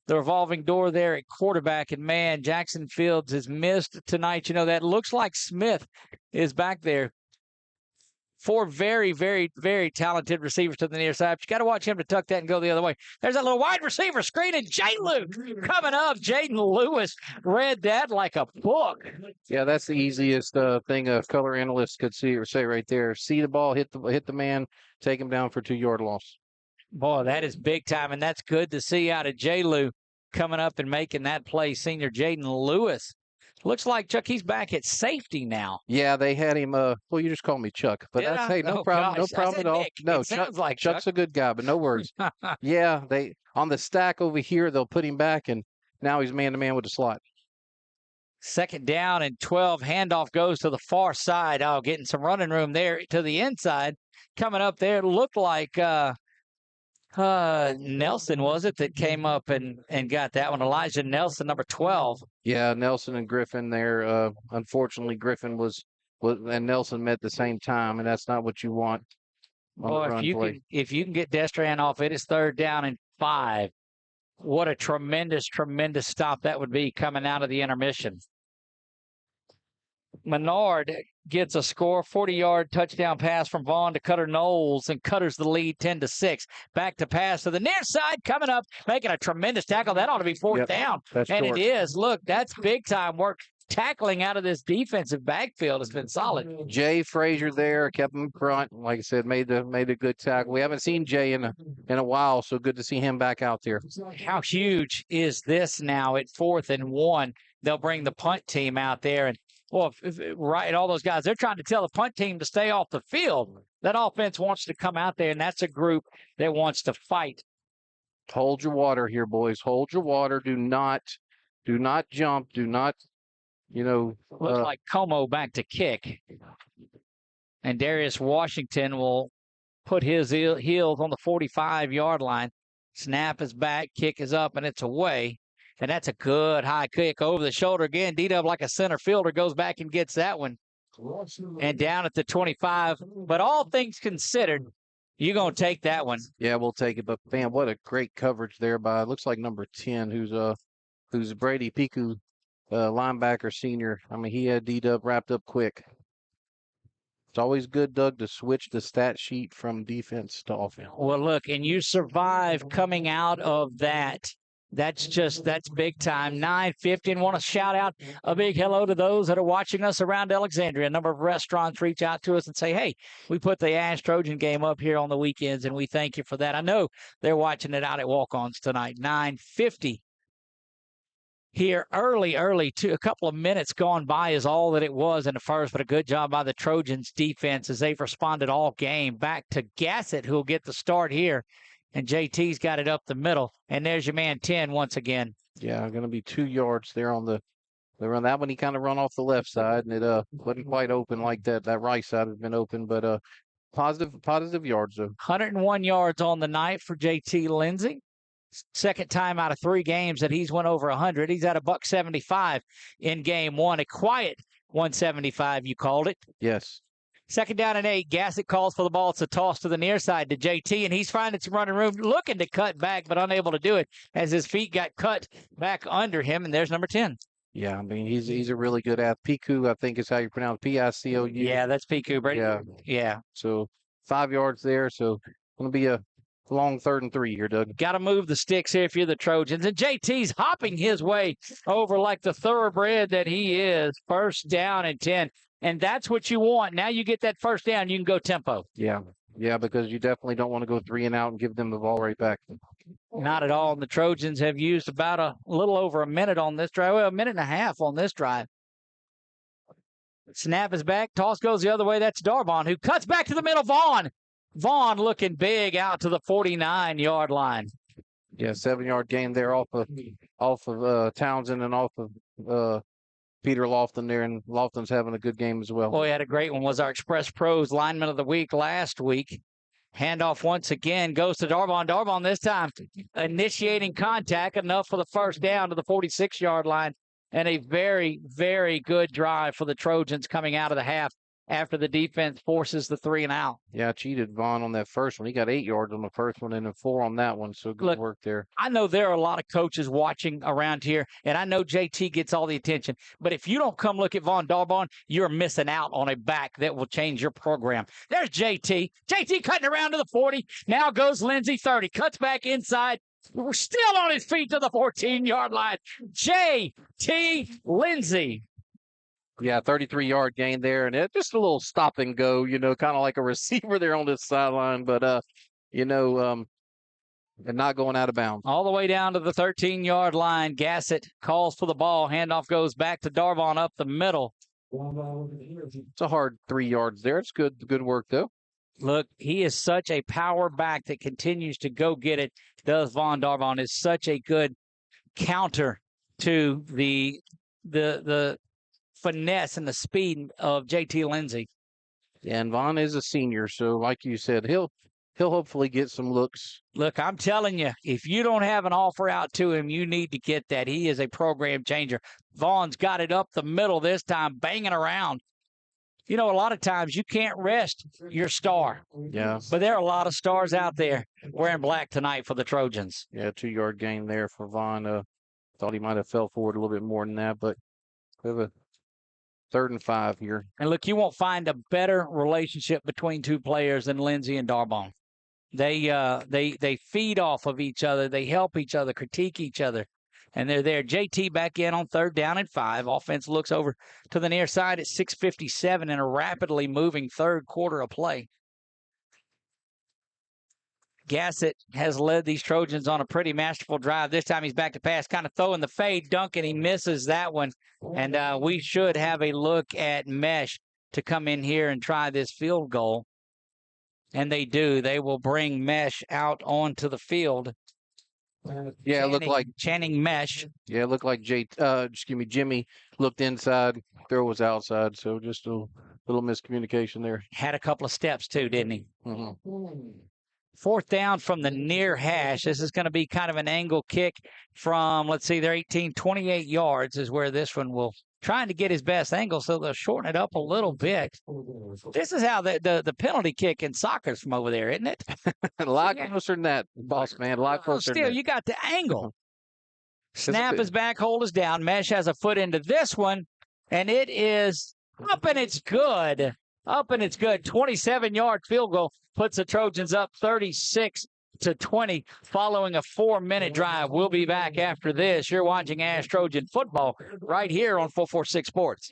the revolving door there at quarterback. And, man, Jackson Fields has missed tonight. That looks like Smith is back there. 4 very, very, very talented receivers to the near side. But you got to watch him to tuck that and go the other way. There's that little wide receiver screen, and J-Luke coming up. Jaden Lewis read that like a book. Yeah, that's the easiest thing a color analyst could see or say right there. See the ball, hit the man, take him down for 2-yard loss. Boy, that is big time, and that's good to see out of J-Luke coming up and making that play. Senior Jaden Lewis. Looks like, Chuck, he's back at safety now. Yeah, they had him. Well, you just call me Chuck, but that's no problem. Gosh. No problem at all. Nick. No, Chuck's a good guy, but no worries. Yeah, they on the stack over here, they'll put him back, and now he's man-to-man with the slot. Second down and 12. Handoff goes to the far side. Oh, getting some running room there to the inside. Coming up there, it looked like Nelson, was it, that came up and got that one? Elijah Nelson, number 12. Yeah, Nelson and Griffin there. Unfortunately, Griffin was and Nelson met at the same time, and that's not what you want. Boy, if you can get Destrehan off, it is 3rd down and 5. What a tremendous, tremendous stop that would be coming out of the intermission. Menard gets a score, 40-yard touchdown pass from Vaughn to Cutter Knowles, and Cutter's the lead 10-6. Back to pass to the near side, coming up, making a tremendous tackle. That ought to be 4th down. And short. It is. Look, that's big-time work. Tackling out of this defensive backfield has been solid. Jay Frazier there, kept him in front. Like I said, made a good tackle. We haven't seen Jay in a while, so good to see him back out there. How huge is this now at 4th and 1? They'll bring the punt team out there, and right, all those guys, they're trying to tell the punt team to stay off the field. That offense wants to come out there, and that's a group that wants to fight. Hold your water here, boys. Hold your water. Do not jump. Do not, Looks like Como back to kick. And Darius Washington will put his heels on the 45-yard line. Snap is back, kick is up, and it's away. And that's a good high kick over the shoulder again. D-Dub, like a center fielder, goes back and gets that one. And down at the 25. But all things considered, you're going to take that one. Yeah, we'll take it. But, man, what a great coverage there by, looks like number 10, who's Brady Piku linebacker senior. I mean, he had D-Dub wrapped up quick. It's always good, Doug, to switch the stat sheet from defense to offense. Well, look, and you survive coming out of that. That's big time. 9:50, and want to shout out a big hello to those that are watching us around Alexandria. A number of restaurants reach out to us and say, hey, we put the ASH Trojan game up here on the weekends, and we thank you for that. I know they're watching it out at Walk-Ons tonight. 9:50 here early, a couple of minutes gone by is all that it was in the first, but a good job by the Trojans defense as they've responded all game. Back to Gassett, who'll get the start here. And JT's got it up the middle. And there's your man 10 once again. Yeah, going to be 2 yards there on the run. That one he kind of run off the left side, and it wasn't quite open like that. That right side has been open, but positive yards though. 101 yards on the night for JT Lindsay. Second time out of 3 games that he's went over 100. He's at $175 in game 1. A quiet 175, you called it. Yes. Second down and 8. Gassett calls for the ball. It's a toss to the near side to JT, and he's finding some running room, looking to cut back, but unable to do it as his feet got cut back under him, and there's number 10. Yeah, I mean, he's a really good athlete. Piku, I think is how you pronounce Picou. Yeah, that's Piku, Brady. Yeah. So 5 yards there. So going to be a long 3rd and 3 here, Doug. Got to move the sticks here if you're the Trojans. And JT's hopping his way over like the thoroughbred that he is. First down and 10. And that's what you want. Now you get that first down, you can go tempo. Yeah, because you definitely don't want to go 3 and out and give them the ball right back. Not at all. And the Trojans have used about a little over a minute on this drive. Well, a minute and a half on this drive. Snap is back. Toss goes the other way. That's Darbon, who cuts back to the middle. Vaughn looking big out to the 49-yard line. Yeah, 7-yard gain there off of Townsend and off of Peter Lofton there, and Lofton's having a good game as well. Boy, he had a great one. Was our Express Pros lineman of the week last week. Handoff once again goes to Darbon. Darbon this time initiating contact enough for the first down to the 46-yard line, and a very, very good drive for the Trojans coming out of the half after the defense forces the 3 and out. Yeah, cheated Vaughn on that first one. He got 8 yards on the first one and then 4 on that one. So good work there. I know there are a lot of coaches watching around here, and I know JT gets all the attention. But if you don't come look at Vaughn Darbon, you're missing out on a back that will change your program. There's JT. JT cutting around to the 40. Now goes Lindsay 30. Cuts back inside. We're still on his feet to the 14-yard line. JT Lindsay. Yeah, 33-yard gain there, and it just a little stop and go, kind of like a receiver there on this sideline, but and not going out of bounds. All the way down to the 13-yard line. Gassett calls for the ball. Handoff goes back to Darbon up the middle. It's a hard 3 yards there. It's good work though. Look, he is such a power back that continues to go get it. Does Vaughn Darbon is such a good counter to the finesse and the speed of JT Lindsay. Yeah, and Vaughn is a senior, so like you said, he'll hopefully get some looks. Look, I'm telling you, if you don't have an offer out to him, you need to get that. He is a program changer. Vaughn's got it up the middle this time, banging around. A lot of times you can't rest your star. Yeah. But there are a lot of stars out there wearing black tonight for the Trojans. Yeah, 2-yard gain there for Vaughn. Thought he might have fell forward a little bit more than that, but we have a 3rd and 5 here. And look, you won't find a better relationship between 2 players than Lindsay and Darbon. They feed off of each other. They help each other, critique each other. And they're there. JT back in on 3rd down and 5. Offense looks over to the near side at 6:57 in a rapidly moving third quarter of play. Gassett has led these Trojans on a pretty masterful drive. This time he's back to pass, kind of throwing the fade dunk, and he misses that one. And we should have a look at Mesh to come in here and try this field goal. And they do. They will bring Mesh out onto the field. Yeah, it looked like Channing Mesh. Yeah, it looked like Jimmy looked inside, throw was outside, so just a little miscommunication there. Had a couple of steps too, didn't he? Mm-hmm. 4th down from the near hash. This is going to be kind of an angle kick from, let's see, they're 28 yards is where this one will, trying to get his best angle, so they'll shorten it up a little bit. This is how the penalty kick in soccer is from over there, isn't it? A lot closer than that, boss man. A lot closer. Still, than that. You got the angle. Snap is back, hold is down. Mesh has a foot into this one, and it is up and it's good. Up and it's good. 27-yard field goal puts the Trojans up 36-20 following a 4-minute drive. We'll be back after this. You're watching ASH Trojan Football right here on 446 Sports.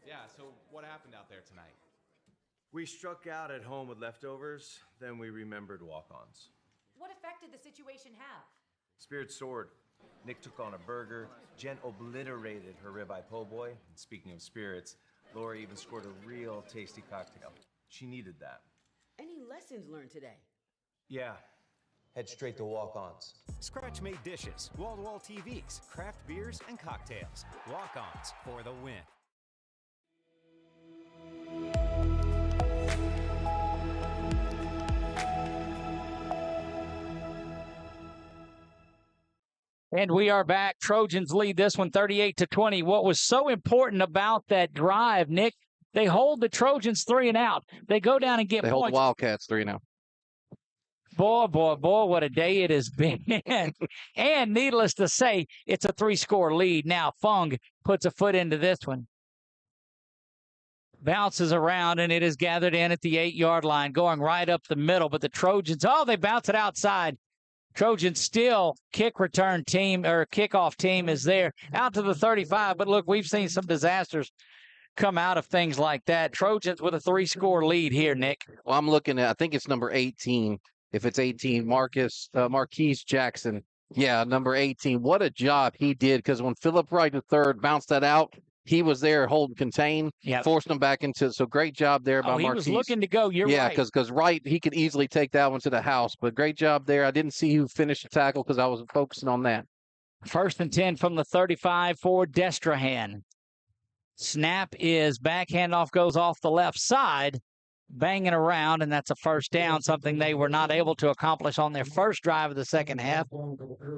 Yeah, so what happened out there tonight? We struck out at home with leftovers, then we remembered walk-ons. What effect did the situation have? Spirit soared. Nick took on a burger. Jen obliterated her ribeye po' boy. And speaking of spirits, Laura even scored a real tasty cocktail. She needed that. Any lessons learned today? Yeah. Head straight to walk-ons. Scratch-made dishes, wall-to-wall TVs, craft beers, and cocktails. Walk-ons for the win. And we are back. Trojans lead this one 38-20. What was so important about that drive, Nick, they hold the Trojans 3 and out. They go down and get They points. hold the Wildcats 3 and out. Boy, what a day it has been. And needless to say, it's a 3-score lead. Now Fung puts a foot into this one. Bounces around, and it is gathered in at the 8-yard line, going right up the middle. But the Trojans, they bounce it outside. Trojans still kickoff team is there out to the 35. But look, we've seen some disasters come out of things like that. Trojans with a 3-score lead here, Nick. Well, I'm looking at, I think it's number 18. If it's 18, Marquise Jackson. Yeah, number 18. What a job he did, because when Philip Wright III bounced that out, he was there holding contain, forcing them back into. So great job there by Marquise. He was looking to go. You're right. Yeah, because Wright, he could easily take that one to the house. But great job there. I didn't see who finished the tackle because I was focusing on that. 1st and 10 from the 35 for Destrehan. Snap is back. Handoff goes off the left side, banging around, and that's a first down, something they were not able to accomplish on their first drive of the second half.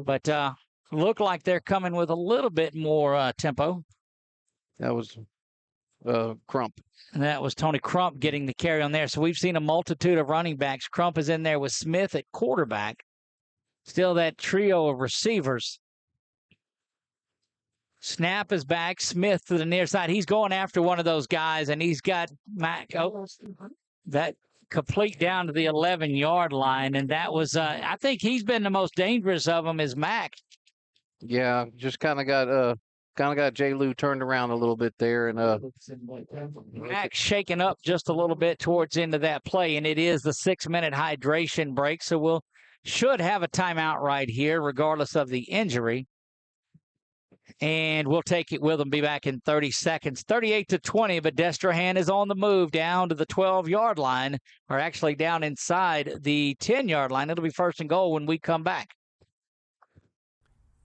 But look like they're coming with a little bit more tempo. That was Crump. And that was Tony Crump getting the carry on there. So we've seen a multitude of running backs. Crump is in there with Smith at quarterback. Still that trio of receivers. Snap is back. Smith to the near side. He's going after one of those guys, and he's got Mac. That complete down to the 11-yard line. And that was, I think he's been the most dangerous of them is Mac. Yeah, just kind of got J. Lou turned around a little bit there, and Mac shaking up just a little bit towards the end of that play, and it is the 6-minute hydration break, so should have a timeout right here, regardless of the injury. And we'll take it with them. Be back in 30 seconds. 38-20, but Destrehan is on the move down to the 12-yard line, or actually down inside the 10-yard line. It'll be 1st and goal when we come back.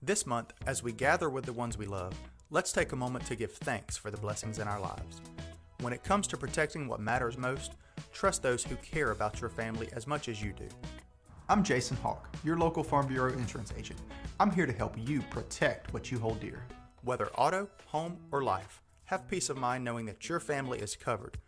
This month, as we gather with the ones we love, let's take a moment to give thanks for the blessings in our lives. When it comes to protecting what matters most, trust those who care about your family as much as you do. I'm Jason Hawk, your local Farm Bureau insurance agent. I'm here to help you protect what you hold dear. Whether auto, home, or life, have peace of mind knowing that your family is covered.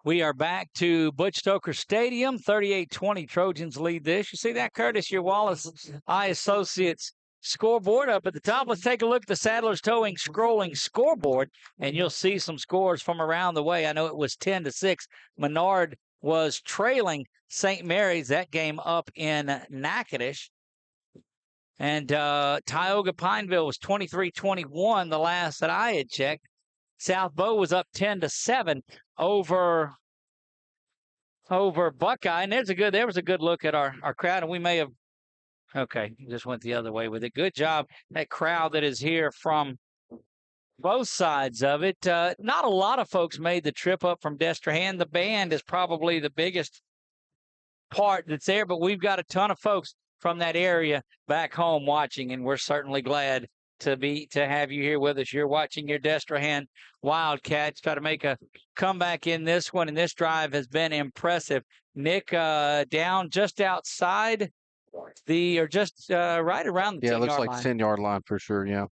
We are back to Butch Stoker Stadium. 38-20 Trojans lead this. You see that, Curtis? Your Wallace Eye Associates scoreboard up at the top. Let's take a look at the Saddlers Towing scrolling scoreboard, and you'll see some scores from around the way. I know it was 10-6. Menard was trailing St. Mary's, that game up in Natchitoches. And Tioga Pineville was 23-21 the last that I had checked. South Bow was up 10-7 over Buckeye, and there was a good look at our crowd, and we may have just went the other way with it. Good job, that crowd that is here from both sides of it. Not a lot of folks made the trip up from Destrehan. The band is probably the biggest part that's there, but we've got a ton of folks from that area back home watching, and we're certainly glad to have you here with us. You're watching your Destrehan Wildcats try to make a comeback in this one, and this drive has been impressive. Nick, down just outside or just right around the 10-yard line. Yeah, it looks like the 10-yard line for sure, yeah.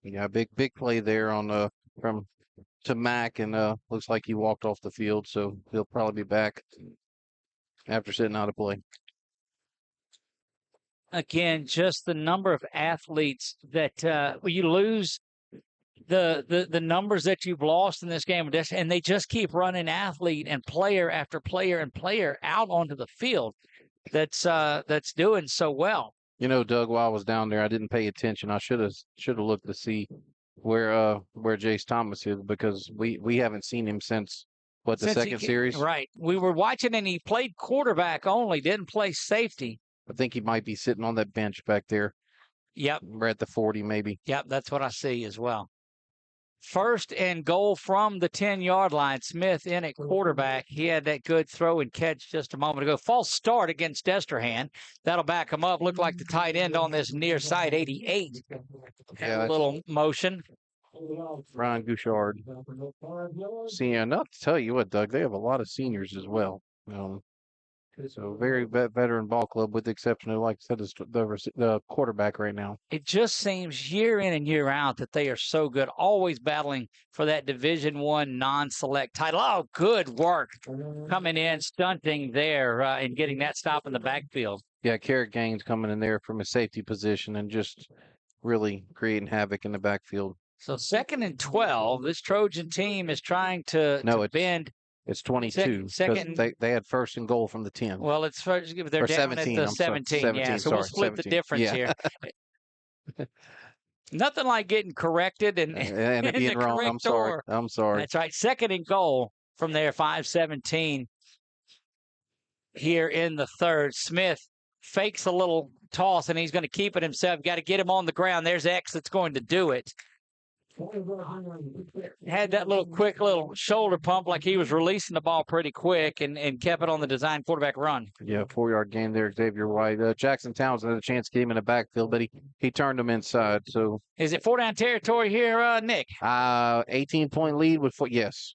Yeah, big play there on from to Mac, and looks like he walked off the field, so he'll probably be back after sitting out of play. Again, just the number of athletes that you lose the numbers that you've lost in this game, and they just keep running athlete and player after player and player out onto the field. That's doing so well. You know, Doug, while I was down there, I didn't pay attention. I should have looked to see where Jace Thomas is, because we haven't seen him since the second series. Right. We were watching, and he played quarterback only, didn't play safety. I think he might be sitting on that bench back there. Yep. We're at the 40 maybe. Yep, that's what I see as well. 1st and goal from the 10-yard line. Smith in at quarterback. He had that good throw and catch just a moment ago. False start against Destrehan. That'll back him up. Look like the tight end on this near side, 88. Yeah, a little motion. Ryan Gouchard. Senior. Not to tell you what, Doug, they have a lot of seniors as well. So very veteran ball club, with the exception of, like I said, the quarterback right now. It just seems year in and year out that they are so good, always battling for that Division I non-select title. Oh, good work coming in, stunting there and getting that stop in the backfield. Yeah, Carrot Gaines coming in there from a safety position and just really creating havoc in the backfield. So 2nd and 12, this Trojan team is trying to bend. It's 22. Second, they had 1st and goal from the 10. Well, it's first. They're or down 17, at the 17. 17. Yeah, so sorry, we'll split 17. the difference here. Nothing like getting corrected and being wrong. I'm sorry. I'm sorry. That's right. 2nd and goal from there, 5:17 here in the 3rd. Smith fakes a little toss, and he's going to keep it himself. Got to get him on the ground. There's X that's going to do it. Had that quick little shoulder pump, like he was releasing the ball pretty quick, and kept it on the design quarterback run. Yeah, 4-yard gain there, Xavier White. Jackson Townsend had a chance to get him in the backfield, but he turned him inside. So is it 4-down territory here, Nick? 18-point lead with yes.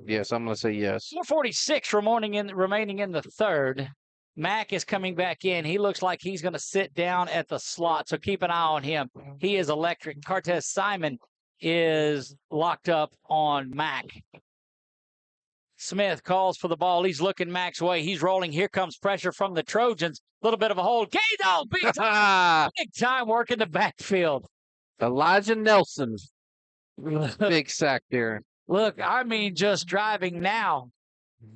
Yes, I'm going to say yes. 4:46 remaining in the 3rd. Mack is coming back in. He looks like he's going to sit down at the slot, so keep an eye on him. He is electric. Cartez Simon is locked up on Mack. Smith calls for the ball. He's looking Mack's way. He's rolling. Here comes pressure from the Trojans. A little bit of a hold. Gado, big time. Big time work in the backfield. Elijah Nelson. Big sack there. Look, I mean, just driving now,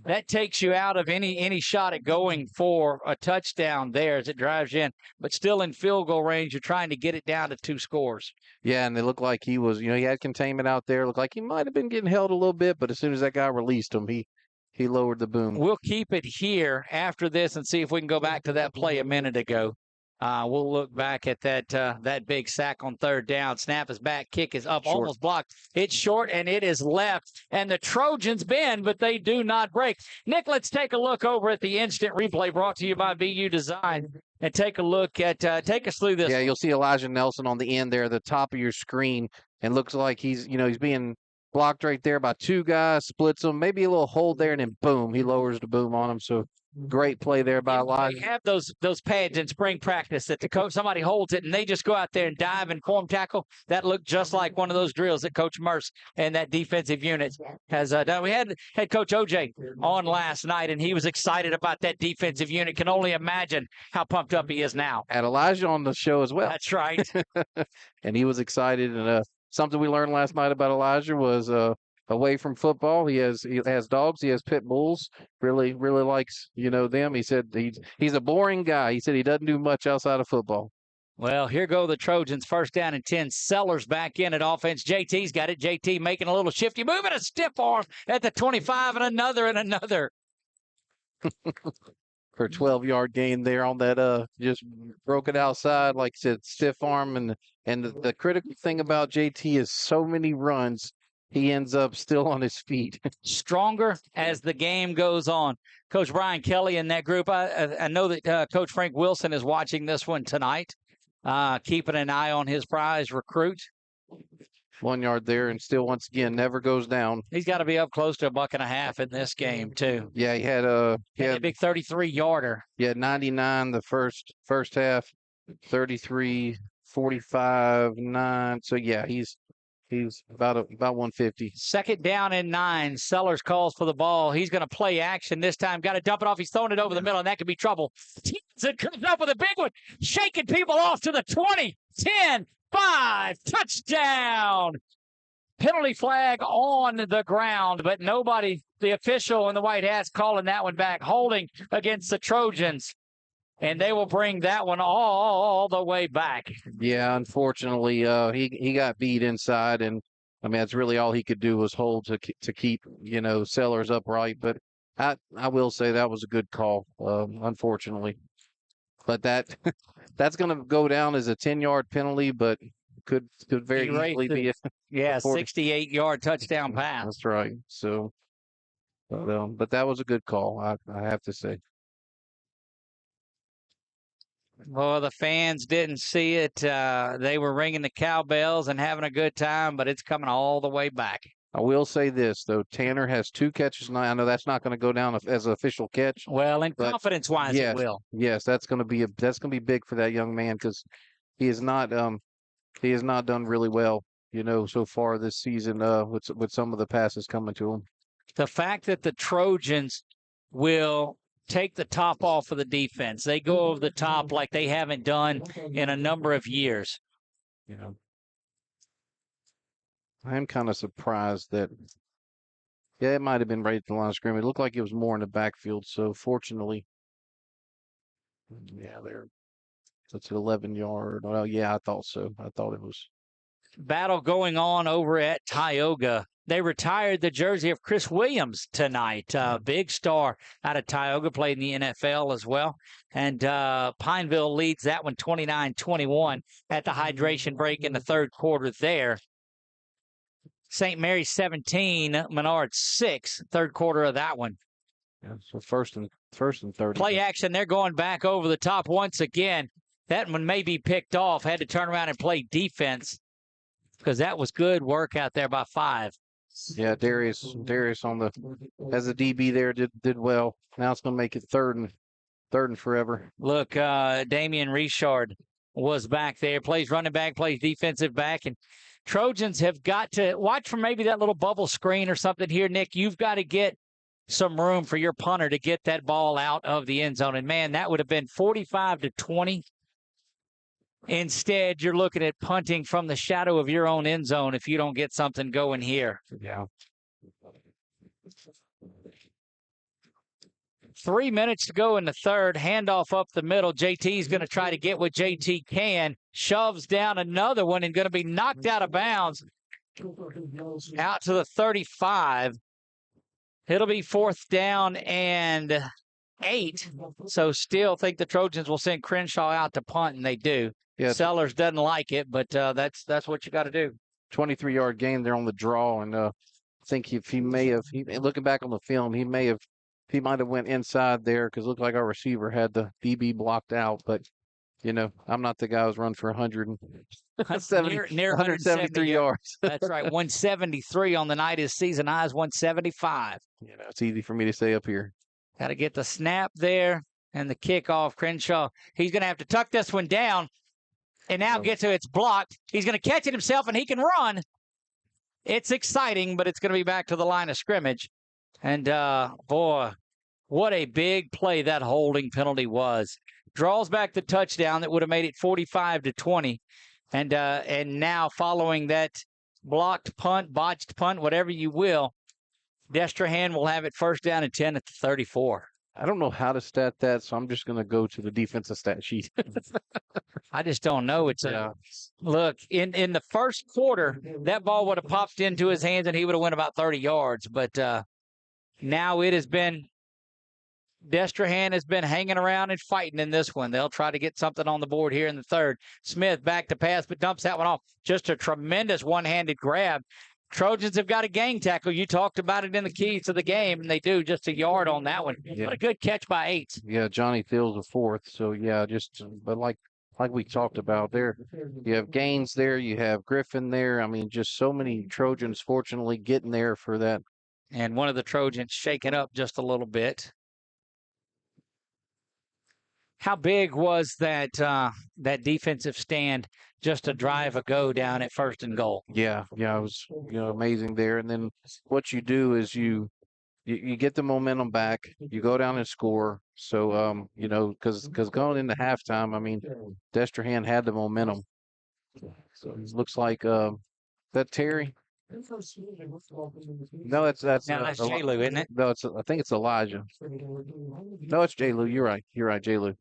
that takes you out of any shot at going for a touchdown there as it drives you in. But still in field goal range, you're trying to get it down to 2 scores. Yeah, and it looked like he was, he had containment out there. Looked like he might have been getting held a little bit, but as soon as that guy released him, he lowered the boom. We'll keep it here after this and see if we can go back to that play a minute ago. We'll look back at that big sack on 3rd down. Snap is back. Kick is up. Short. Almost blocked. It's short, and it is left. And the Trojans bend, but they do not break. Nick, let's take a look over at the instant replay brought to you by BU Design and take a look at take us through this. Yeah, you'll see Elijah Nelson on the end there, the top of your screen, and looks like he's being blocked right there by 2 guys, splits them, maybe a little hold there, and then boom, he lowers the boom on him. So great play there by Elijah. They have those pads in spring practice that the coach, somebody holds it and they just go out there and dive and form tackle. That looked just like one of those drills that Coach Merce and that defensive unit has done. We had Coach OJ on last night, and he was excited about that defensive unit. Can only imagine how pumped up he is now. Had Elijah on the show as well. That's right. And he was excited. And something we learned last night about Elijah was away from football, he has dogs, he has pit bulls. Really likes them. He said he's a boring guy. He said he doesn't do much outside of football. Well, here go the Trojans. 1st down and 10. Sellers back in at offense. JT's got it. JT making a little shifty move and a stiff arm at the 25 and another. For a 12-yard gain there on that just broke it outside, like I said, stiff arm. And the critical thing about JT is so many runs, he ends up still on his feet. Stronger as the game goes on. Coach Brian Kelly and that group, I know that Coach Frank Wilson is watching this one tonight, keeping an eye on his prize recruit. 1 yard there, and still once again never goes down. He's got to be up close to $1.50 in this game too. Yeah, he had a big 33-yarder. Yeah, 99 the first half, 33, 45, 9. So yeah, he's about 150. 2nd down and 9. Sellers calls for the ball. He's going to play action this time. Got to dump it off. He's throwing it over the middle, and that could be trouble. It comes up with a big one, shaking people off to the 20, 10, 5, touchdown. Penalty flag on the ground, but nobody, the official in the white hats, calling that one back. Holding against the Trojans, and they will bring that one all the way back. Yeah, unfortunately, he got beat inside, and I mean that's really all he could do was hold to keep Sellers upright. But I will say that was a good call, unfortunately. But that's going to go down as a 10-yard penalty, but could very easily be a 68-yard touchdown pass. That's right. So, but that was a good call, I have to say. Well, the fans didn't see it. They were ringing the cowbells and having a good time, but it's coming all the way back. I will say this, though. Tanner has 2 catches tonight. I know that's not going to go down as an official catch. Well, in confidence-wise, yes, it will. Yes, that's going to be big for that young man because he has not done really well, so far this season with some of the passes coming to him. The fact that the Trojans will take the top off of the defense, they go over the top like they haven't done in a number of years. I'm kind of surprised that, it might have been right at the line of scrimmage. It looked like it was more in the backfield. So fortunately, that's an 11-yard. Well, yeah, I thought so. I thought it was. Battle going on over at Tioga. They retired the jersey of Chris Williams tonight. Big star out of Tioga, played in the NFL as well. And Pineville leads that one 29-21 at the hydration break in the 3rd quarter there. St. Mary's 17, Menard 6, 3rd quarter of that one. Yeah, so first and 30. Play action. They're going back over the top once again. That one may be picked off. Had to turn around and play defense because that was good work out there by 5. Yeah, Darius on as a DB there did well. Now it's going to make it third and forever. Look, Damian Richard was back there. Plays running back, plays defensive back, and Trojans have got to watch for maybe that little bubble screen or something here, Nick. You've got to get some room for your punter to get that ball out of the end zone. And, man, that would have been 45-20. Instead, you're looking at punting from the shadow of your own end zone if you don't get something going here. Yeah. 3 minutes to go in the 3rd. Handoff up the middle. JT's going to try to get what JT can. Shoves down another one and going to be knocked out of bounds out to the 35. It'll be 4th down and 8. So still think the Trojans will send Crenshaw out to punt, and they do. Yeah. Sellers doesn't like it, but that's what you got to do. 23-yard gain there on the draw, and I think if he may have, looking back on the film, he might have went inside there because it looked like our receiver had the DB blocked out. But, I'm not the guy who's run for 173 yards. That's right. 173 on the night. His season high is 175. It's easy for me to say up here. Got to get the snap there and the kickoff. Crenshaw, he's going to have to tuck this one down and now get to it's blocked. He's going to catch it himself, and he can run. It's exciting, but it's going to be back to the line of scrimmage. And, boy, what a big play that holding penalty was. Draws back the touchdown that would have made it 45-20. And now following that blocked punt, botched punt, whatever you will, Destrehan will have it 1st down and 10 at the 34. I don't know how to stat that, so I'm just going to go to the defensive stat sheet. I just don't know. Look, in the 1st quarter, that ball would have popped into his hands and he would have went about 30 yards. But now it has been Destrehan has been hanging around and fighting in this one. They'll try to get something on the board here in the 3rd. Smith back to pass, but dumps that one off. Just a tremendous one-handed grab. Trojans have got a gang tackle. You talked about it in the keys to the game, and they do. Just a yard on that one. Yeah. What a good catch by 8. Yeah, Johnny Fields a 4th. So, yeah, but like like we talked about there, you have Gaines there, you have Griffin there. I mean, just so many Trojans fortunately getting there for that. And one of the Trojans shaken up just a little bit. How big was that that defensive stand just to drive a go down at 1st and goal? Yeah, it was amazing there. And then what you do is you get the momentum back, you go down and score. So because going into halftime, I mean, Destrehan had the momentum. So it looks like that Terry. No, that's J-Lou, isn't it? No, I think it's Elijah. No, it's J-Lou. You're right, J-Lou.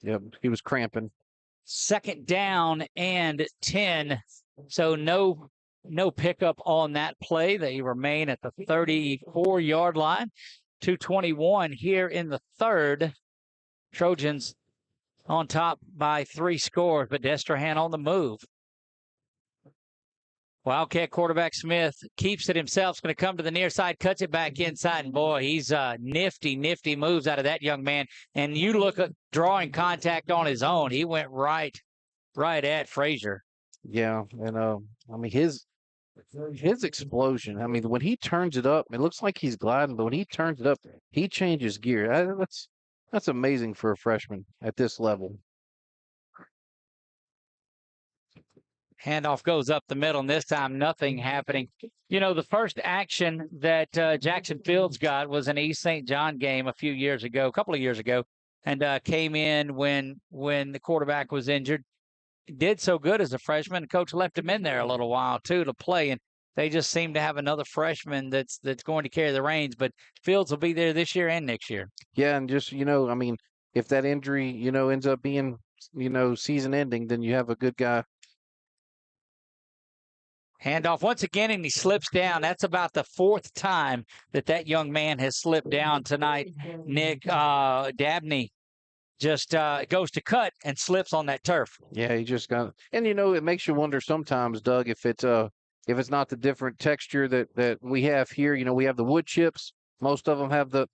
Yep, he was cramping. 2nd down and 10. So no pickup on that play. They remain at the 34-yard line. 2:21 here in the 3rd. Trojans on top by 3 scores, but Destrehan on the move. Wildcat quarterback Smith keeps it himself. Is going to come to the near side, cuts it back inside. And boy, he's nifty moves out of that young man. And you look at drawing contact on his own. He went right at Frazier. Yeah, and I mean his explosion. I mean, when he turns it up, it looks like he's gliding, but when he turns it up, he changes gear. That's amazing for a freshman at this level. Handoff goes up the middle, and this time nothing happening. The first action that Jackson Fields got was an East St. John game a couple of years ago, and came in when the quarterback was injured. Did so good as a freshman. The coach left him in there a little while, too, to play, and they just seem to have another freshman that's going to carry the reins. But Fields will be there this year and next year. Yeah, and just, I mean, if that injury, ends up being, season ending, then you have a good guy. Handoff once again, and he slips down. That's about the 4th time that young man has slipped down tonight. Nick Dabney just goes to cut and slips on that turf. Yeah, he just got, and it makes you wonder sometimes, Doug, if it's not the different texture that we have here. We have the wood chips. Most of them have the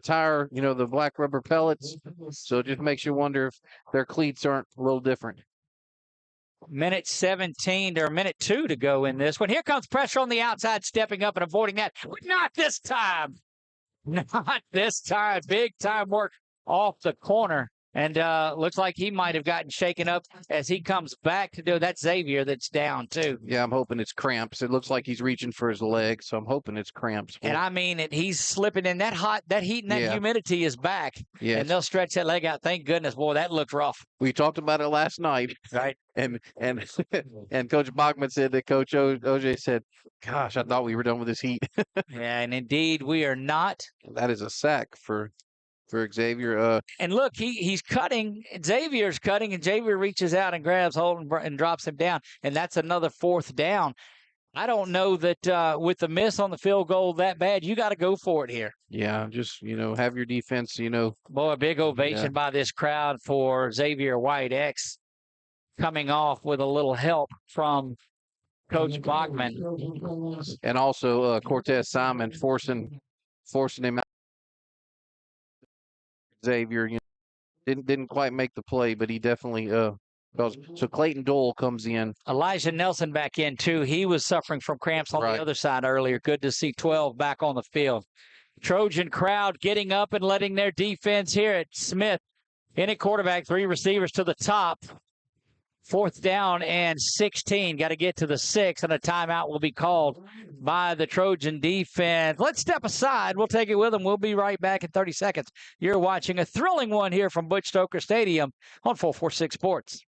tire, the black rubber pellets. So it just makes you wonder if their cleats aren't a little different. Minute 17 or minute 2 to go in this one. Here comes pressure on the outside, stepping up and avoiding that. Not this time. Not this time. Big time work off the corner. And looks like he might have gotten shaken up as he comes back to do that. Xavier that's down too. Yeah, I'm hoping it's cramps. It looks like he's reaching for his leg, so I'm hoping it's cramps. And I mean, he's slipping in that heat and that humidity is back. Yes. And they'll stretch that leg out. Thank goodness, boy, that looked rough. We talked about it last night. Right. And Coach Bachman said that Coach OJ said, gosh, I thought we were done with this heat. Yeah, and indeed we are not. That is a sack for Xavier. And look, he's cutting. Xavier's cutting, and Xavier reaches out and grabs hold and drops him down. And that's another 4th down. I don't know that with the miss on the field goal that bad, you got to go for it here. Yeah, just, have your defense, Boy, a big ovation by this crowd for Xavier White X coming off with a little help from Coach Bachman. And also Cortez Simon forcing him out. Xavier, didn't quite make the play, but he definitely so Clayton Dole comes in. Elijah Nelson back in too. He was suffering from cramps on the other side earlier. Good to see 12 back on the field. Trojan crowd getting up and letting their defense hear it. Smith in at quarterback, 3 receivers to the top. 4th down and 16. Got to get to the 6, and a timeout will be called by the Trojan defense. Let's step aside. We'll take it with them. We'll be right back in 30 seconds. You're watching a thrilling one here from Butch Stoker Stadium on 446 Sports.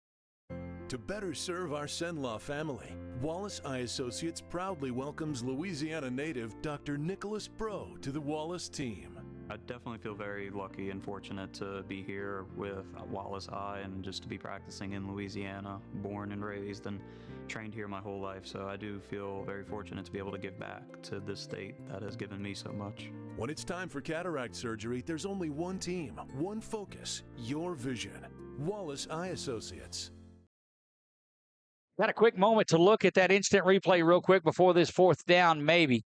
To better serve our Senlaw family, Wallace Eye Associates proudly welcomes Louisiana native Dr. Nicholas Bro to the Wallace team. I definitely feel very lucky and fortunate to be here with Wallace Eye and just to be practicing in Louisiana, born and raised and trained here my whole life. So I do feel very fortunate to be able to give back to this state that has given me so much. When it's time for cataract surgery, there's only one team, one focus, your vision. Wallace Eye Associates. Got a quick moment to look at that instant replay real quick before this 4th down, maybe.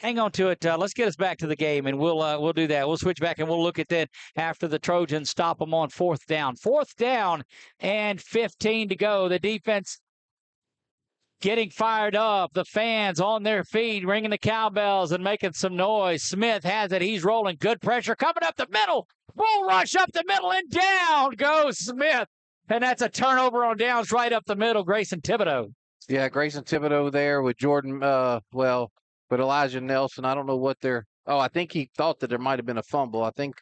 Hang on to it. Let's get us back to the game, and we'll do that. We'll switch back, and we'll look at that after the Trojans stop them on 4th down. 4th down and 15 to go. The defense getting fired up. The fans on their feet, ringing the cowbells and making some noise. Smith has it. He's rolling. Good pressure coming up the middle. Bull rush up the middle, and down goes Smith. And that's a turnover on downs right up the middle. Grayson Thibodeau. Yeah, Grayson Thibodeau there with Jordan, with Elijah Nelson. I don't know what they're – I think he thought that there might have been a fumble. I think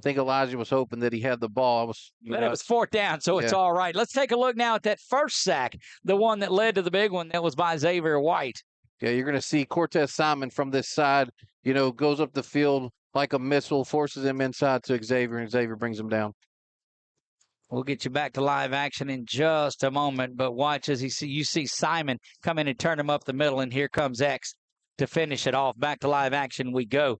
Elijah was hoping that he had the ball. But it was 4th down, so it's all right. Let's take a look now at that first sack, the one that led to the big one. That was by Xavier White. Yeah, you're going to see Cortez Simon from this side, goes up the field like a missile, forces him inside to Xavier, and Xavier brings him down. We'll get you back to live action in just a moment, but watch as you see Simon come in and turn him up the middle, and here comes X to finish it off. Back to live action we go.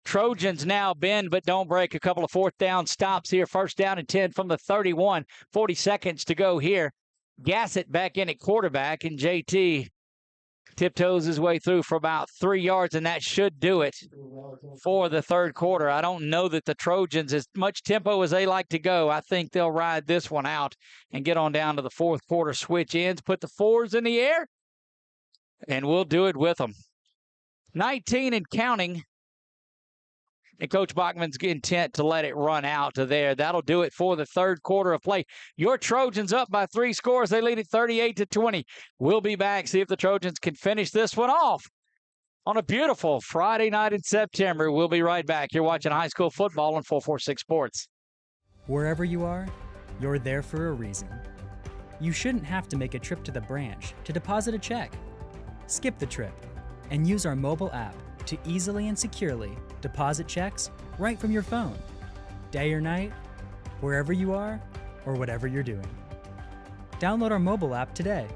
Trojans now bend but don't break. A couple of 4th down stops here. 1st down and 10 from the 31. 40 seconds to go here. Gassett back in at quarterback, and JT tiptoes his way through for about 3 yards, and that should do it for the 3rd quarter. I don't know that the Trojans, as much tempo as they like to go, I think they'll ride this one out and get on down to the 4th quarter. Switch ends, put the 4s in the air, and we'll do it with them. 19 and counting. And Coach Bachman's intent to let it run out to there. That'll do it for the 3rd quarter of play. Your Trojans up by 3 scores. They lead it 38-20. We'll be back, see if the Trojans can finish this one off on a beautiful Friday night in September. We'll be right back. You're watching high school football on 446 Sports. Wherever you are, you're there for a reason. You shouldn't have to make a trip to the branch to deposit a check. Skip the trip and use our mobile app to easily and securely deposit checks right from your phone, day or night, wherever you are or whatever you're doing. Download our mobile app today.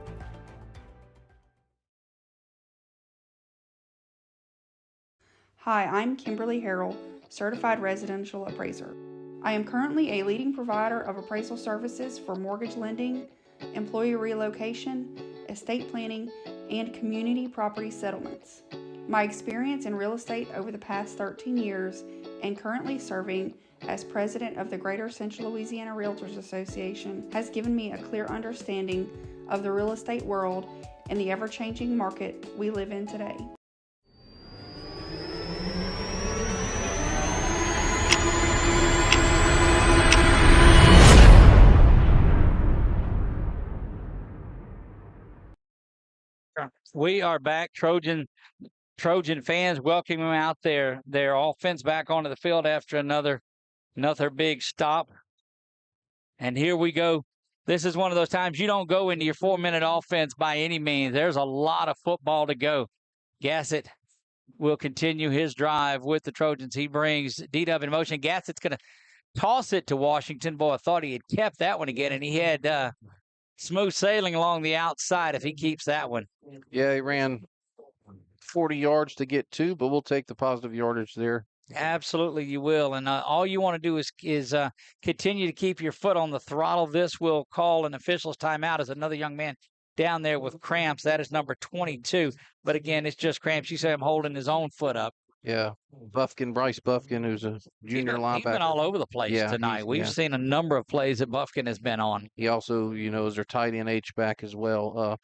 Hi, I'm Kimberly Harrell, Certified Residential Appraiser. I am currently a leading provider of appraisal services for mortgage lending, employee relocation, estate planning, and community property settlements. My experience in real estate over the past 13 years and currently serving as president of the Greater Central Louisiana Realtors Association has given me a clear understanding of the real estate world and the ever-changing market we live in today. We are back. Trojan fans welcoming out their offense back onto the field after another big stop. And here we go. This is one of those times you don't go into your 4-minute offense by any means. There's a lot of football to go. Gassett will continue his drive with the Trojans. He brings D-Dub in motion. Gassett's going to toss it to Washington. Boy, I thought he had kept that one again, and he had smooth sailing along the outside if he keeps that one. Yeah, he ran 40 yards to get 2, but we'll take the positive yardage there. Absolutely, you will. And all you want to do is continue to keep your foot on the throttle. This will call an official's timeout as another young man down there with cramps. That is number 22. But again, it's just cramps. You see him holding his own foot up. Yeah, Bryce Buffkin, who's a junior linebacker. He's been all over the place tonight. We've seen a number of plays that Buffkin has been on. He also, is their tight end H-back as well.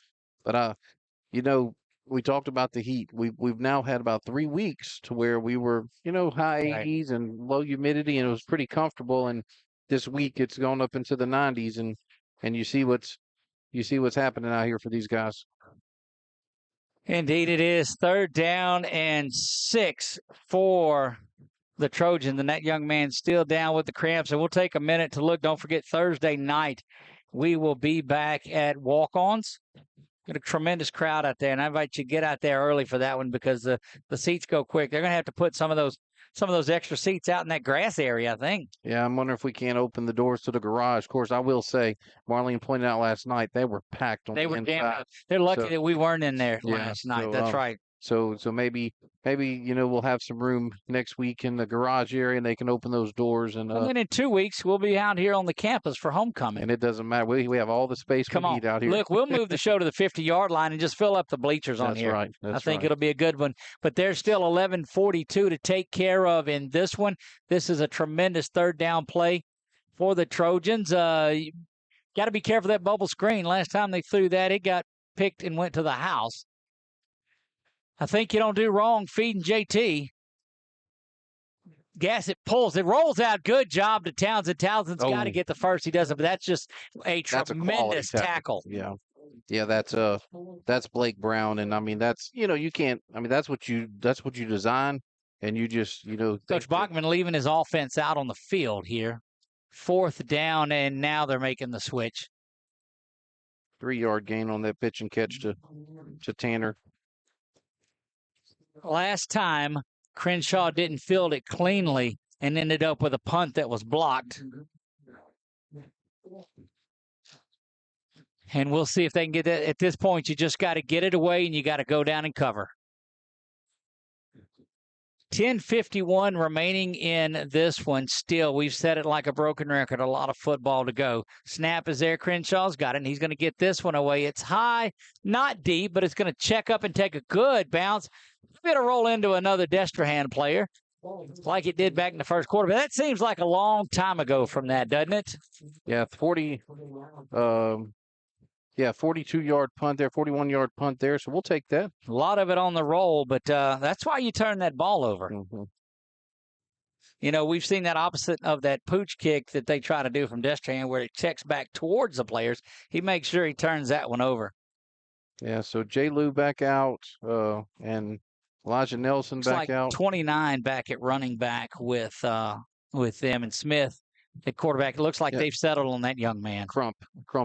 We talked about the heat. We've now had about 3 weeks to where we were, high 80s and low humidity, and it was pretty comfortable. And this week it's gone up into the 90s, and you see what's happening out here for these guys. Indeed, it is 3rd down and 6 for the Trojans, and that young man still down with the cramps. And we'll take a minute to look. Don't forget Thursday night we will be back at Walk-Ons. Got a tremendous crowd out there, and I invite you to get out there early for that one because the seats go quick. They're going to have to put some of those extra seats out in that grass area, I think. Yeah, I'm wondering if we can't open the doors to the garage. Of course, I will say, Marlene pointed out last night, they were packed on the inside. They're lucky that we weren't in there last night. That's right. So maybe we'll have some room next week in the garage area, and they can open those doors. And then in 2 weeks we'll be out here on the campus for homecoming. And it doesn't matter. We have all the space we need out here. Look, we'll move the show to the 50-yard line and just fill up the bleachers on here. Right. I think it'll be a good one. But there's still 11:42 to take care of in this one. This is a tremendous third down play for the Trojans. You got to be careful of that bubble screen. Last time they threw that, it got picked and went to the house. I think you don't do wrong feeding JT. Gas, it pulls. It rolls out. Good job to Townsend. Townsend's got to get the first. He doesn't, but that's just a tremendous tackle. Yeah. Yeah, that's Blake Brown. And I mean, that's, you can't, I mean, that's what you design. And you just, Coach Bachman leaving his offense out on the field here. 4th down, and now they're making the switch. 3-yard gain on that pitch and catch to Tanner. Last time, Crenshaw didn't field it cleanly and ended up with a punt that was blocked. And we'll see if they can get that. At this point, you just got to get it away, and you got to go down and cover. 10:51 remaining in this one. Still, we've said it like a broken record. A lot of football to go. Snap is there. Crenshaw's got it, and he's going to get this one away. It's high, not deep, but it's going to check up and take a good bounce. It's going to roll into another Destrehan player like it did back in the first quarter. But that seems like a long time ago from that, doesn't it? Yeah, 42-yard punt there, 41-yard punt there. So we'll take that. A lot of it on the roll, but that's why you turn that ball over. Mm-hmm. We've seen that opposite of that pooch kick that they try to do from Destrehan where it checks back towards the players. He makes sure he turns that one over. Yeah, so J. Lou back out and Elijah Nelson back out. 29 back at running back with them, and Smith at quarterback. It looks like they've settled on that young man. Crump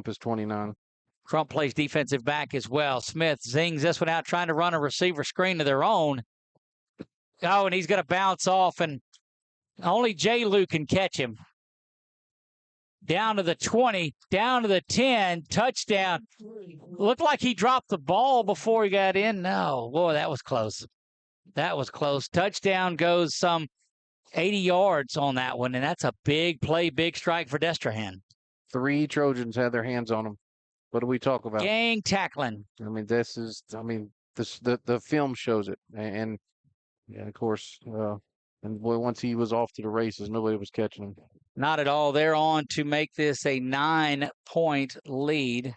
is 29. Crump plays defensive back as well. Smith zings this one out, trying to run a receiver screen of their own. Oh, and he's going to bounce off, and only J. Lou can catch him. Down to the 20, down to the 10, touchdown. Looked like he dropped the ball before he got in. No, boy, that was close. That was close. Touchdown goes some 80 yards on that one, and that's a big play, big strike for Destrehan. 3 Trojans had their hands on him. What do we talk about? Gang tackling. I mean, the film shows it. And yeah, of course, and boy, once he was off to the races, nobody was catching him. Not at all. They're on to make this a 9-point lead.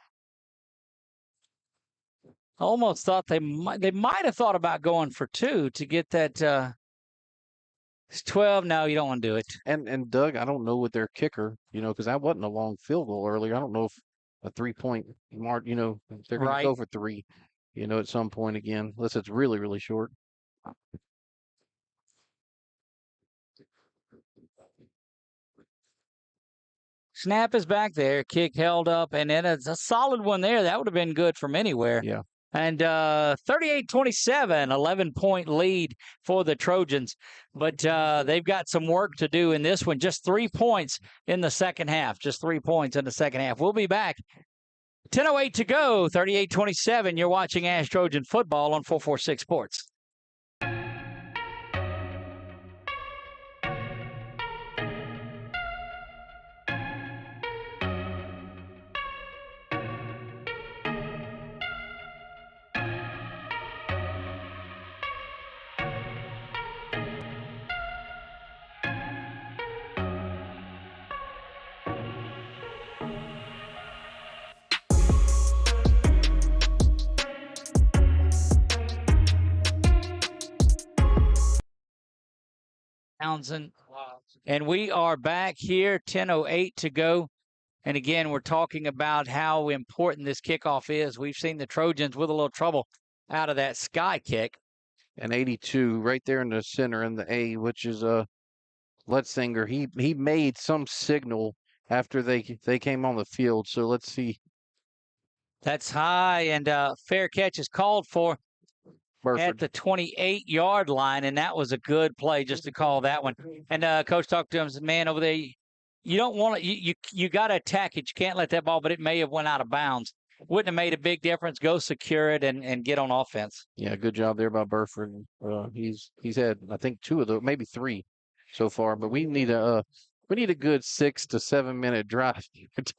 Almost thought they might have thought about going for 2 to get that. It's 12. No, you don't want to do it. And Doug, I don't know what their kicker, because that wasn't a long field goal earlier. I don't know if a 3-point mark, they're going to go for 3, at some point again, unless it's really, really short. Snap is back there. Kick held up, and then it's a solid one there. That would have been good from anywhere. Yeah. And 38-27, 11-point lead for the Trojans. But they've got some work to do in this one. Just 3 points in the second half. Just 3 points in the second half. We'll be back. 10:08 to go. 38-27. You're watching ASH Trojan Football on 446 Sports. Townsend. And we are back here, 10:08 to go. And again, we're talking about how important this kickoff is. We've seen the Trojans with a little trouble out of that sky kick. And 82 right there in the center in the A, which is Letzinger. He made some signal after they came on the field. So let's see. That's high, and fair catch is called for. At the 28-yard line, and that was a good play just to call that one. And Coach talked to him and said, man, over there, you don't want to, you got to attack it. You can't let that ball, but it may have went out of bounds. wouldn't have made a big difference. Go secure it and get on offense. Yeah, good job there by Burford. He's had, I think, 2 of those, maybe 3 so far. But we need a good 6 to 7 minute drive,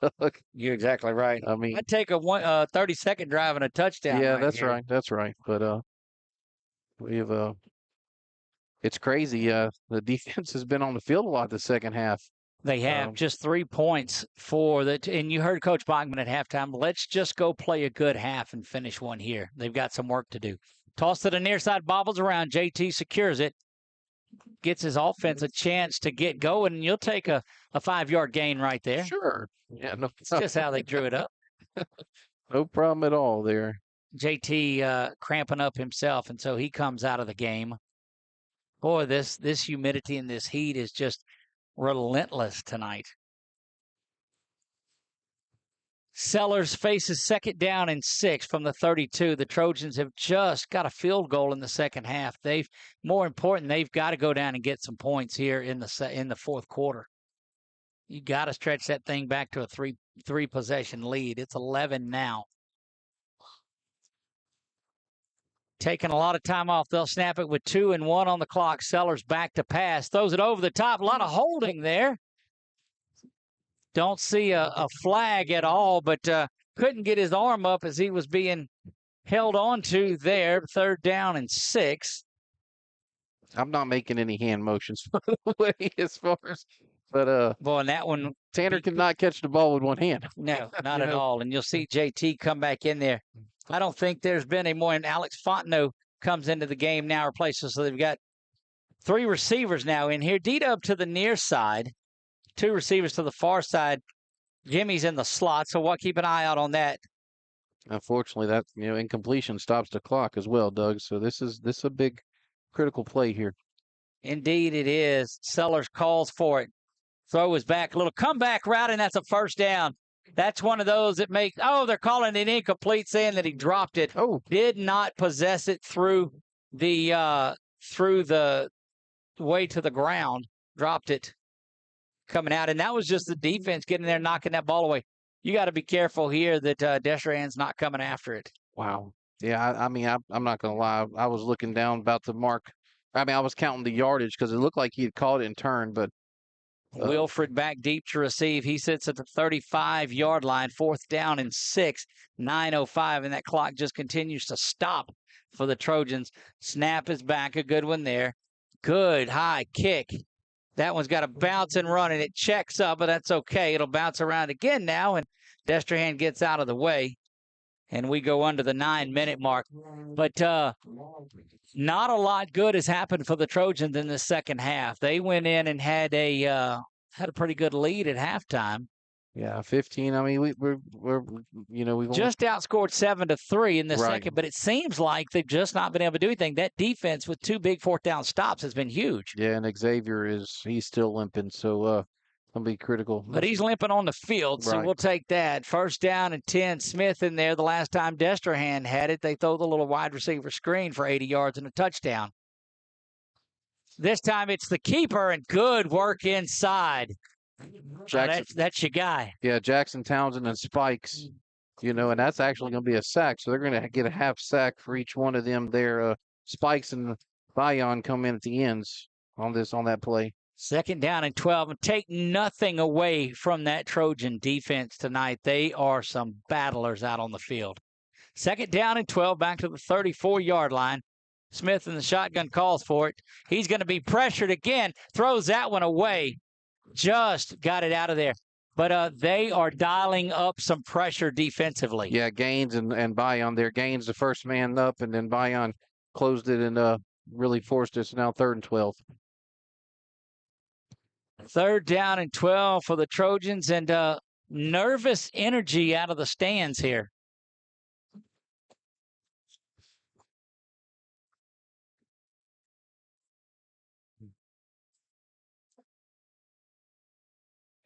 Doug. You're exactly right. I mean, I'd take a 30-second drive and a touchdown. yeah, right that's here. right. That's right. But we have it's crazy. The defense has been on the field a lot the second half. They have just 3 points for that. And you heard Coach Bachman at halftime. Let's just go play a good half and finish one here. They've got some work to do. Toss to the near side, bobbles around. JT secures it. Gets his offense a chance to get going, and you'll take a 5-yard gain right there. Sure. Yeah, no, it's just how they drew it up. No problem at all there. JT cramping up himself, and so he comes out of the game. Boy, this humidity and this heat is just relentless tonight. Sellers faces 2nd down and 6 from the 32. The Trojans have just got a field goal in the second half. More important, they've got to go down and get some points here in the fourth quarter. You got to stretch that thing back to a three possession lead. It's 11 now. Taking a lot of time off. They'll snap it with 2 and 1 on the clock. Sellers back to pass. Throws it over the top. A lot of holding there. Don't see a flag at all, but couldn't get his arm up as he was being held on to there. 3rd down and 6. I'm not making any hand motions, by the way, as far as. But boy, and that one, Tanner cannot catch the ball with one hand. No, not at all. And you'll see JT come back in there. I don't think there's been a more. And Alex Fontenot comes into the game now, replaces. So they've got 3 receivers now in here. D-Dub to the near side. 2 receivers to the far side. Jimmy's in the slot, so we'll keep an eye out on that. Unfortunately, that incompletion stops the clock as well, Doug. So this is a big critical play here. Indeed, it is. Sellers calls for it. Throw is back, a little comeback route, and that's a 1st down. That's one of those that makes. Oh, they're calling it incomplete, saying that he dropped it. Oh, did not possess it through the way to the ground. Dropped it. Coming out, and that was just the defense getting there, knocking that ball away. You got to be careful here that Destrehan's not coming after it. Wow. Yeah, I mean, I'm not going to lie. I was looking down about the mark. I mean, I was counting the yardage because it looked like he had caught it and turned, but. Wilfred back deep to receive. He sits at the 35-yard line, 4th down and 6, 9:05, and that clock just continues to stop for the Trojans. Snap is back, a good one there. Good high kick. That one's got a bounce and run, and it checks up, but that's okay. It'll bounce around again now, and Destrehan gets out of the way, and we go under the 9-minute mark. But not a lot good has happened for the Trojans in the second half. They went in and had a pretty good lead at halftime. Yeah, 15. I mean, we're we've just outscored 7-3 in the Right. second, but it seems like they've just not been able to do anything. That defense with 2 big 4th down stops has been huge. Yeah, and Xavier he's still limping, so gonna be critical. But he's limping on the field, so Right. we'll take that. 1st down and 10. Smith in there. The last time Destrehan had it, they throw the little wide receiver screen for 80 yards and a touchdown. This time it's the keeper, and good work inside. Jackson, That's your guy. Yeah, Jackson Townsend and Spikes, and that's actually going to be a sack. So they're going to get a half sack for each one of them there. Spikes and Bayon come in at the ends on that play. 2nd down and 12. And take nothing away from that Trojan defense tonight. They are some battlers out on the field. 2nd down and 12, back to the 34-yard line. Smith in the shotgun calls for it. He's going to be pressured again. Throws that one away. Just got it out of there. But they are dialing up some pressure defensively. Yeah, Gaines and Bayon there. Gaines the first man up, and then Bayon closed it and really forced us. Now 3rd and 12. 3rd down and 12 for the Trojans, and nervous energy out of the stands here.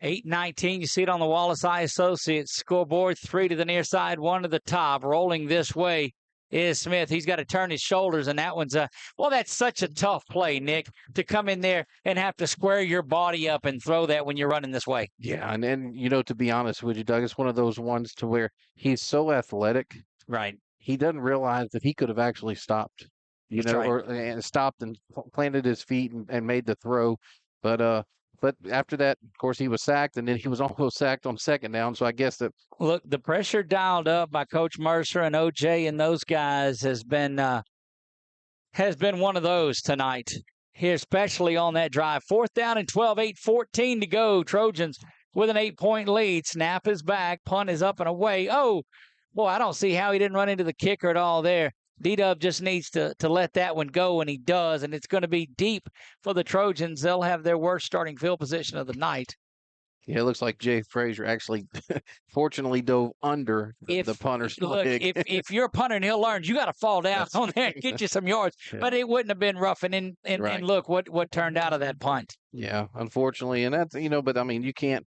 $8:19. You see it on the Wallace Eye Associates scoreboard. 3 to the near side, 1 to the top. Rolling this way is Smith. He's got to turn his shoulders, and that one's that's such a tough play, Nick, to come in there and have to square your body up and throw that when you're running this way. Yeah, and then, to be honest with you, Doug, it's one of those ones to where he's so athletic. Right. He doesn't realize that he could have actually stopped, and stopped and planted his feet and made the throw. But after that, of course, he was sacked, and then he was almost sacked on second down. So I guess that. Look, the pressure dialed up by Coach Mercer and OJ and those guys has been one of those tonight, here, especially on that drive. 4th down and 12, 8:14 to go. Trojans with an 8-point lead. Snap is back. Punt is up and away. Oh, boy, I don't see how he didn't run into the kicker at all there. D-Dub just needs to let that one go, and he does, and it's going to be deep for the Trojans. They'll have their worst starting field position of the night. Yeah, it looks like Jay Frazier actually fortunately dove under the punter's leg. Look, if you're a punter and he'll learn, you got to fall down on there and get you some yards. Yeah. But it wouldn't have been rough. And look what turned out of that punt. Yeah, unfortunately. And that's, but I mean, you can't.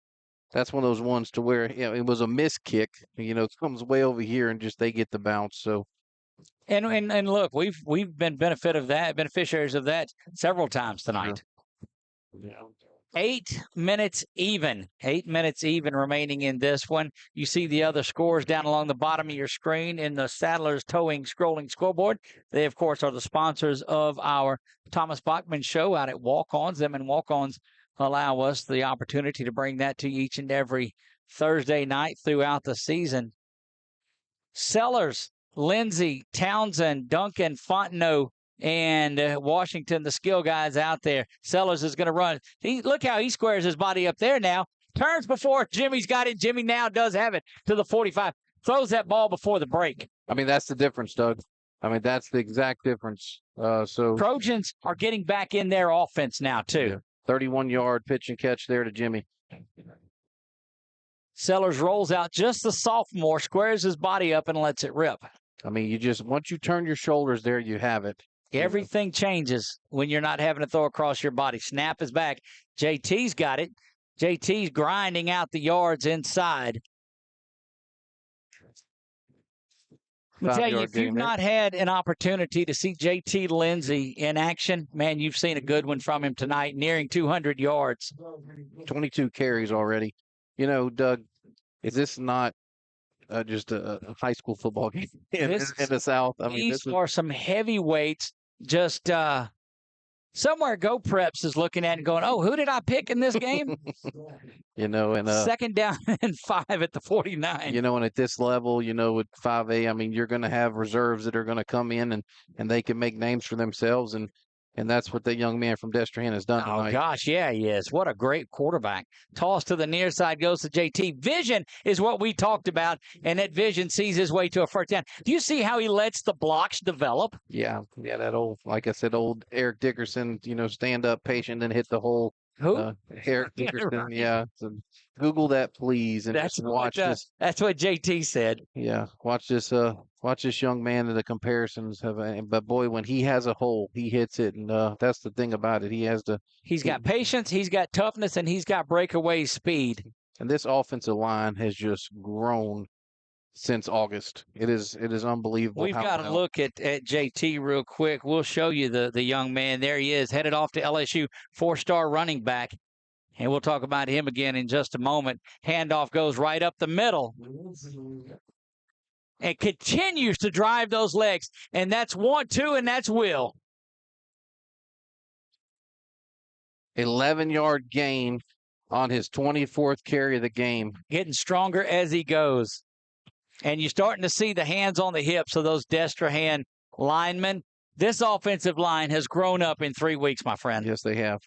That's one of those ones to where it was a miss kick. It comes way over here and just they get the bounce. So. And look, we've been beneficiaries of that several times tonight. Yeah. 8 minutes even. 8 minutes even remaining in this one. You see the other scores down along the bottom of your screen in the Saddlers Towing scrolling scoreboard. They, of course, are the sponsors of our Thomas Bachman show out at Walk-Ons. Them and Walk-Ons allow us the opportunity to bring that to you each and every Thursday night throughout the season. Sellers, Lindsay, Townsend, Duncan, Fontenot, and Washington, the skill guys out there. Sellers is going to run. Look how he squares his body up there now. Turns before Jimmy's got it. Jimmy now does have it to the 45. Throws that ball before the break. I mean, that's the difference, Doug. I mean, that's the exact difference. So Trojans are getting back in their offense now, too. 31-yard pitch and catch there to Jimmy. Sellers rolls out just the sophomore, squares his body up, and lets it rip. I mean, once you turn your shoulders there, you have it. Everything changes when you're not having to throw across your body. Snap is back. JT's got it. JT's grinding out the yards inside. I'll tell you, if you've not had an opportunity to see JT Lindsay in action, man, you've seen a good one from him tonight, nearing 200 yards. 22 carries already. Doug, is this not just a high school football game in the South? I mean, these are some heavyweights. Just somewhere Go Preps is looking at and going, oh, who did I pick in this game? And 2nd down and 5 at the 49. And at this level, with 5A, I mean, you're going to have reserves that are going to come in and they can make names for themselves. And that's what that young man from Destrehan has done tonight. Oh, gosh, yeah, he is. What a great quarterback. Toss to the near side goes to JT. Vision is what we talked about, and that Vision sees his way to a 1st down. Do you see how he lets the blocks develop? Yeah, that old, like I said, old Eric Dickerson, stand up patient and hit the hole. Who? Eric Dickerson, right. Yeah. So Google that, please, and just watch this. That's what JT said. Yeah, watch this young man and the comparisons. But boy, when he has a hole, he hits it, and that's the thing about it. He's got patience, he's got toughness, and he's got breakaway speed. And this offensive line has just grown since August. It is unbelievable. We've got to look at JT real quick. We'll show you the young man. There he is, headed off to LSU, 4-star running back. And we'll talk about him again in just a moment. Handoff goes right up the middle. And continues to drive those legs. And that's 1-2, and that's Will. 11-yard gain on his 24th carry of the game. Getting stronger as he goes. And you're starting to see the hands on the hips of those Destrehan linemen. This offensive line has grown up in 3 weeks, my friend. Yes, they have.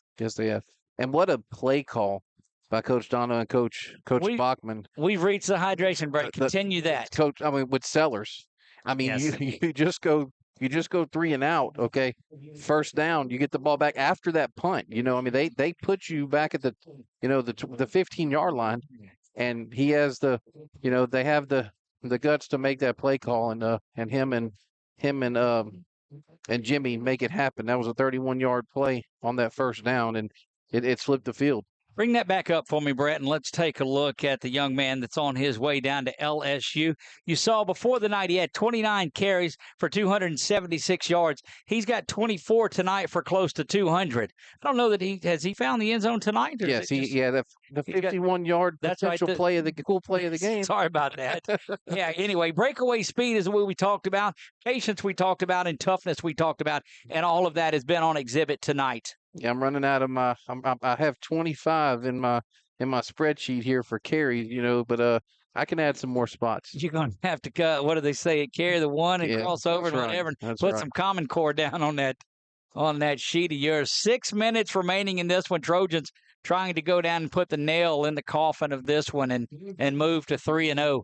And what a play call by Coach Dono and Coach Bachman. We've reached the hydration break. Continue that. Coach, with Sellers. I mean, yes. you just go 3 and out, okay? 1st down, you get the ball back after that punt. They put you back at the 15-yard line, and he has they have the guts to make that play call, and him and Jimmy make it happen. That was a 31-yard play on that 1st down, and it flipped the field. Bring that back up for me, Brett, and let's take a look at the young man that's on his way down to LSU. You saw before the night he had 29 carries for 276 yards. He's got 24 tonight for close to 200. I don't know that he found the end zone tonight. Yes, the 51-yard potential play of the game. Sorry about that. Yeah. Anyway, breakaway speed is what we talked about. Patience we talked about, and toughness we talked about, and all of that has been on exhibit tonight. Yeah, I'm running out of my. I have 25 in my spreadsheet here for carries, but I can add some more spots. You're going to have to cut. What do they say? Carry the one and cross over and whatever. And put some Common Core down on that sheet of yours. 6 minutes remaining in this one. Trojans trying to go down and put the nail in the coffin of this one and move to 3-0.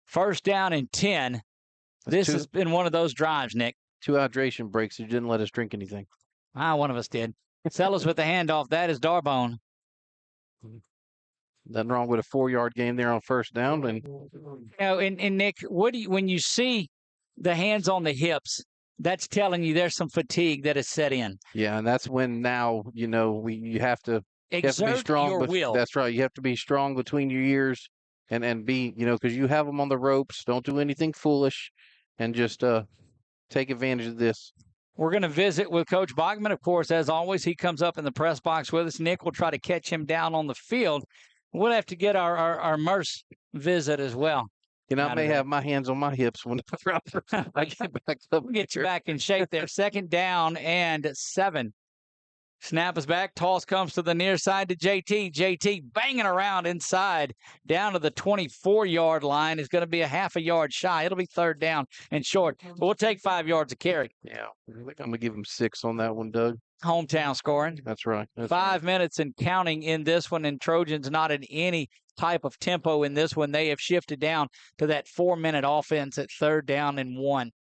First down and 10. This has been one of those drives, Nick. 2 hydration breaks. You didn't let us drink anything. One of us did. Sellers with the handoff. That is Darbone. Nothing wrong with a 4-yard game there on first down. And Nick, when you see the hands on the hips, that's telling you there's some fatigue that has set in. Yeah, and that's when now you have to be strong. Your will. That's right. You have to be strong between your ears and be because you have them on the ropes. Don't do anything foolish, and just take advantage of this. We're going to visit with Coach Bachman. Of course, as always, he comes up in the press box with us. Nick will try to catch him down on the field. We'll have to get our Merce visit as well. I may have my hands on my hips when I get back up. We'll get you back in shape there. Second down and 7. Snap is back. Toss comes to the near side to JT. JT banging around inside down to the 24-yard line. Is going to be a half a yard shy. It'll be third down and short. But we'll take 5 yards of carry. Yeah, I think I'm going to give him 6 on that one, Doug. Hometown scoring. That's right. 5 minutes and counting in this one, and Trojans not in any type of tempo in this one. They have shifted down to that 4-minute offense at third down and 1.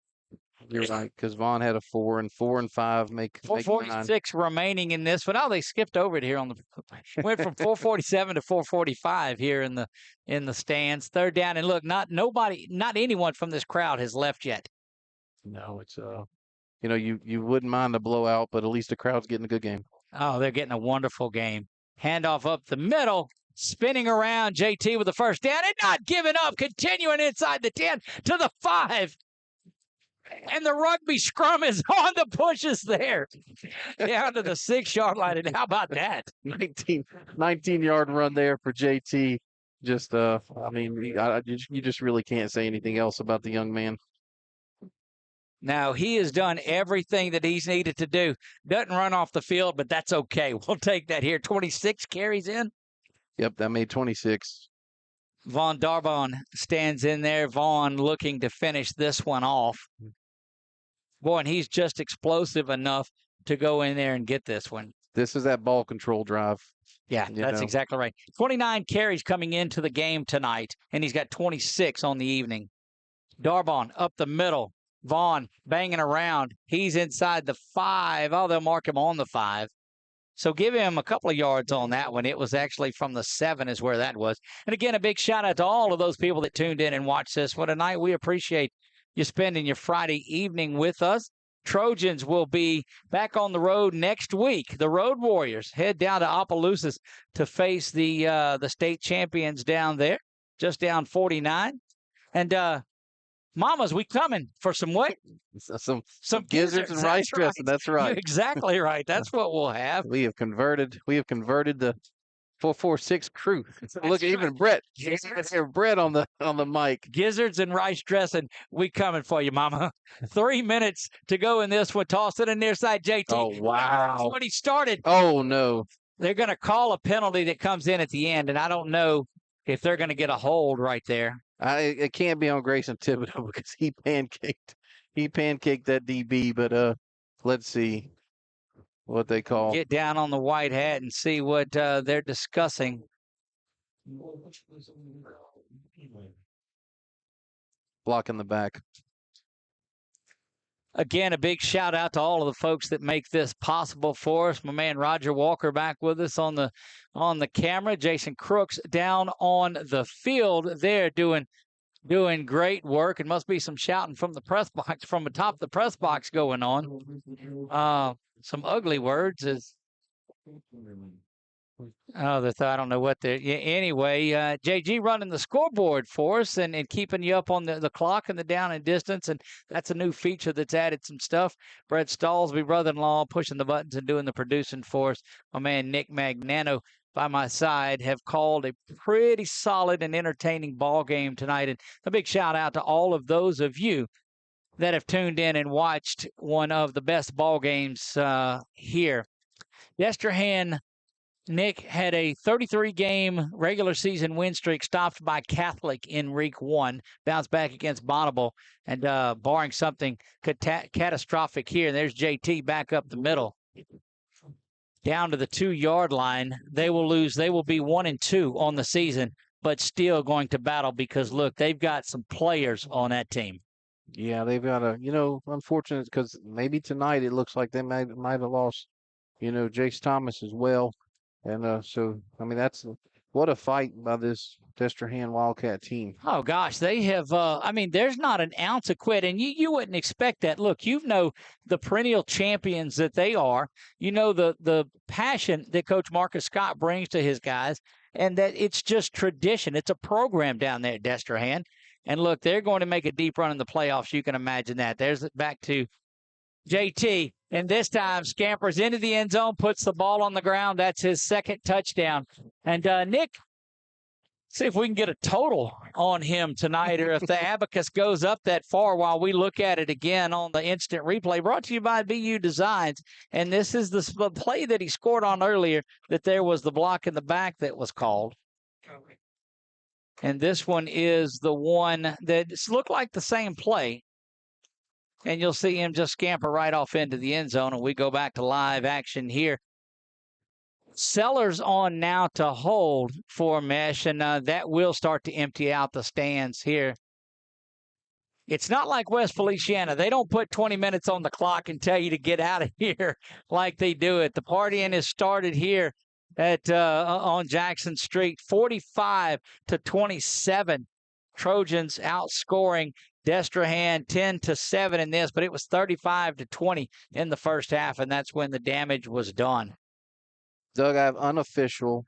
You're right, because Vaughn had a 4 and 5 make 446 remaining in this one. Oh, they skipped over it here on the went from 447 to 445 here in the stands. Third down, and look, not anyone from this crowd has left yet. No, it's you wouldn't mind a blowout, but at least the crowd's getting a good game. Oh, they're getting a wonderful game. Handoff up the middle, spinning around. JT with the first down and not giving up, continuing inside the 10 to the 5. And the rugby scrum is on the pushes there. Down to the 6-yard line. And how about that? 19-yard run there for JT. Just, you just really can't say anything else about the young man. Now, he has done everything that he's needed to do. Doesn't run off the field, but that's okay. We'll take that here. 26 carries in. Yep, that made 26. Vaughn Darbone stands in there. Vaughn looking to finish this one off. Boy, and he's just explosive enough to go in there and get this one. This is that ball control drive. Yeah, that's exactly right. 29 carries coming into the game tonight, and he's got 26 on the evening. Darbone up the middle. Vaughn banging around. He's inside the 5. Oh, they'll mark him on the 5. So give him a couple of yards on that one. It was actually from the 7 is where that was. And again, a big shout out to all of those people that tuned in and watched this one tonight. We appreciate you spending your Friday evening with us. Trojans will be back on the road next week. The Road Warriors head down to Opelousas to face the state champions down there, just down 49. And Mamas, we coming for some what? Some gizzards and rice dressing. That's right. You're exactly right. That's what we'll have. We have converted the 446 crew. Look, even Brett. Brett on the mic. Gizzards and rice dressing. We coming for you, Mama. 3 minutes to go in this one. Toss it in near side, JT. Oh, wow. That's what he started. Oh, no. They're going to call a penalty that comes in at the end, and I don't know if they're going to get a hold right there. It can't be on Grayson Thibodeau because he pancaked that DB, but let's see what they call. Get down on the white hat and see what they're discussing. Block in the back. Again, a big shout out to all of the folks that make this possible for us. My man Roger Walker back with us on the camera. Jason Crooks down on the field there doing great work. And must be some shouting from the press box, from atop the press box going on. Some ugly words as Oh, I don't know what they're. Anyway, JG running the scoreboard for us and keeping you up on the clock and the down and distance. And that's a new feature that's added some stuff. Brett Stallsby, brother-in-law, pushing the buttons and doing the producing for us. My man, Nick Magnano, by my side, have called a pretty solid and entertaining ball game tonight. And a big shout out to all of those of you that have tuned in and watched one of the best ball games here. Destrehan, Nick, had a 33-game regular season win streak stopped by Catholic in week 1, bounced back against Bonneville, and barring something catastrophic here, there's JT back up the middle. Down to the 2-yard line, they will lose. They will be 1-2 on the season, but still going to battle because, look, they've got some players on that team. Yeah, they've got unfortunate because maybe tonight it looks like they might have lost, Jace Thomas as well. And so, I mean, what a fight by this Destrehan Wildcat team. Oh, gosh, they have, there's not an ounce of quit, and you wouldn't expect that. Look, the perennial champions that they are. You know the passion that Coach Marcus Scott brings to his guys, and that it's just tradition. It's a program down there at Destrehan. And, look, they're going to make a deep run in the playoffs. You can imagine that. There's back to JT, and this time scampers into the end zone, puts the ball on the ground. That's his second touchdown. And Nick, see if we can get a total on him tonight, or if the abacus goes up that far while we look at it again on the instant replay. Brought to you by BU Designs. And this is the play that he scored on earlier, that there was the block in the back that was called. And this one is the one that looked like the same play. And you'll see him just scamper right off into the end zone, and we go back to live action here. Sellers on now to hold for Mesh, and that will start to empty out the stands here. It's not like West Feliciana. They don't put 20 minutes on the clock and tell you to get out of here like they do it. The partying has started here at on Jackson Street, 45-27. Trojans outscoring Destrehan 10-7 in this, but it was 35-20 in the first half, and that's when the damage was done. Doug, I have unofficial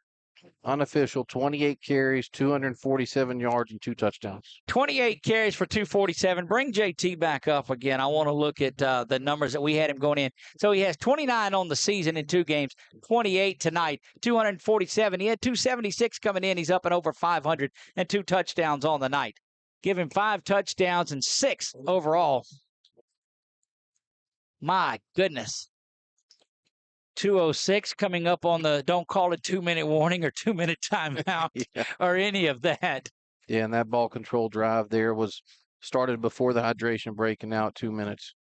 28 carries, 247 yards, and 2 touchdowns. 28 carries for 247. Bring JT back up again. I want to look at the numbers that we had him going in. So he has 29 on the season in 2 games, 28 tonight, 247. He had 276 coming in. He's up and over 500 and 2 touchdowns on the night. Give him 5 touchdowns and 6 overall. My goodness. 2:06 coming up on the don't call it 2-minute warning or 2-minute timeout or any of that. Yeah, and that ball control drive there was started before the hydration break and now at 2 minutes.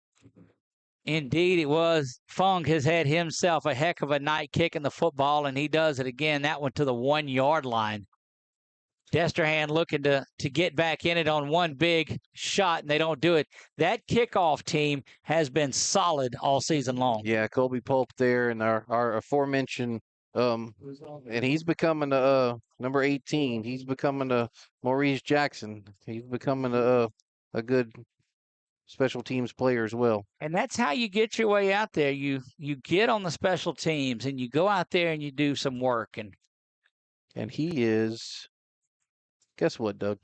Indeed, it was. Fung has had himself a heck of a night kicking the football, and he does it again. That one to the 1-yard line. Destrehan looking to get back in it on one big shot, and they don't do it. That kickoff team has been solid all season long. Yeah, Colby Pope there, and our aforementioned, and he's becoming number 18. He's becoming a Maurice Jackson. He's becoming a good special teams player as well. And that's how you get your way out there. You get on the special teams, and you go out there and you do some work. And he is. Guess what, Doug?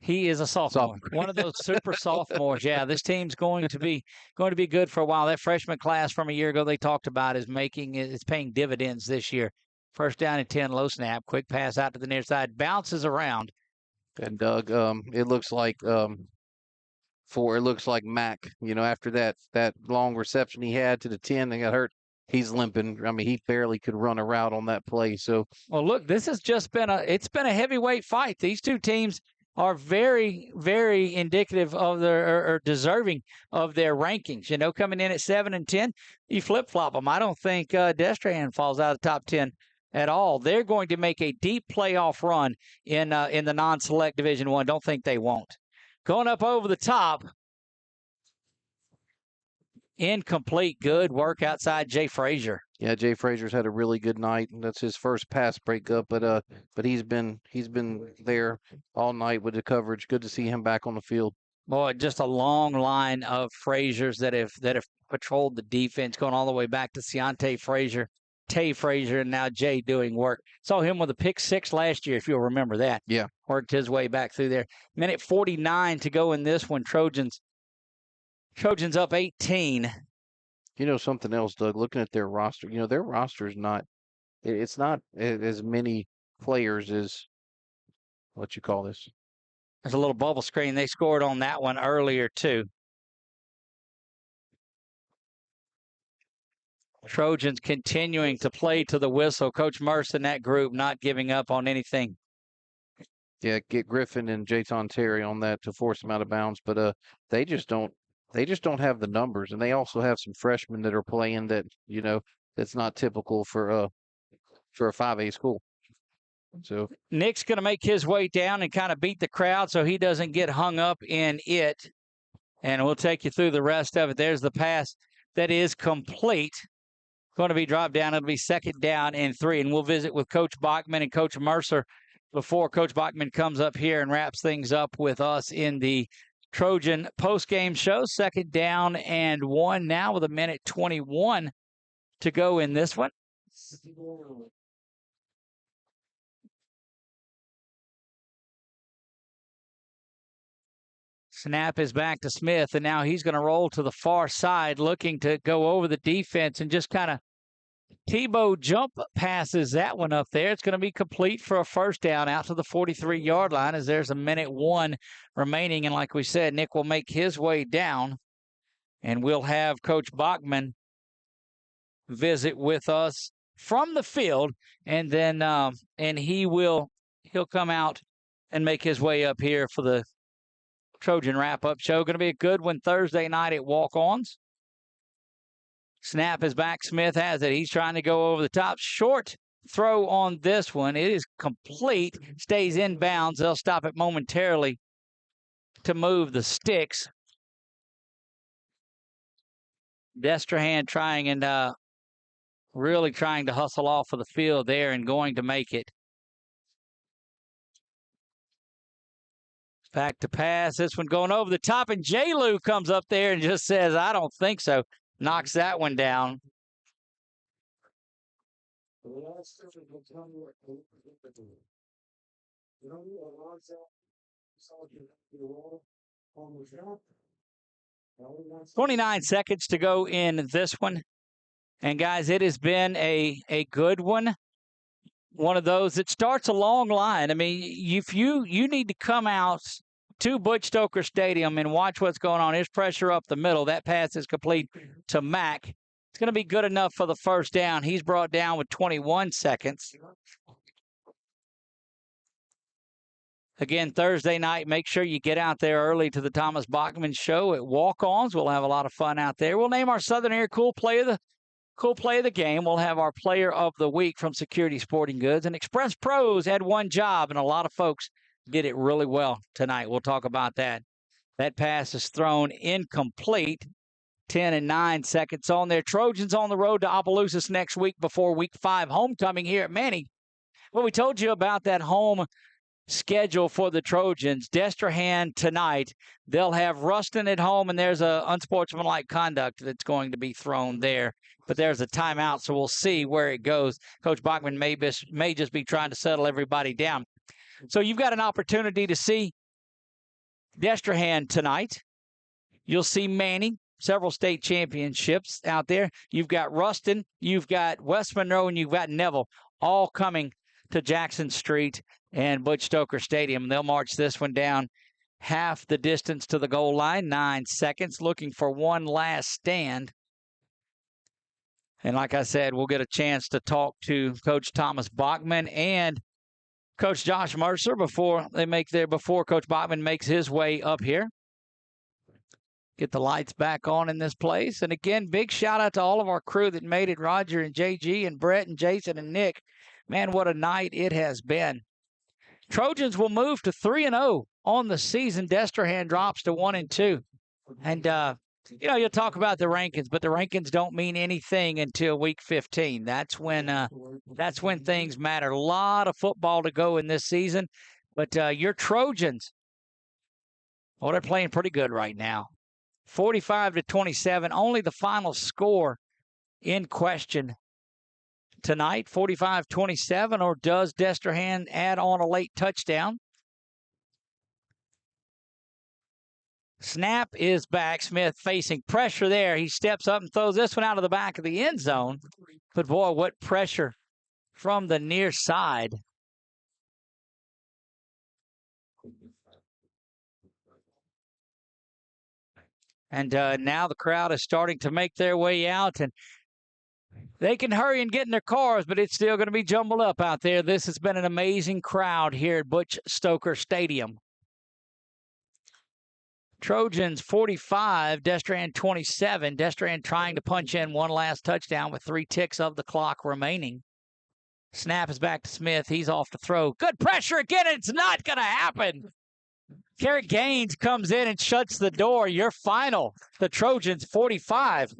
He is a sophomore. One of those super sophomores. Yeah, this team's going to be good for a while. That freshman class from a year ago they talked about is paying dividends this year. First down and 10, low snap, quick pass out to the near side, bounces around. And Doug, it looks like Mac. After that long reception he had to the 10, they got hurt. He's limping. I mean, he barely could run a route on that play. So, well, look, this has just been a heavyweight fight. These two teams are very, very indicative of or deserving of their rankings. Coming in at 7 and 10, you flip flop them. I don't think Destrehan falls out of the top 10 at all. They're going to make a deep playoff run in the non-select Division I. Don't think they won't. Going up over the top. Incomplete. Good work outside Jay Frazier. Yeah, Jay Frazier's had a really good night. That's his first pass breakup, but he's been there all night with the coverage. Good to see him back on the field. Boy, just a long line of Fraziers that have patrolled the defense, going all the way back to Ciante Frazier Tay Frazier and now Jay doing work. Saw him with a pick 6 last year, if you'll remember that. Yeah. Worked his way back through there. Minute 49 to go in this one. Trojans up 18. You know something else, Doug, looking at their roster, their roster is not, it's not as many players as, what you call this? There's a little bubble screen. They scored on that one earlier, too. Trojans continuing to play to the whistle. Coach Mercer and that group not giving up on anything. Yeah, get Griffin and Jayton Terry on that to force them out of bounds, but they just don't have the numbers, and they also have some freshmen that are playing that that's not typical for a 5A school. So Nick's going to make his way down and kind of beat the crowd so he doesn't get hung up in it, and we'll take you through the rest of it. There's the pass that is complete. Going to be dropped down. It'll be 2nd down and 3, and we'll visit with Coach Bachman and Coach Mercer before Coach Bachman comes up here and wraps things up with us in the Trojan postgame show. 2nd down and 1 now with a minute 21 to go in this one. Snap is back to Smith, and now he's going to roll to the far side, looking to go over the defense and just kind of Tebow jump passes that one up there. It's going to be complete for a 1st down out to the 43-yard line as there's a minute 1 remaining. And like we said, Nick will make his way down, and we'll have Coach Bachman visit with us from the field, and then and he'll come out and make his way up here for the Trojan wrap-up show. Going to be a good one Thursday night at Walk-Ons. Snap is back. Smith has it. He's trying to go over the top. Short throw on this one. It is complete. Stays in bounds. They'll stop it momentarily to move the sticks. Destrehan trying and really trying to hustle off of the field there and going to make it. Back to pass. This one going over the top, and J. Lou comes up there and just says, I don't think so. Knocks that one down. "29 seconds to go in this one. And guys, it has been a good one. One of those that starts a long line. I mean, if you need to come out to Butch Stoker Stadium and watch what's going on. There's pressure up the middle. That pass is complete to Mack. It's going to be good enough for the 1st down. He's brought down with 21 seconds. Again, Thursday night, make sure you get out there early to the Thomas Bachman show at Walk-Ons. We'll have a lot of fun out there. We'll name our Southern Air Cool Play of the game. We'll have our Player of the Week from Security Sporting Goods. And Express Pros had one job, and a lot of folks did it really well tonight. We'll talk about that. That pass is thrown incomplete. 10 and 9 seconds on there. Trojans on the road to Opelousas next week before Week 5 homecoming here at Many. Well, we told you about that home schedule for the Trojans. Destrehan tonight. They'll have Ruston at home, and there's a unsportsmanlike conduct that's going to be thrown there. But there's a timeout, so we'll see where it goes. Coach Bachman may just be trying to settle everybody down. So you've got an opportunity to see Destrehan tonight. You'll see Manning, several state championships out there. You've got Ruston, you've got West Monroe, and you've got Neville, all coming to Jackson Street and Butch Stoker Stadium. They'll march this one down half the distance to the goal line, 9 seconds, looking for one last stand. And like I said, we'll get a chance to talk to Coach Thomas Bachman and Coach Josh Mercer before Coach Bachman makes his way up here. Get the lights back on in this place. And again, big shout out to all of our crew that made it. Roger and JG and Brett and Jason and Nick. Man, what a night it has been. Trojans will move to 3-0 on the season. Destrehan drops to 1-2. And you'll talk about the rankings, but the rankings don't mean anything until week 15. That's when things matter. A lot of football to go in this season, but your Trojans, they're playing pretty good right now. 45-27, only the final score in question tonight, 45-27, or does Destrehan add on a late touchdown? Snap is back. Smith facing pressure there. He steps up and throws this one out of the back of the end zone. But boy, what pressure from the near side. And now the crowd is starting to make their way out, and they can hurry and get in their cars, but it's still going to be jumbled up out there. This has been an amazing crowd here at Butch Stoker Stadium. Trojans 45, Destrehan 27. Destrehan trying to punch in one last touchdown with 3 ticks of the clock remaining. Snap is back to Smith. He's off to throw. Good pressure again. It's not going to happen. Garrett Gaines comes in and shuts the door. Your final, the Trojans 45.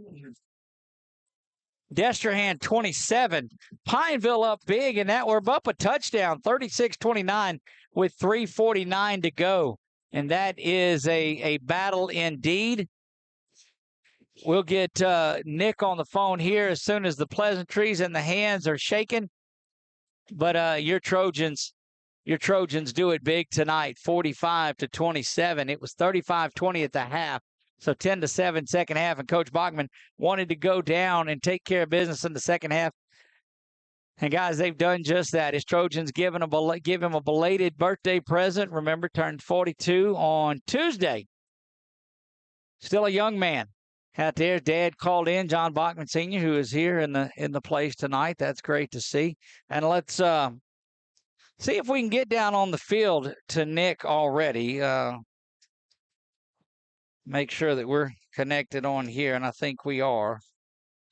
Destrehan 27. Pineville up big, and that we're up a touchdown, 36-29 with 3:49 to go. And that is a battle indeed. We'll get Nick on the phone here as soon as the pleasantries and the hands are shaken. But your Trojans do it big tonight, 45-27. It was 35-20 at the half, so 10-7 second half. And Coach Bachman wanted to go down and take care of business in the second half. And, guys, they've done just that. His Trojans give him a belated birthday present. Remember, turned 42 on Tuesday. Still a young man out there. Dad called in, John Bachman Sr., who is here in the place tonight. That's great to see. And let's see if we can get down on the field to Nick already. Make sure that we're connected on here, and I think we are.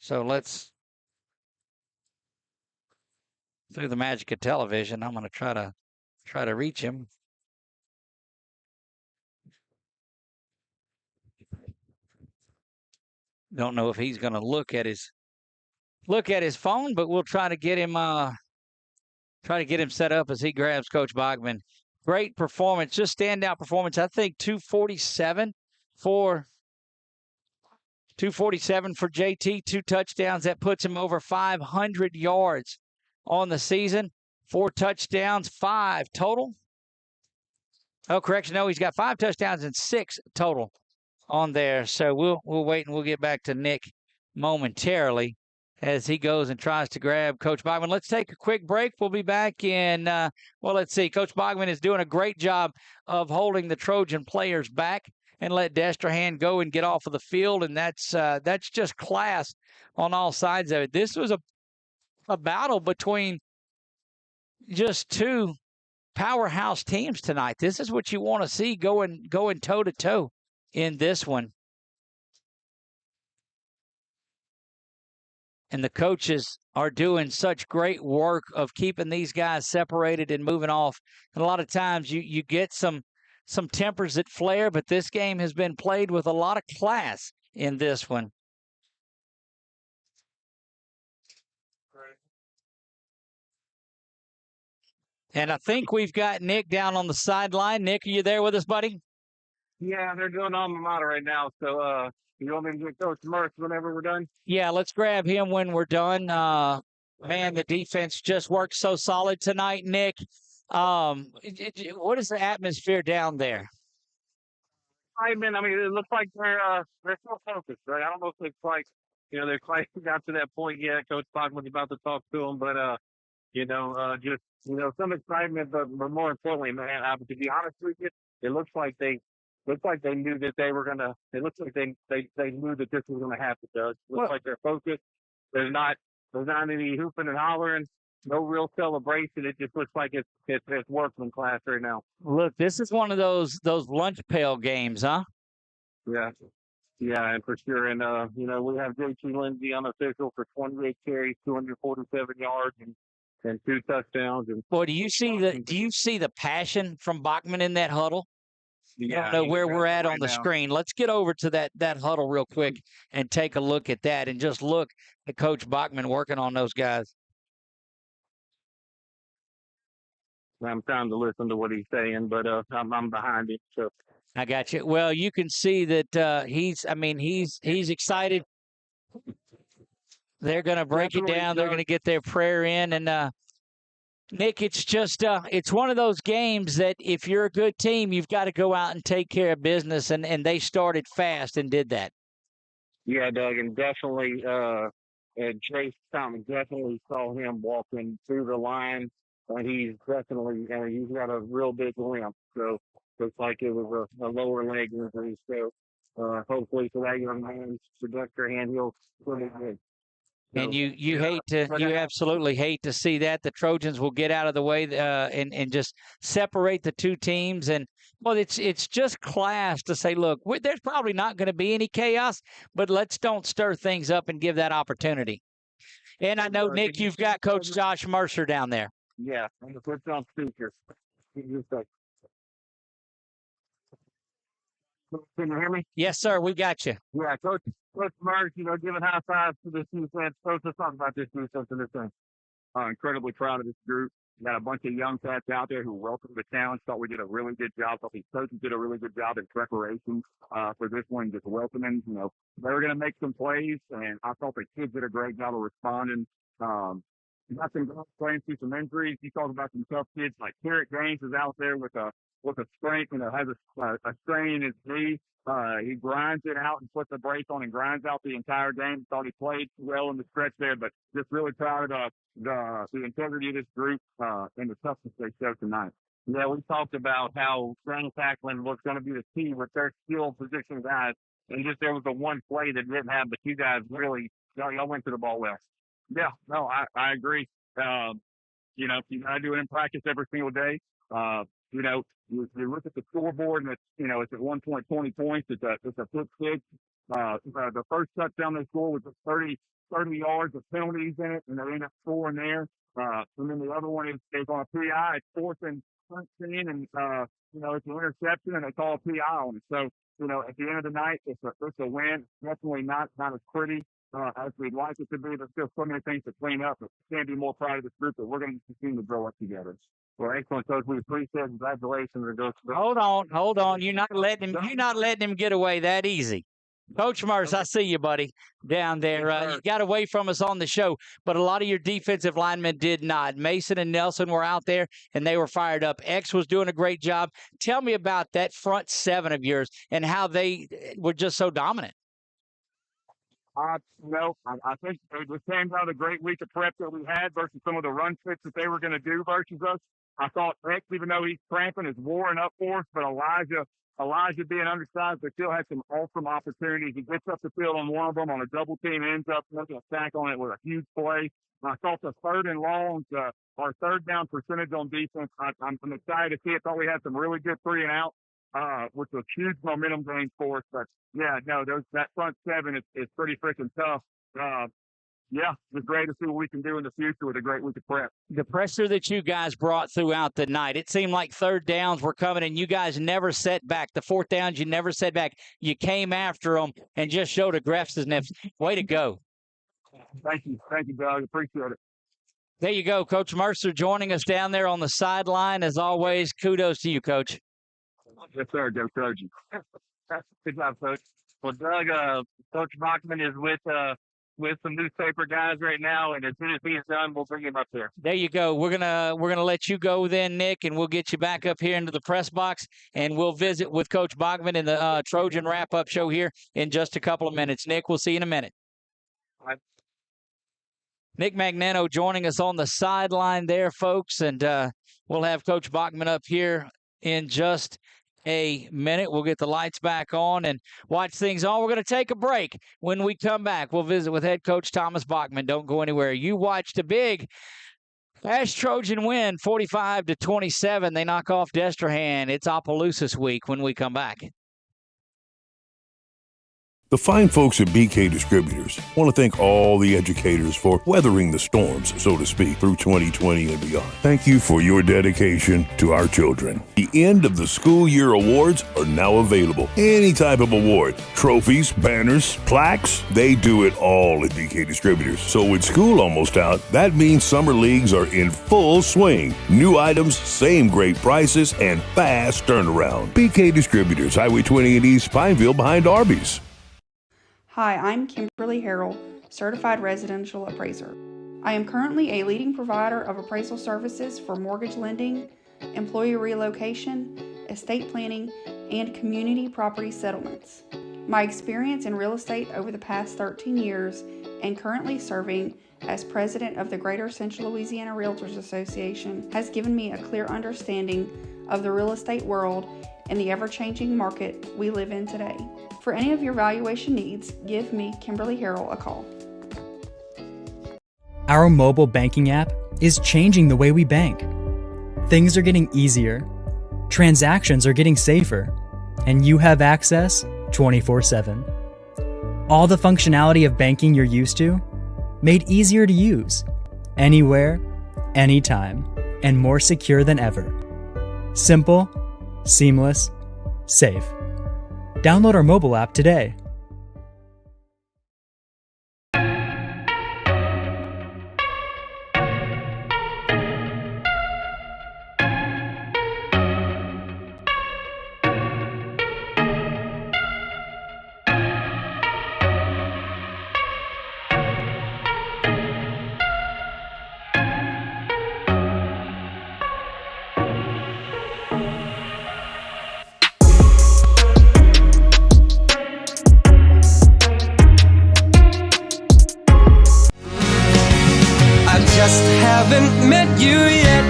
So let's, through the magic of television, I'm going to try to reach him. Don't know if he's going to look at his phone, but we'll try to get him set up as he grabs Coach Bachman. Great performance, just standout performance. I think 247 for JT, 2 touchdowns. That puts him over 500 yards on the season. 4 touchdowns, 5 total. Oh, correction. No, he's got 5 touchdowns and 6 total on there. So we'll wait and we'll get back to Nick momentarily as he goes and tries to grab Coach Bachman. Let's take a quick break. We'll be back in, let's see. Coach Bachman is doing a great job of holding the Trojan players back and let Destrehan go and get off of the field, and that's just class on all sides of it. This was a battle between just 2 powerhouse teams tonight. This is what you want to see going toe-to-toe in this one. And the coaches are doing such great work of keeping these guys separated and moving off. And a lot of times you get some tempers that flare, but this game has been played with a lot of class in this one. And I think we've got Nick down on the sideline. Nick, are you there with us, buddy? Yeah, they're doing alma mater right now. So you want me to get Coach Murph whenever we're done? Yeah, let's grab him when we're done. Man, the defense just worked so solid tonight, Nick. What is the atmosphere down there? I mean, it looks like they're still focused, right? I don't know if it's like, they're quite got to that point yet. Coach Bachman's about to talk to them, but some excitement, but more importantly, man, to be honest with you, it looks like they knew that they were gonna. It looks like they knew that this was gonna happen. Doug. Looks like they're focused. There's not any hooping and hollering. No real celebration. It just looks like it's workman class right now. Look, this is one of those lunch pail games, huh? Yeah, and for sure. And we have JT Lindsay unofficial for 28 carries, 247 yards, and 2 touchdowns. And boy, do you see the passion from Bachman in that huddle? Yeah, I don't know where we're at on the screen. Let's get over to that huddle real quick and take a look at that, and just look at Coach Bachman working on those guys. I'm trying to listen to what he's saying, but I'm behind him. So I got you. Well, you can see that he's excited. They're going to break it down. They're going to get their prayer in. And, Nick, it's just it's one of those games that if you're a good team, you've got to go out and take care of business, and they started fast and did that. Yeah, Doug, and definitely Chase Thomas definitely saw him walking through the line, and he's definitely he's got a real big limp. So looks like it was a lower leg injury. So hopefully for that young man, for Destrehan, he'll be good. And you absolutely hate to see that. The Trojans will get out of the way and just separate the two teams. And well, it's just class to say, look, there's probably not going to be any chaos, but let's don't stir things up and give that opportunity. And I know, Nick, you've got Coach Josh Mercer down there. Yeah, I'm going to put you on speaker. Can you hear me? Yes, sir. We got you. Yeah, Coach Mercer, giving high fives to this defense. Coach, let's talk about this defense and this thing. Incredibly proud of this group. We got a bunch of young cats out there who welcomed the challenge. Thought we did a really good job. Thought these coaches did a really good job in preparation for this one, just welcoming. They were going to make some plays, and I thought the kids did a great job of responding. Got some guys playing through some injuries. He talked about some tough kids like Garrett Gaines is out there with a sprain, has a strain in his knee. He grinds it out and puts a brace on and grinds out the entire game. Thought he played well in the stretch there, but just really proud of the integrity of this group and the toughness they showed tonight. Yeah, we talked about how ground tackling was going to be the key with their skilled position guys, and just there was the one play that didn't have, but you guys really, y'all went to the ball well. Yeah, no, I agree. You got to do it in practice every single day. You look at the scoreboard and it's at 1 point, 20 points. It's a pick six. The first touchdown they scored was 30 yards of penalties in it, and they end up scoring there. And then the other one is on a PI. It's 4th and 13, and it's an interception, and they call a PI on it. So at the end of the night, it's a win. Definitely not as pretty as we'd like it to be. There's still so many things to clean up. But can't be more proud of this group that we're going to continue to grow up together. Well, excellent, Coach. We appreciate it. Congratulations. Hold on. You're not letting him get away that easy. Coach Mercer, I see you, buddy, down there. You got away from us on the show, but a lot of your defensive linemen did not. Mason and Nelson were out there, and they were fired up. X was doing a great job. Tell me about that front seven of yours and how they were just so dominant. I think it just came out of the great week of prep that we had versus some of the run fits that they were going to do versus us. I thought X, even though he's cramping, is warring up for us, but Elijah being undersized, but still had some awesome opportunities. He gets up the field on one of them on a double team, ends up making a sack on it with a huge play. I thought the 3rd and longs, our third down percentage on defense, I'm excited to see it. Thought we had some really good 3 and out, which was huge momentum gains for us. But yeah, no, that front seven is pretty freaking tough. Yeah, it's great to see what we can do in the future with a great week of prep. The pressure that you guys brought throughout the night, it seemed like 3rd downs were coming, and you guys never set back. The 4th downs, you never set back. You came after them and just showed aggressiveness. Way to go. Thank you, Doug. Appreciate it. There you go, Coach Mercer joining us down there on the sideline. As always, kudos to you, Coach. Yes, sir. Go Trojans. Good job, Coach. Well, Doug, Coach Bachman is with some newspaper guys right now, and as soon as he's done, we'll bring him up here. There you go. We're gonna let you go then, Nick, and we'll get you back up here into the press box, and we'll visit with Coach Bachman in the Trojan wrap-up show here in just a couple of minutes. Nick, we'll see you in a minute. All right. Nick Magnano joining us on the sideline there, folks, and we'll have Coach Bachman up here in just a minute. We'll get the lights back on and watch things on. We're going to take a break. When we come back, we'll visit with head coach Thomas Bachman. Don't go anywhere. You watched a big ASH Trojan win, 45-27. They knock off Destrehan. It's Opelousas week when we come back. The fine folks at BK Distributors want to thank all the educators for weathering the storms, so to speak, through 2020 and beyond. Thank you for your dedication to our children. The end of the school year awards are now available. Any type of award, trophies, banners, plaques, they do it all at BK Distributors. So with school almost out, that means summer leagues are in full swing. New items, same great prices, and fast turnaround. BK Distributors, Highway 20 in East Pineville behind Arby's. Hi, I'm Kimberly Harrell, Certified Residential Appraiser. I am currently a leading provider of appraisal services for mortgage lending, employee relocation, estate planning, and community property settlements. My experience in real estate over the past 13 years and currently serving as president of the Greater Central Louisiana Realtors Association has given me a clear understanding of the real estate world and the ever-changing market we live in today. For any of your valuation needs, give me, Kimberly Harrell, a call. Our mobile banking app is changing the way we bank. Things are getting easier, transactions are getting safer, and you have access 24/7. All the functionality of banking you're used to, made easier to use, anywhere, anytime, and more secure than ever. Simple, seamless, safe. Download our mobile app today. Just haven't met you yet.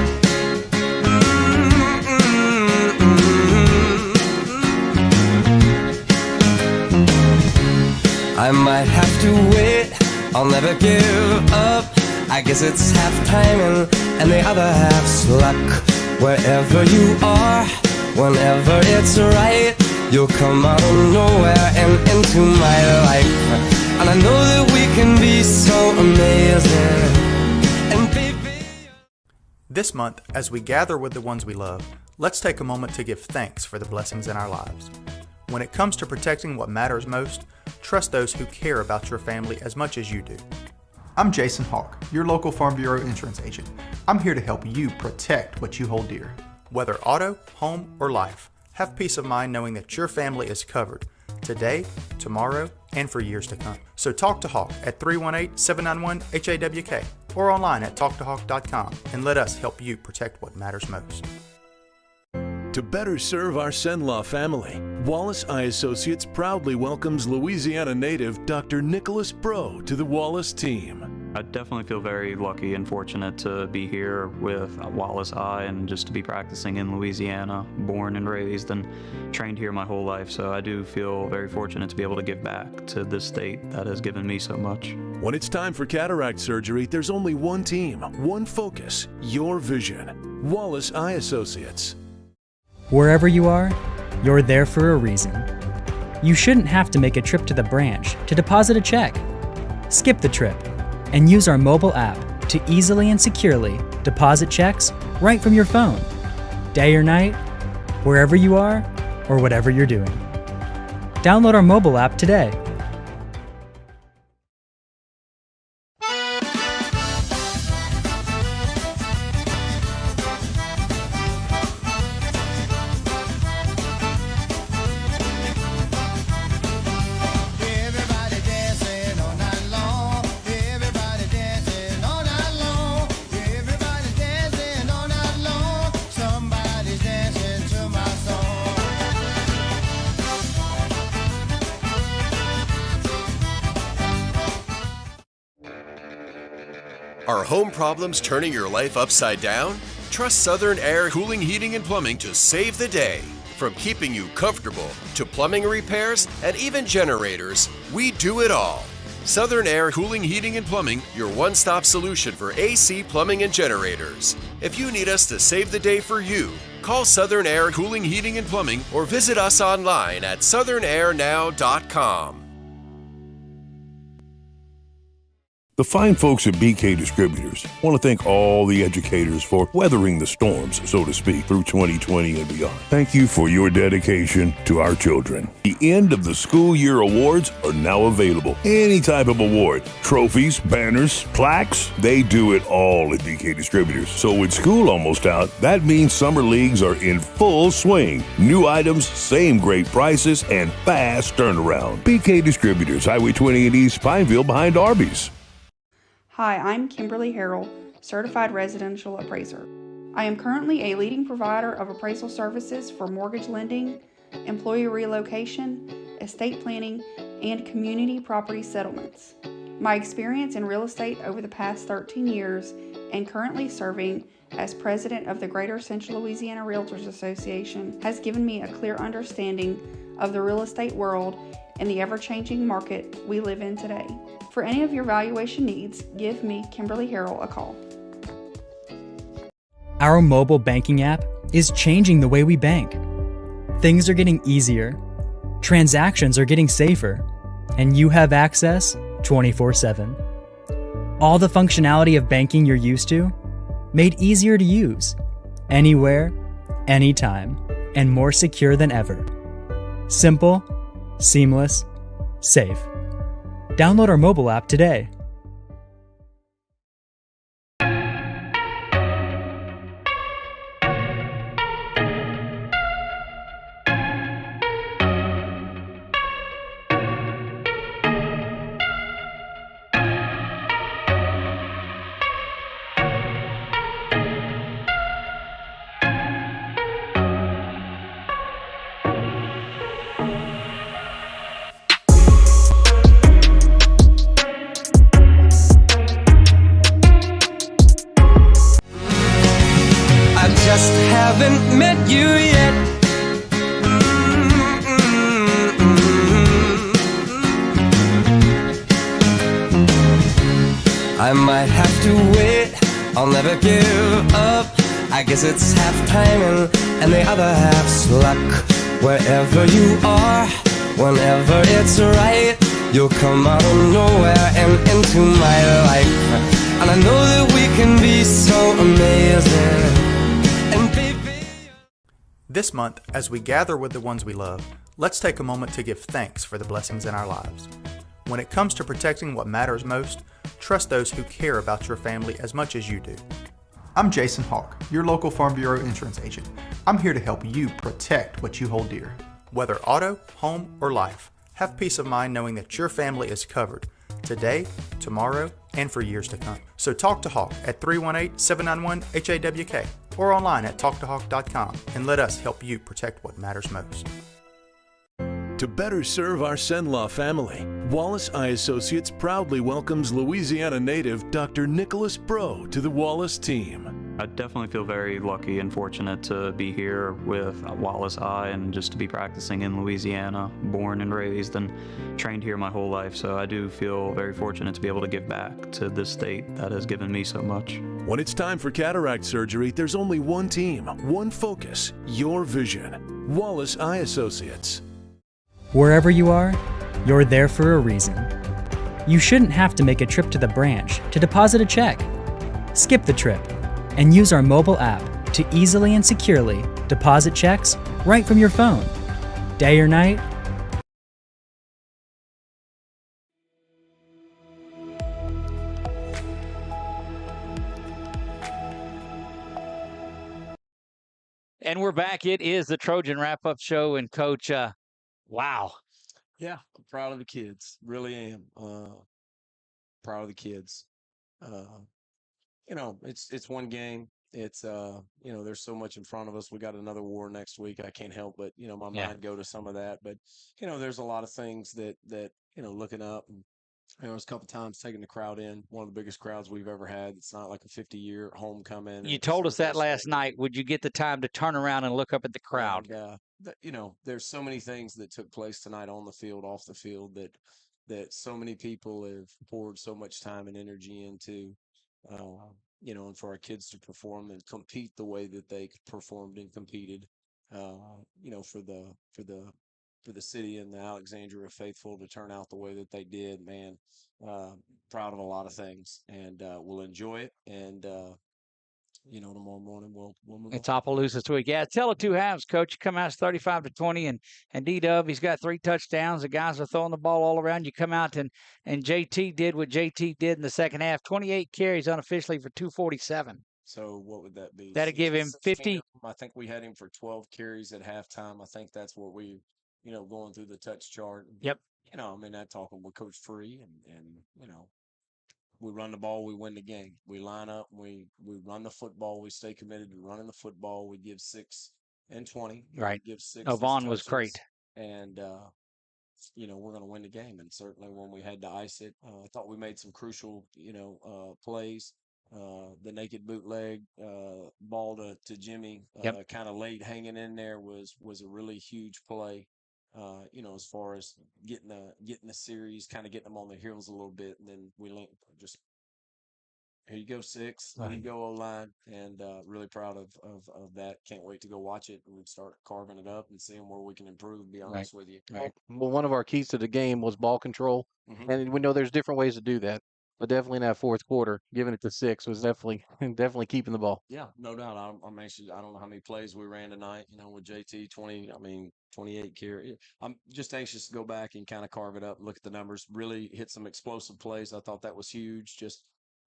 I might have to wait, I'll never give up. I guess it's half timing and the other half's luck. Wherever you are, whenever it's right, you'll come out of nowhere and into my life. And I know that we can be so amazing. This month, as we gather with the ones we love, let's take a moment to give thanks for the blessings in our lives. When it comes to protecting what matters most, trust those who care about your family as much as you do. I'm Jason Hawk, your local Farm Bureau insurance agent. I'm here to help you protect what you hold dear. Whether auto, home, or life, have peace of mind knowing that your family is covered today, tomorrow, and for years to come. So talk to Hawk at 318-791-HAWK or online at talktohawk.com and let us help you protect what matters most. To better serve our Senlaw family, Wallace Eye Associates proudly welcomes Louisiana native Dr. Nicholas Bro to the Wallace team. I definitely feel very lucky and fortunate to be here with Wallace Eye and just to be practicing in Louisiana, born and raised and trained here my whole life. So I do feel very fortunate to be able to give back to this state that has given me so much. When it's time for cataract surgery, there's only one team, one focus, your vision. Wallace Eye Associates. Wherever you are, you're there for a reason. You shouldn't have to make a trip to the branch to deposit a check. Skip the trip and use our mobile app to easily and securely deposit checks right from your phone, day or night, wherever you are or whatever you're doing. Download our mobile app today. Are home problems turning your life upside down? Trust Southern Air Cooling, Heating, and Plumbing to save the day. From keeping you comfortable to plumbing repairs and even generators, we do it all. Southern Air Cooling, Heating, and Plumbing, your one-stop solution for AC, plumbing, and generators. If you need us to save the day for you, call Southern Air Cooling, Heating, and Plumbing or visit us online at southernairnow.com. The fine folks at BK Distributors want to thank all the educators for weathering the storms, so to speak, through 2020 and beyond. Thank you for your dedication to our children. The end of the school year awards are now available. Any type of award, trophies, banners, plaques, they do it all at BK Distributors. So with school almost out, that means summer leagues are in full swing. New items, same great prices, and fast turnaround. BK Distributors, Highway 20 in East Pineville behind Arby's. Hi, I'm Kimberly Harrell, Certified Residential Appraiser. I am currently a leading provider of appraisal services for mortgage lending, employee relocation, estate planning, and community property settlements. My experience in real estate over the past 13 years and currently serving as president of the Greater Central Louisiana Realtors Association has given me a clear understanding of the real estate world and the ever-changing market we live in today. For any of your valuation needs, give me, Kimberly Harrell, a call. Our mobile banking app is changing the way we bank. Things are getting easier, transactions are getting safer, and you have access 24/7. All the functionality of banking you're used to, made easier to use, anywhere, anytime, and more secure than ever. Simple, seamless, safe. Download our mobile app today. just haven't met you yet. I might have to wait, I'll never give up. I guess it's half timing and the other half's luck. Wherever you are, whenever it's right, you'll come out of nowhere and into my life. And I know that we can be so amazing. And baby, this month, as we gather with the ones we love, let's take a moment to give thanks for the blessings in our lives. When it comes to protecting what matters most, trust those who care about your family as much as you do. I'm Jason Hawk, your local Farm Bureau insurance agent. I'm here to help you protect what you hold dear. Whether auto, home, or life, have peace of mind knowing that your family is covered today, tomorrow, and for years to come. So talk to Hawk at 318-791-HAWK or online at talktohawk.com and let us help you protect what matters most. To better serve our Senlaw family, Wallace Eye Associates proudly welcomes Louisiana native Dr. Nicholas Bro to the Wallace team. I definitely feel very lucky and fortunate to be here with Wallace Eye and just to be practicing in Louisiana, born and raised and trained here my whole life. So I do feel very fortunate to be able to give back to this state that has given me so much. When it's time for cataract surgery, there's only one team, one focus, your vision. Wallace Eye Associates. Wherever you are, you're there for a reason. You shouldn't have to make a trip to the branch to deposit a check. Skip the trip and use our mobile app to easily and securely deposit checks right from your phone, day or night. And we're back. It is the Trojan Wrap-Up Show, and Coach, wow. Yeah, I'm proud of the kids. Really am. Proud of the kids. It's one game. It's there's so much in front of us. We got another war next week. I can't help but my mind go to some of that. But there's a lot of things that looking up. And, there's a couple times taking the crowd in. One of the biggest crowds we've ever had. It's not like a 50-year homecoming. You told us that last night. Would you get the time to turn around and look up at the crowd? There's so many things that took place tonight on the field, off the field, that so many people have poured so much time and energy into, and for our kids to perform and compete the way that they performed and competed, for the city and the Alexandria faithful to turn out the way that they did, man. proud of a lot of things, and we'll enjoy it. And tomorrow morning we'll move It's on. Opelousas this week. Yeah, tell it 2 halves, Coach. You come out 35-20, and D-Dub, he's got 3 touchdowns. The guys are throwing the ball all around. You come out and JT did what JT did in the second half. 28 carries unofficially for 247. So what would that be? That'd give him 50. I think we had him for 12 carries at halftime. I think that's what we, going through the touch chart. Yep. That talking with Coach Free and we run the ball, we win the game. We line up, we run the football, we stay committed to running the football. We give 6 and 20. Right. Give 6. Oh, Vaughn was great. And we're going to win the game. And certainly when we had to ice it, I thought we made some crucial, plays. The naked bootleg ball to Jimmy, kind of late hanging in there was a really huge play. As far as getting the series, kind of getting them on their heels a little bit, and then we just here you go 6, Right. Here you go O-line, and really proud of that. Can't wait to go watch it and start carving it up and seeing where we can improve. To be honest with you, Right. Well, one of our keys to the game was ball control, and we know there's different ways to do that. But definitely in that fourth quarter, giving it to 6 was definitely keeping the ball. Yeah, no doubt. I'm anxious. I don't know how many plays we ran tonight. With JT 28 carry. I'm just anxious to go back and kind of carve it up, look at the numbers, really hit some explosive plays. I thought that was huge. Just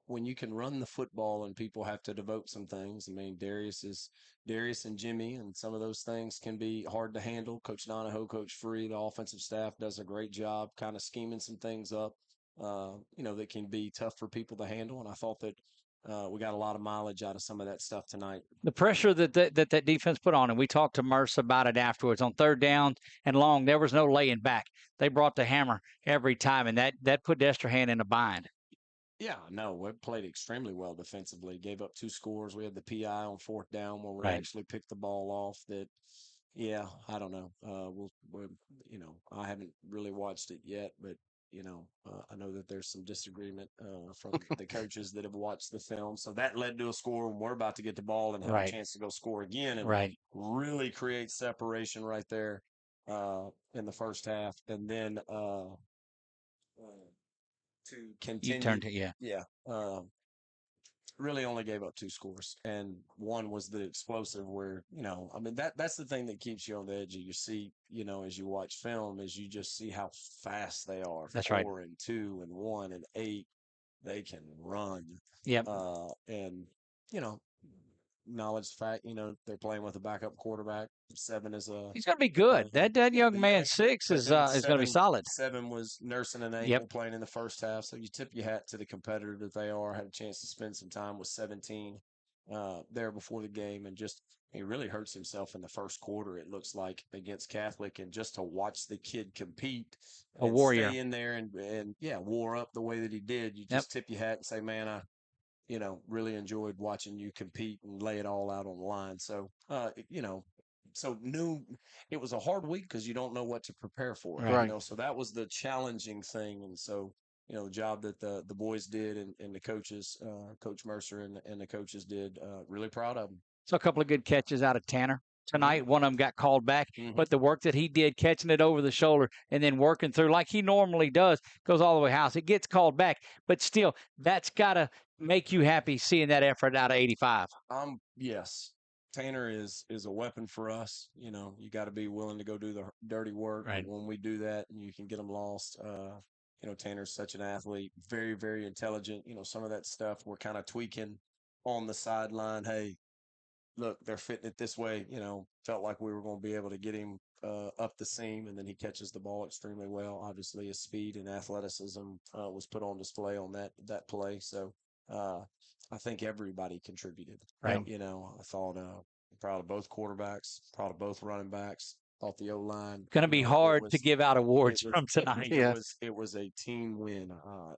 when you can run the football and people have to devote some things. Darius and Jimmy, and some of those things can be hard to handle. Coach Donahoe, Coach Free, the offensive staff does a great job kind of scheming some things up. That can be tough for people to handle. And I thought that we got a lot of mileage out of some of that stuff tonight. The pressure that defense put on, and we talked to Merce about it afterwards. On 3rd down and long, there was no laying back. They brought the hammer every time, and that put Destrehan in a bind. Yeah, no, we played extremely well defensively. Gave up 2 scores. We had the PI on 4th down where we actually picked the ball off. I don't know. I haven't really watched it yet, but I know that there's some disagreement from the coaches that have watched the film. So that led to a score, and we're about to get the ball and have a chance to go score again and really create separation right there in the first half. And then to continue. Really only gave up 2 scores, and one was the explosive where, that's the thing that keeps you on the edge of your seat, as you watch film, is you just see how fast they are. That's 4 right. and 2 and 1 and 8, they can run. Yep. And, knowledge fact, they're playing with a backup quarterback. 7 is he's going to be good. That young man 6 is going to be solid. 7 was nursing an ankle playing in the first half. So you tip your hat to the competitor that they are. Had a chance to spend some time with 17 there before the game, and just he really hurts himself in the first quarter. It looks like against Catholic, and just to watch the kid compete, a warrior, stay in there and wore up the way that he did. You just tip your hat and say, man, I really enjoyed watching you compete and lay it all out on the line. So, it was a hard week because you don't know what to prepare for. Right. So that was the challenging thing. And so, the job that the boys did and the coaches, Coach Mercer and the coaches did, really proud of them. So a couple of good catches out of Tanner tonight. One of them got called back, but the work that he did, catching it over the shoulder and then working through like he normally does, goes all the way house. It gets called back, but still, that's got to make you happy seeing that effort out of 85. Yes. Tanner is a weapon for us. You got to be willing to go do the dirty work. Right. And when we do that, and you can get them lost. Tanner's such an athlete, very, very intelligent. Some of that stuff we're kind of tweaking on the sideline. Hey, look, they're fitting it this way. Felt like we were going to be able to get him up the seam, and then he catches the ball extremely well. Obviously, his speed and athleticism was put on display on that play. So I think everybody contributed. Right. I thought proud of both quarterbacks, proud of both running backs. Thought the O-line. Going to be hard to give out awards from tonight. It was a team win.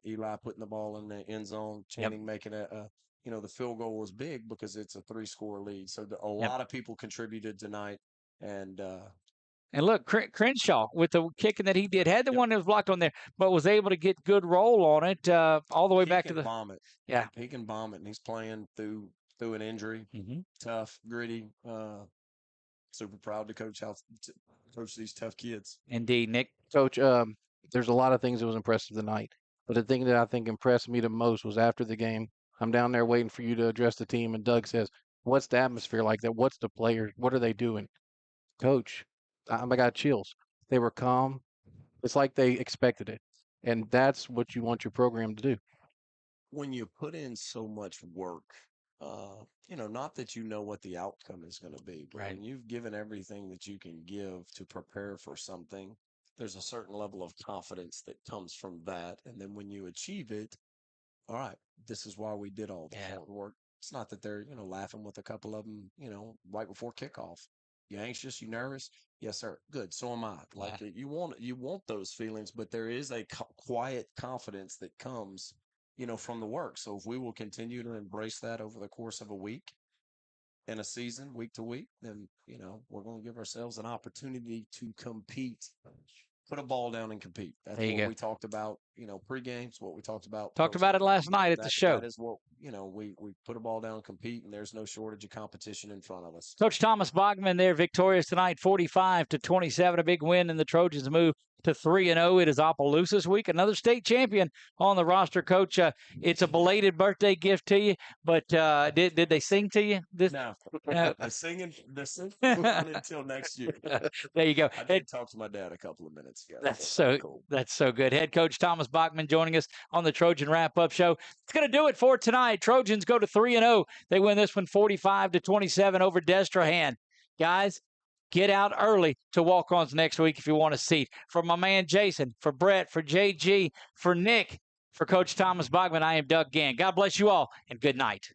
Eli putting the ball in the end zone, Channing making the field goal was big because it's a 3-score lead. So a lot of people contributed tonight. And look, Crenshaw with the kicking that he did, had the one that was blocked on there, but was able to get good roll on it all the way back to the. Bomb it. Yeah, he can bomb it, and he's playing through an injury. Tough, gritty. Super proud to coach these tough kids. Indeed, Nick. Coach, there's a lot of things that was impressive tonight. But the thing that I think impressed me the most was after the game, I'm down there waiting for you to address the team, and Doug says, "What's the atmosphere like that? What's the players? What are they doing?" Coach, I got chills. They were calm. It's like they expected it. And that's what you want your program to do. When you put in so much work, not that you know what the outcome is going to be, but when you've given everything that you can give to prepare for something, there's a certain level of confidence that comes from that. And then when you achieve it, all right, this is why we did all the hard work. It's not that they're, laughing with a couple of them, right before kickoff. You anxious? You nervous? Yes, sir. Good. So am I. Like you want those feelings, but there is a quiet confidence that comes, from the work. So if we will continue to embrace that over the course of a week and a season, week to week, then, we're going to give ourselves an opportunity to compete. Put a ball down and compete. That's what we talked about, pregame. It's what we talked about. Talked about it last night at the show. That is what, we put a ball down and compete, and there's no shortage of competition in front of us. Coach Thomas Bogman there, victorious tonight, 45-27, a big win, and the Trojans move to 3-0. It is Opelousas week, another state champion on the roster. Coach, it's a belated birthday gift to you, but did they sing to you? No, the singing not until next year. There you go. I did talk to my dad a couple of minutes ago. That's so good. Head coach Thomas Bachman joining us on the Trojan Wrap-Up Show. It's going to do it for tonight. Trojans go to 3-0. They win this one 45-27 over Destrehan. Guys, get out early to walk-ons next week if you want a seat. For my man Jason, for Brett, for JG, for Nick, for Coach Thomas Bogman, I am Doug Gann. God bless you all, and good night.